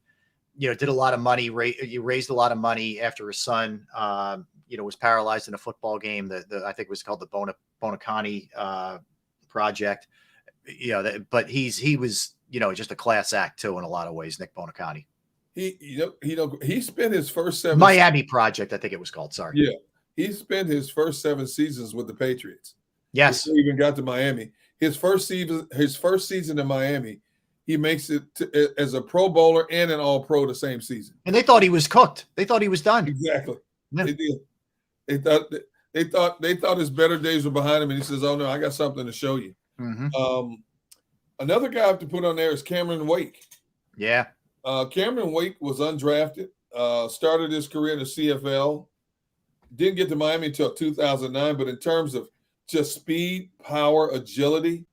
did a lot of money, raised a lot of money after his son, was paralyzed in a football game. I think it was called the Bonacani project. But he was, just a class act too in a lot of ways. Nick Bonacani. He spent his first 7 Miami Project, I think it was called. Sorry. Yeah, he spent his first 7 seasons with the Patriots. Yes, before he even got to Miami. His first season in Miami, he makes it as a Pro Bowler and an All Pro the same season. And they thought he was cooked. They thought he was done. Exactly. Yeah. They did. They thought his better days were behind him, and he says, "Oh no, I got something to show you." Mm-hmm. Another guy I have to put on there is Cameron Wake. Yeah. Cameron Wake was undrafted. Started his career in the CFL. Didn't get to Miami until 2009, but in terms of just speed, power, agility,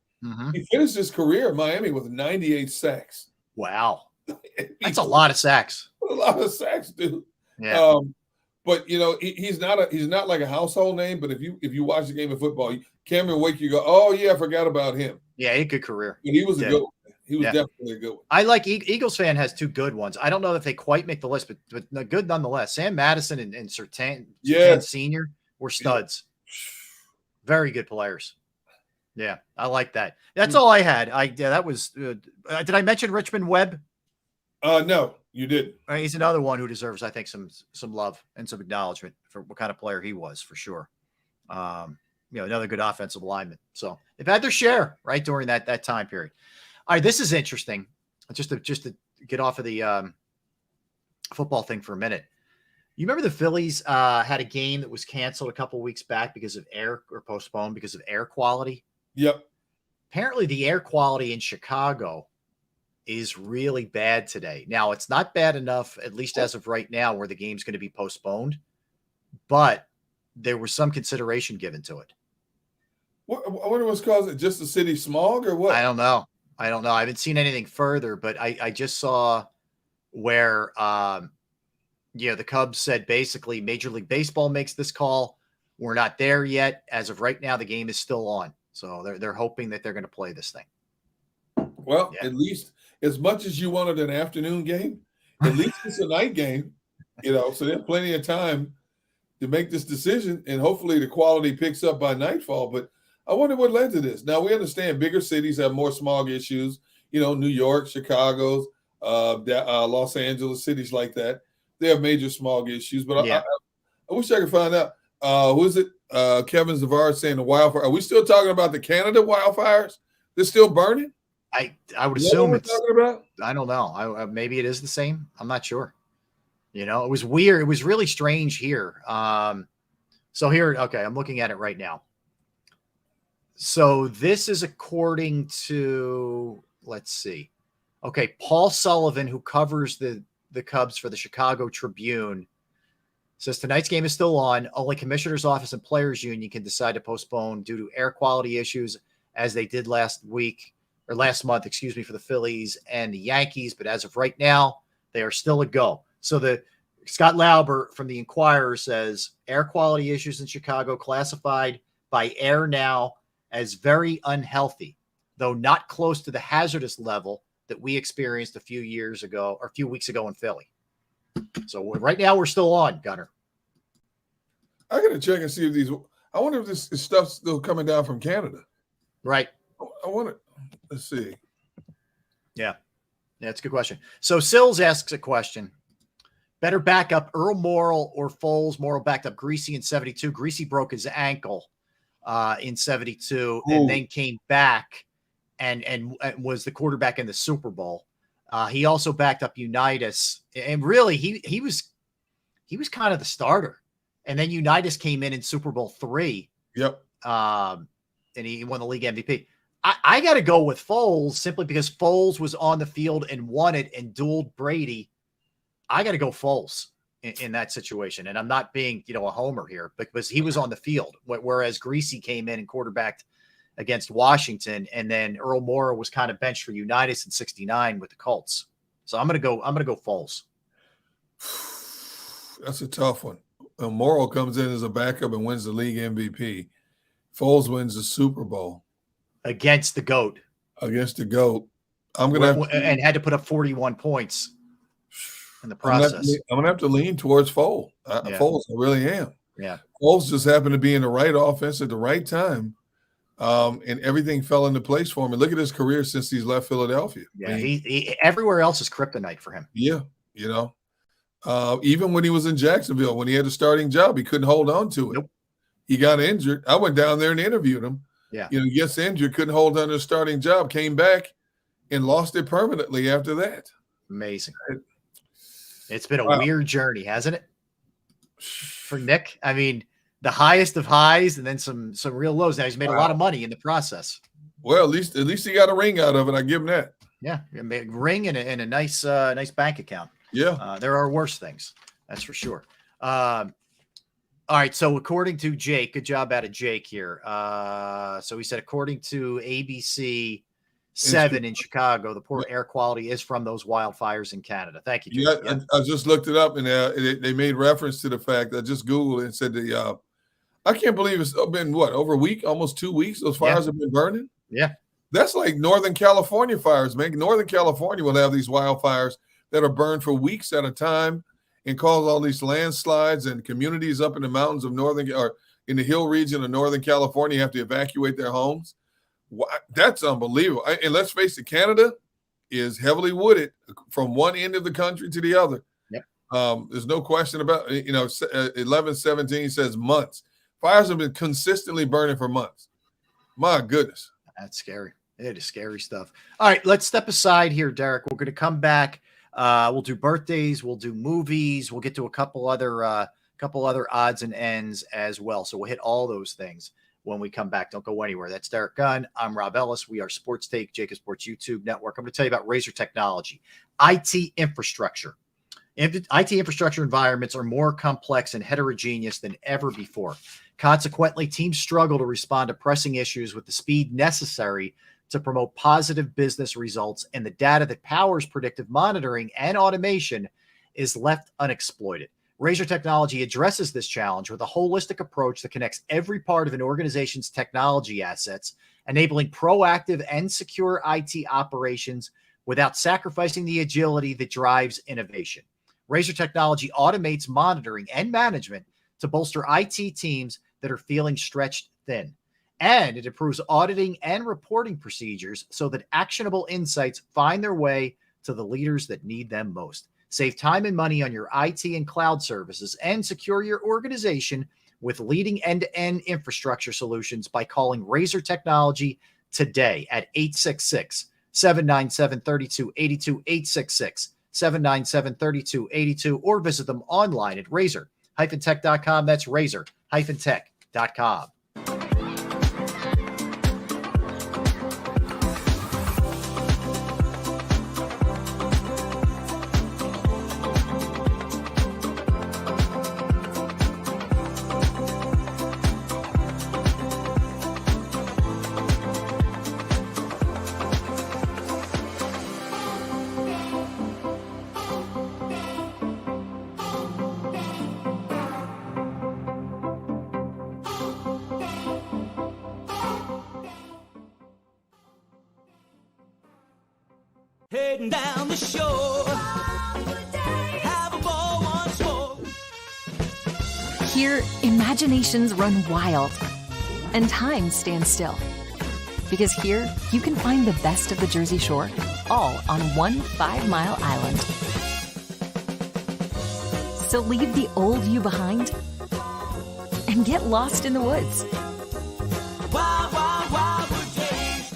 he finished his career in Miami with 98 sacks. Wow, that's a lot of sacks. A lot of sacks, dude. Yeah. But he's not like a household name. But if you watch the game of football, Cameron Wake, you go, oh yeah, I forgot about him. Yeah, he had a good career. But he was a good one. He was definitely a good one. I like Eagles fan has 2 good ones. I don't know if they quite make the list, but good nonetheless. Sam Madison and Surtain Senior were studs. Very good players. Yeah, I like that. That's all I had. That was. Did I mention Richmond Webb? No, you didn't. He's another one who deserves, I think, some love and some acknowledgement for what kind of player he was, for sure. Another good offensive lineman. So they've had their share right during that time period. All right, this is interesting. Just to get off of the football thing for a minute. You remember the Phillies had a game that was canceled a couple weeks back because of postponed because of air quality? Yep. Apparently the air quality in Chicago is really bad today. Now, it's not bad enough, at least as of right now, where the game's going to be postponed, but there was some consideration given to it. I wonder what's causing it. Just the city smog or what? I don't know. I haven't seen anything further, but I just saw where, the Cubs said basically Major League Baseball makes this call. We're not there yet. As of right now, the game is still on. So they're hoping that they're going to play this thing. Well, at least as much as you wanted an afternoon game, at least it's a night game, so they have plenty of time to make this decision, and hopefully the quality picks up by nightfall. But I wonder what led to this. Now, we understand bigger cities have more smog issues, New York, Chicago, Los Angeles, cities like that. They have major smog issues, but I wish I could find out. Who is it? Kevin Zavard saying the wildfire. Are we still talking about the Canada wildfires? They're still burning? I would assume it's talking about? I don't know. Maybe it is the same. I'm not sure. It was weird. It was really strange here. So here, okay, I'm looking at it right now. So this is according to, let's see. Okay, Paul Sullivan, who covers the Cubs for the Chicago Tribune, says tonight's game is still on. Only Commissioner's Office and Players Union can decide to postpone due to air quality issues, as they did last month, for the Phillies and the Yankees. But as of right now, they are still a go. So the Scott Lauber from the Inquirer says air quality issues in Chicago classified by Air Now as very unhealthy, though not close to the hazardous level that we experienced a few weeks ago in Philly. So right now we're still on, Gunner. I got to check and see if I wonder if this stuff's still coming down from Canada. Right. I wonder. Let's see. Yeah, it's a good question. So Sills asks a question. Better backup Earl Morrall or Foles? Morrall backed up Greasy in 72. Greasy broke his ankle in 72 and then came back and was the quarterback in the Super Bowl. He also backed up Unitas, and really he was kind of the starter. And then Unitas came in Super Bowl III. Yep. And he won the league MVP. I got to go with Foles simply because Foles was on the field and won it and dueled Brady. I got to go Foles in that situation. And I'm not being, a homer here, because he was on the field, whereas Greasy came in and quarterbacked against Washington. And then Earl Morrall was kind of benched for Unitas in 69 with the Colts. So I'm going to go Foles. That's a tough one. Morrall comes in as a backup and wins the league MVP. Foles wins the Super Bowl. Against the GOAT. Against the GOAT. I'm going to and had to put up 41 points in the process. I'm going to have to lean towards Foles. Foles, I really am. Yeah. Foles just happened to be in the right offense at the right time. And everything fell into place for him. And look at his career since he's left Philadelphia. Yeah, he everywhere else is kryptonite for him. Yeah, even when he was in Jacksonville, when he had a starting job, he couldn't hold on to it. Nope. He got injured. I went down there and interviewed him. Yeah, he gets injured, couldn't hold on to a starting job, came back and lost it permanently after that. Amazing. It's been a weird journey, hasn't it? For Nick, I mean, the highest of highs and then some real lows. Now he's made a lot of money in the process. Well, at least he got a ring out of it. I give him that. Yeah, a ring and a nice bank account. Yeah, there are worse things, that's for sure. All right, so according to Jake, good job out of Jake here. So he said, according to ABC 7 in Chicago, the poor air quality is from those wildfires in Canada. Thank you, Jake. Yeah, I just looked it up, and they made reference to the fact. I just Googled it and said I can't believe it's been, over a week, almost 2 weeks, those fires have been burning? Yeah. That's like Northern California fires, man. Northern California will have these wildfires that are burned for weeks at a time and cause all these landslides, and communities up in the mountains of in the hill region of Northern California have to evacuate their homes. That's unbelievable. And let's face it, Canada is heavily wooded from one end of the country to the other. Yep. There's no question about it. 11:17 says months. Fires have been consistently burning for months. My goodness. That's scary. It is scary stuff. All right, let's step aside here, Derek. We're going to come back. We'll do birthdays. We'll do movies. We'll get to a couple other odds and ends as well. So we'll hit all those things when we come back. Don't go anywhere. That's Derek Gunn. I'm Rob Ellis. We are Sports Take, JAKIB Sports YouTube Network. I'm going to tell you about Razor Technology. IT infrastructure. IT infrastructure environments are more complex and heterogeneous than ever before. Consequently, teams struggle to respond to pressing issues with the speed necessary to promote positive business results, and the data that powers predictive monitoring and automation is left unexploited. Razor Technology addresses this challenge with a holistic approach that connects every part of an organization's technology assets, enabling proactive and secure IT operations without sacrificing the agility that drives innovation. Razor Technology automates monitoring and management to bolster IT teams that are feeling stretched thin. And it improves auditing and reporting procedures so that actionable insights find their way to the leaders that need them most. Save time and money on your IT and cloud services and secure your organization with leading end-to-end infrastructure solutions by calling Razor Technology today at 866-797-3282, 866-797-3282, or visit them online at razor-tech.com. That's razor-tech.com. Heading down the shore, have a ball once more. Here, imaginations run wild and time stands still. Because here, you can find the best of the Jersey Shore, all on one 5-mile island. So leave the old you behind and get lost in the woods. Wild, wild, wildwood days.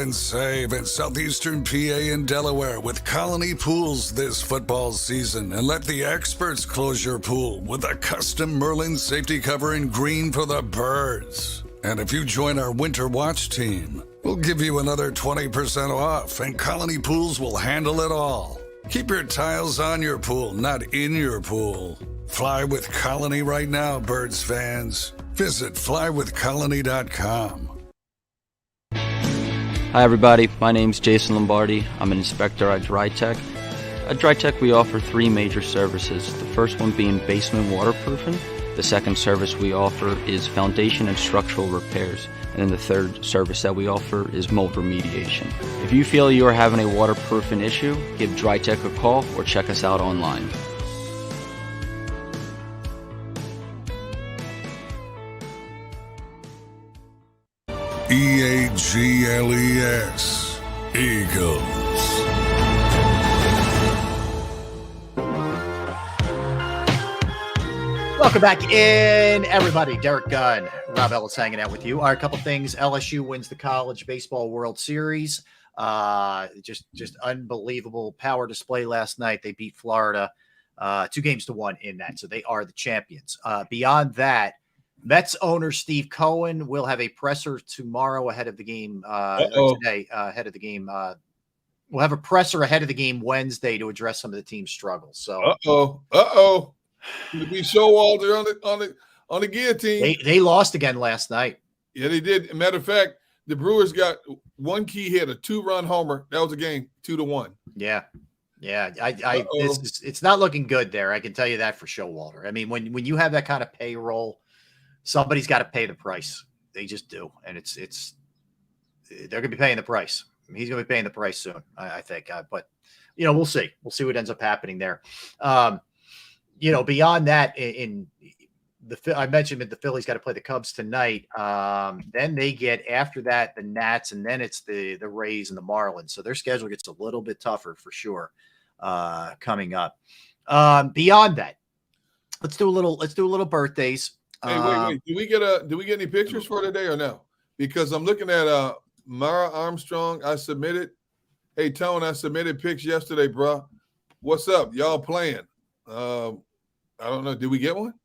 and save at Southeastern PA and Delaware with Colony Pools this football season, and let the experts close your pool with a custom Merlin safety cover in green for the birds. And if you join our Winter Watch team, we'll give you another 20% off, and Colony Pools will handle it all. Keep your tiles on your pool, not in your pool. Fly with Colony right now, birds fans. Visit flywithcolony.com. Hi everybody, my name's Jason Lombardi. I'm an inspector at DryTech. At DryTech we offer three major services, the first one being basement waterproofing. The second service we offer is foundation and structural repairs. And then the third service that we offer is mold remediation. If you feel you are having a waterproofing issue, give DryTech a call or check us out online. EAGLES, Eagles. Welcome back in, everybody. Derek Gunn, Rob Ellis hanging out with you. All right, a couple things. LSU wins the College Baseball World Series. Just unbelievable power display last night. They beat Florida 2-1 in that, so they are the champions. Beyond that, Mets owner Steve Cohen will have a presser tomorrow ahead of the game. Today, ahead of the game. We'll have a presser ahead of the game Wednesday to address some of the team's struggles. So, To be Showalter on the guillotine. They lost again last night. Yeah, they did. Matter of fact, the Brewers got one key hit, a 2-run homer. That was a game, 2-1. Yeah. It's not looking good there. I can tell you that for Showalter. I mean, when you have that kind of payroll, somebody's got to pay the price. They just do, and they're going to be paying the price. He's going to be paying the price soon, I think. But we'll see. We'll see what ends up happening there. Beyond that, I mentioned that the Phillies got to play the Cubs tonight. Then they get, after that, the Nats, and then it's the Rays and the Marlins. So their schedule gets a little bit tougher for sure coming up. Beyond that, let's do a little birthdays. Hey, wait. Do we get any pictures for today or no? Because I'm looking at Mara Armstrong. I submitted. Hey, Tone, I submitted pics yesterday, bro. What's up? Y'all playing? I don't know. Did we get one?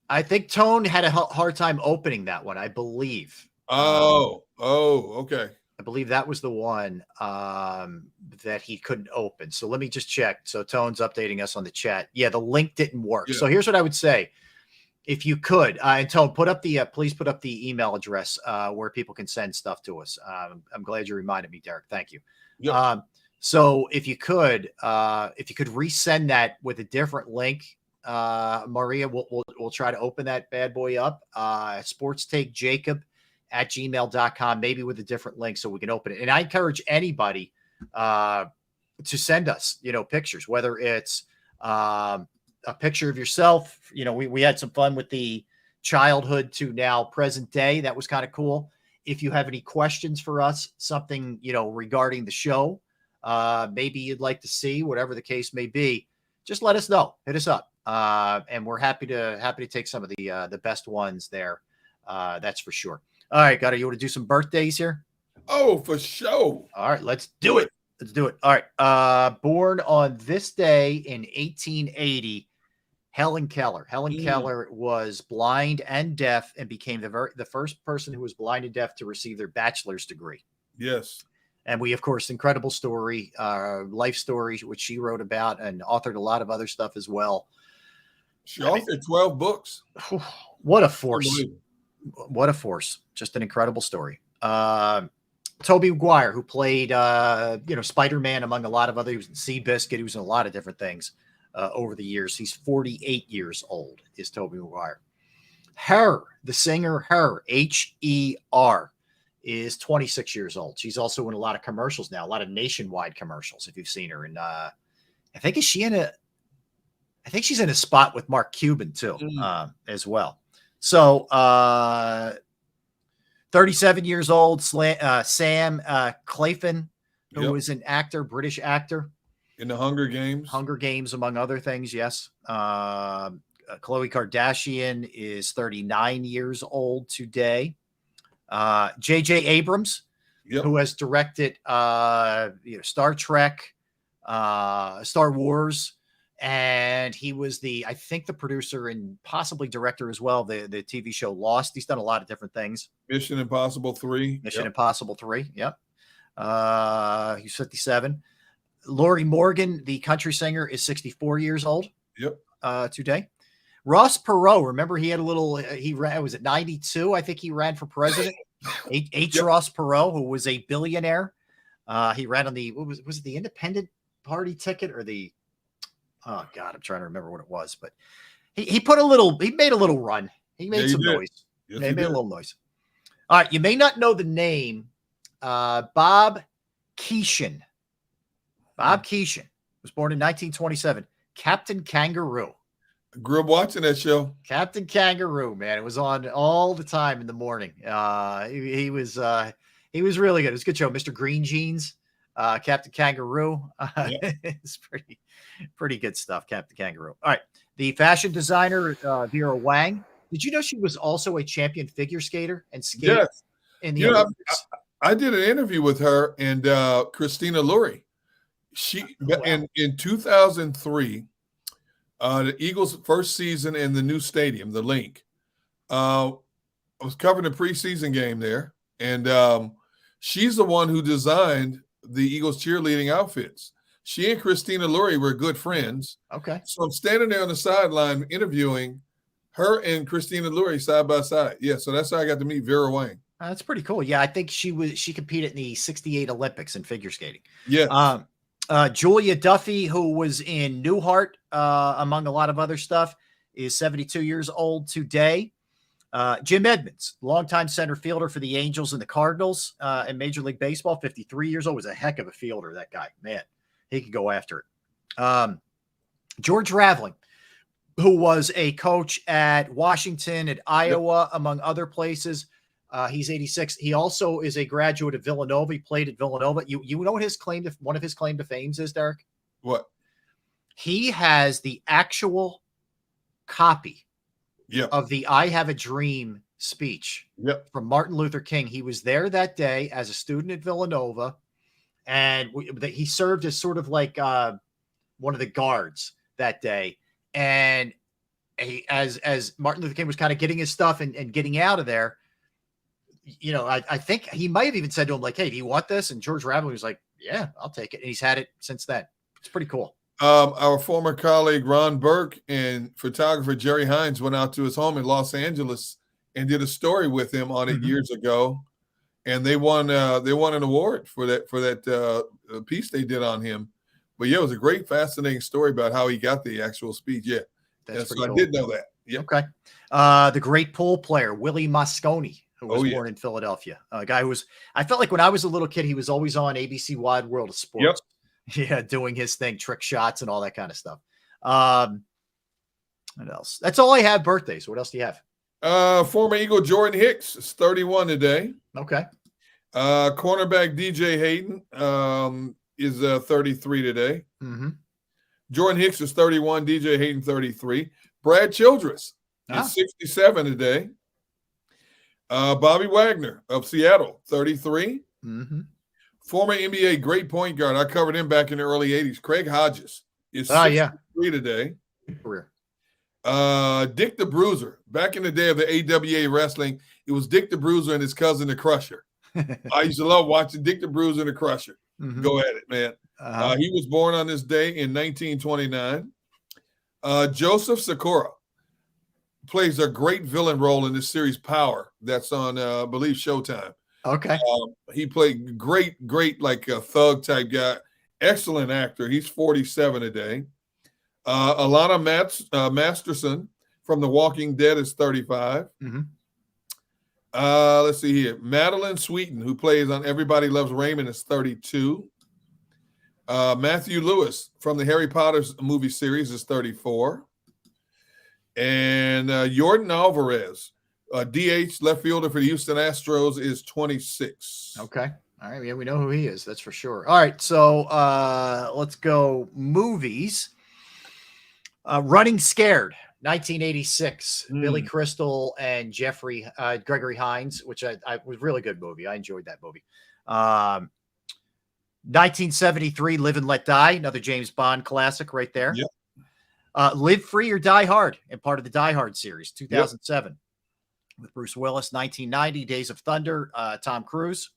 I think Tone had a hard time opening that one, I believe. Okay. I believe that was the one that he couldn't open. So let me just check. So Tone's updating us on the chat. Yeah, the link didn't work. Yeah. So here's what I would say. If you could, and Tone, please put up the email address where people can send stuff to us. I'm glad you reminded me, Derek. Thank you. Yep. So if you could resend that with a different link, Maria, we'll try to open that bad boy up. sportstakejacob@gmail.com, maybe with a different link so we can open it. And I encourage anybody to send us, pictures, whether it's a picture of yourself. We had some fun with the childhood to now present day. That was kind of cool. If you have any questions for us, something, regarding the show, maybe you'd like to see, whatever the case may be, just let us know. Hit us up. And we're happy to take some of the best ones there. That's for sure. All right, you want to do some birthdays here? Oh, for sure. All right, let's do it. All right. Born on this day in 1880, Helen Keller. Keller was blind and deaf and became the first person who was blind and deaf to receive their bachelor's degree. Yes. And we, of course, incredible story, life story, which she wrote about and authored a lot of other stuff as well. She authored 12 books. What a force. What a force. Just an incredible story. Tobey Maguire, who played, Spider-Man, among a lot of others. He was in Seabiscuit. He was in a lot of different things over the years. He's 48 years old, is Tobey Maguire. Her, the singer, H-E-R, is 26 years old. She's also in a lot of commercials now, a lot of nationwide commercials, if you've seen her. And I think she's in a spot with Mark Cuban, too, as well. So, 37 years old, Sam Claflin, who is an actor, British actor. In the Hunger Games. Hunger Games, among other things, yes. Khloe Kardashian is 39 years old today. J.J. Abrams, who has directed Star Trek, Star Wars, and he was I think the producer and possibly director as well, the TV show Lost. He's done a lot of different things. Mission Impossible 3. Mission Impossible 3. Yep. He's 57. Lori Morgan, the country singer, is 64 years old. Yep. Today. Ross Perot, remember he had a little, he ran, was it 92? I think he ran for president. Ross Perot, who was a billionaire. He ran on the, was it the Independent Party ticket or the, oh God, I'm trying to remember what it was, but he made a little run. He made some noise. Yes, he made a little noise. All right. You may not know the name, Bob Keeshan. Bob Keeshan was born in 1927. Captain Kangaroo. I grew up watching that show. Captain Kangaroo, man. It was on all the time in the morning. He was really good. It was a good show. Mr. Green Jeans, Captain Kangaroo. It's pretty good stuff, Captain Kangaroo. All right. The fashion designer, Vera Wang. Did you know she was also a champion figure skater and skated in the Olympics? I did an interview with her and Christina Lurie. In 2003, the Eagles' first season in the new stadium, the Link. I was covering the preseason game there, and she's the one who designed the Eagles cheerleading outfits. She and Christina Lurie were good friends. Okay. So I'm standing there on the sideline interviewing her and Christina Lurie side by side. Yeah, so that's how I got to meet Vera Wang. That's pretty cool. Yeah, I think she competed in the 68 Olympics in figure skating. Yeah. Julia Duffy, who was in Newhart, among a lot of other stuff, is 72 years old today. Jim Edmonds, longtime center fielder for the Angels and the Cardinals in Major League Baseball, 53 years old, was a heck of a fielder, that guy. Man, he could go after it. George Raveling, who was a coach at Washington, at Iowa, among other places. He's 86. He also is a graduate of Villanova. He played at Villanova. You know what one of his claim to fame is, Derek? What? He has the actual copy of the I Have a Dream speech from Martin Luther King. He was there that day as a student at Villanova, and he served as sort of like one of the guards that day. And as Martin Luther King was kind of getting his stuff and getting out of there, you know, I think he might have even said to him, like, hey, do you want this? And George Raveling was like, yeah, I'll take it. And he's had it since then. It's pretty cool. Our former colleague, Ron Burke, and photographer Jerry Hines went out to his home in Los Angeles and did a story with him on it years ago. And they won an award for that piece they did on him. But yeah, it was a great, fascinating story about how he got the actual speech. Yeah. That's cool. I did know that. Yep. Okay. The great pool player, Willie Mosconi, who was born in Philadelphia. A guy who was, I felt like when I was a little kid, he was always on ABC Wide World of Sports. Yep. Yeah, doing his thing, trick shots and all that kind of stuff. What else? That's all I have birthdays. What else do you have? Former Eagle Jordan Hicks is 31 today. Okay. Cornerback DJ Hayden is 33 today. Mm-hmm. Jordan Hicks is 31. DJ Hayden 33. Brad Childress is 67 today. Bobby Wagner of Seattle, 33. Mm-hmm. Former NBA great point guard. I covered him back in the early 80s. Craig Hodges is 63 today. Career. Dick the Bruiser. Back in the day of the AWA wrestling, it was Dick the Bruiser and his cousin the Crusher. I used to love watching Dick the Bruiser and the Crusher. Mm-hmm. Go at it, man. He was born on this day in 1929. Joseph Sikora plays a great villain role in this series Power that's on, I believe, Showtime. Okay. He played great, like a thug type guy. Excellent actor. He's 47 today. Alana Masterson from The Walking Dead is 35. Mm-hmm. Let's see here. Madeline Sweeten, who plays on Everybody Loves Raymond, is 32. Matthew Lewis from the Harry Potter movie series is 34. And Jordan Alvarez, DH left fielder for the Houston Astros, is 26. Okay. All right. Yeah, we know who he is. That's for sure. All right. So let's go movies. Running Scared, 1986. Billy Crystal and Gregory Hines, which I was a really good movie. I enjoyed that movie. 1973, Live and Let Die, another James Bond classic right there. Yep. Live Free or Die Hard, and part of the Die Hard series, 2007, with Bruce Willis. 1990, Days of Thunder, Tom Cruise.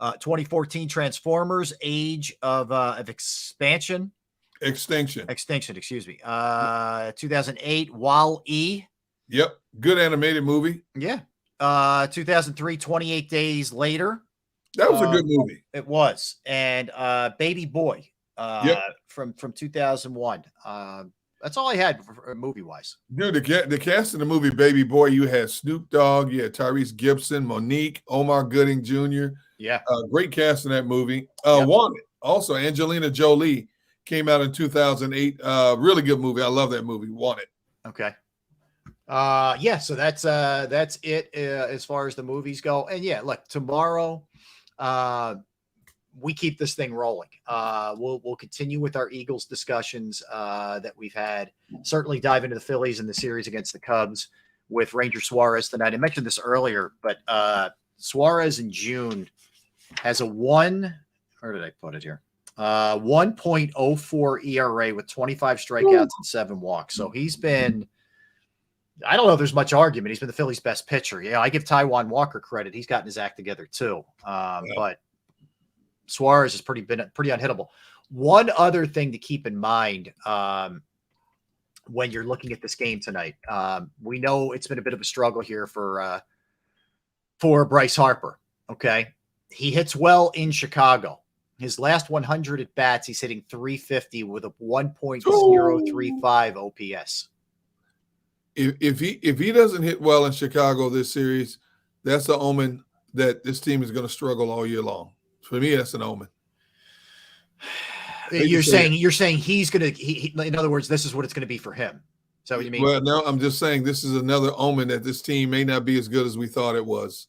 2014, Transformers, Age of Extinction, excuse me. 2008, Wall-E. Yep. Good animated movie. Yeah. 2003, 28 Days Later. That was a good movie. It was. And Baby Boy from 2001. That's all I had for movie-wise. Dude, the cast in the movie Baby Boy, you had Snoop Dogg, you had Tyrese Gibson, Monique, Omar Gooding Jr. Yeah. Great cast in that movie. Wanted. Also, Angelina Jolie came out in 2008. Really good movie. I love that movie. Wanted. Okay. So that's it as far as the movies go. And yeah, look, tomorrow we keep this thing rolling. We'll continue with our Eagles discussions that we've had. Certainly dive into the Phillies and the series against the Cubs with Ranger Suarez tonight. I mentioned this earlier, but Suarez in June has a where did I put it here? 1.04 ERA with 25 strikeouts and 7 walks. So he's been, I don't know if there's much argument. He's been the Phillies' best pitcher. Yeah, I give Taijuan Walker credit. He's gotten his act together too. But Suarez has been pretty unhittable. One other thing to keep in mind when you're looking at this game tonight, we know it's been a bit of a struggle here for Bryce Harper. Okay, he hits well in Chicago. His last 100 at bats, he's hitting 350 with a 1.035 OPS. If he doesn't hit well in Chicago this series, that's an omen that this team is going to struggle all year long. For me, that's an omen. You're saying he's going to. In other words, this is what it's going to be for him. Is that what you mean? Well, no, I'm just saying this is another omen that this team may not be as good as we thought it was.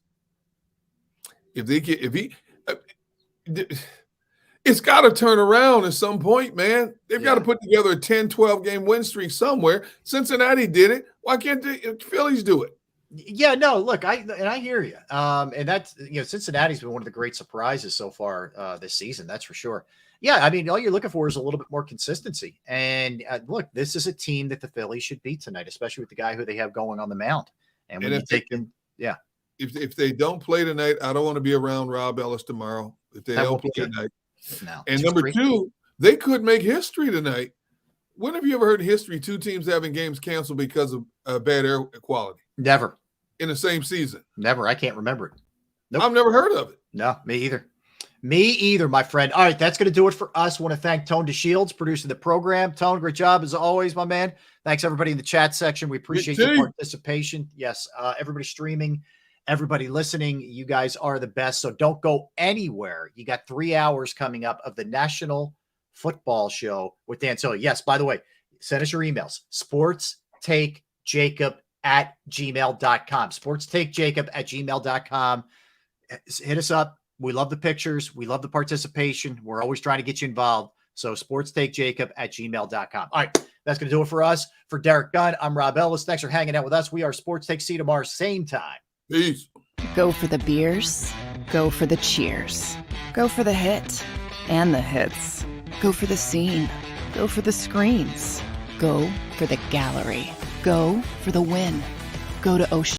It's got to turn around at some point, man. They've got to put together a 10, 12 game win streak somewhere. Cincinnati did it. Why can't the Phillies do it? Yeah, no, look, I hear you. And that's, Cincinnati's been one of the great surprises so far this season. That's for sure. Yeah. I mean, all you're looking for is a little bit more consistency. And look, this is a team that the Phillies should beat tonight, especially with the guy who they have going on the mound. And when you take him, if they don't play tonight, I don't want to be around Rob Ellis tomorrow. If they don't play tonight. No. And number 2, they could make history tonight. When have you ever heard in history 2 teams having games canceled because of bad air quality? Never. In the same season? Never. I can't remember it. Nope. I've never heard of it. No, me either. Me either, my friend. All right, that's going to do it for us. I want to thank Tone DeShields, producing the program. Tone, great job as always, my man. Thanks, everybody in the chat section. We appreciate your participation. Yes, everybody streaming, everybody listening, you guys are the best. So don't go anywhere. You got 3 hours coming up of the National Football Show with Dan Soli. Yes, by the way, send us your emails. sportstakejacob@gmail.com. sportstakejacob@gmail.com. Hit us up. We love the pictures. We love the participation. We're always trying to get you involved. So sportstakejacob@gmail.com. All right, that's going to do it for us. For Derek Gunn, I'm Rob Ellis. Thanks for hanging out with us. We are Sports Take. See you tomorrow, same time. Peace. Go for the beers. Go for the cheers. Go for the hit and the hits. Go for the scene. Go for the screens. Go for the gallery. Go for the win. Go to Ocean.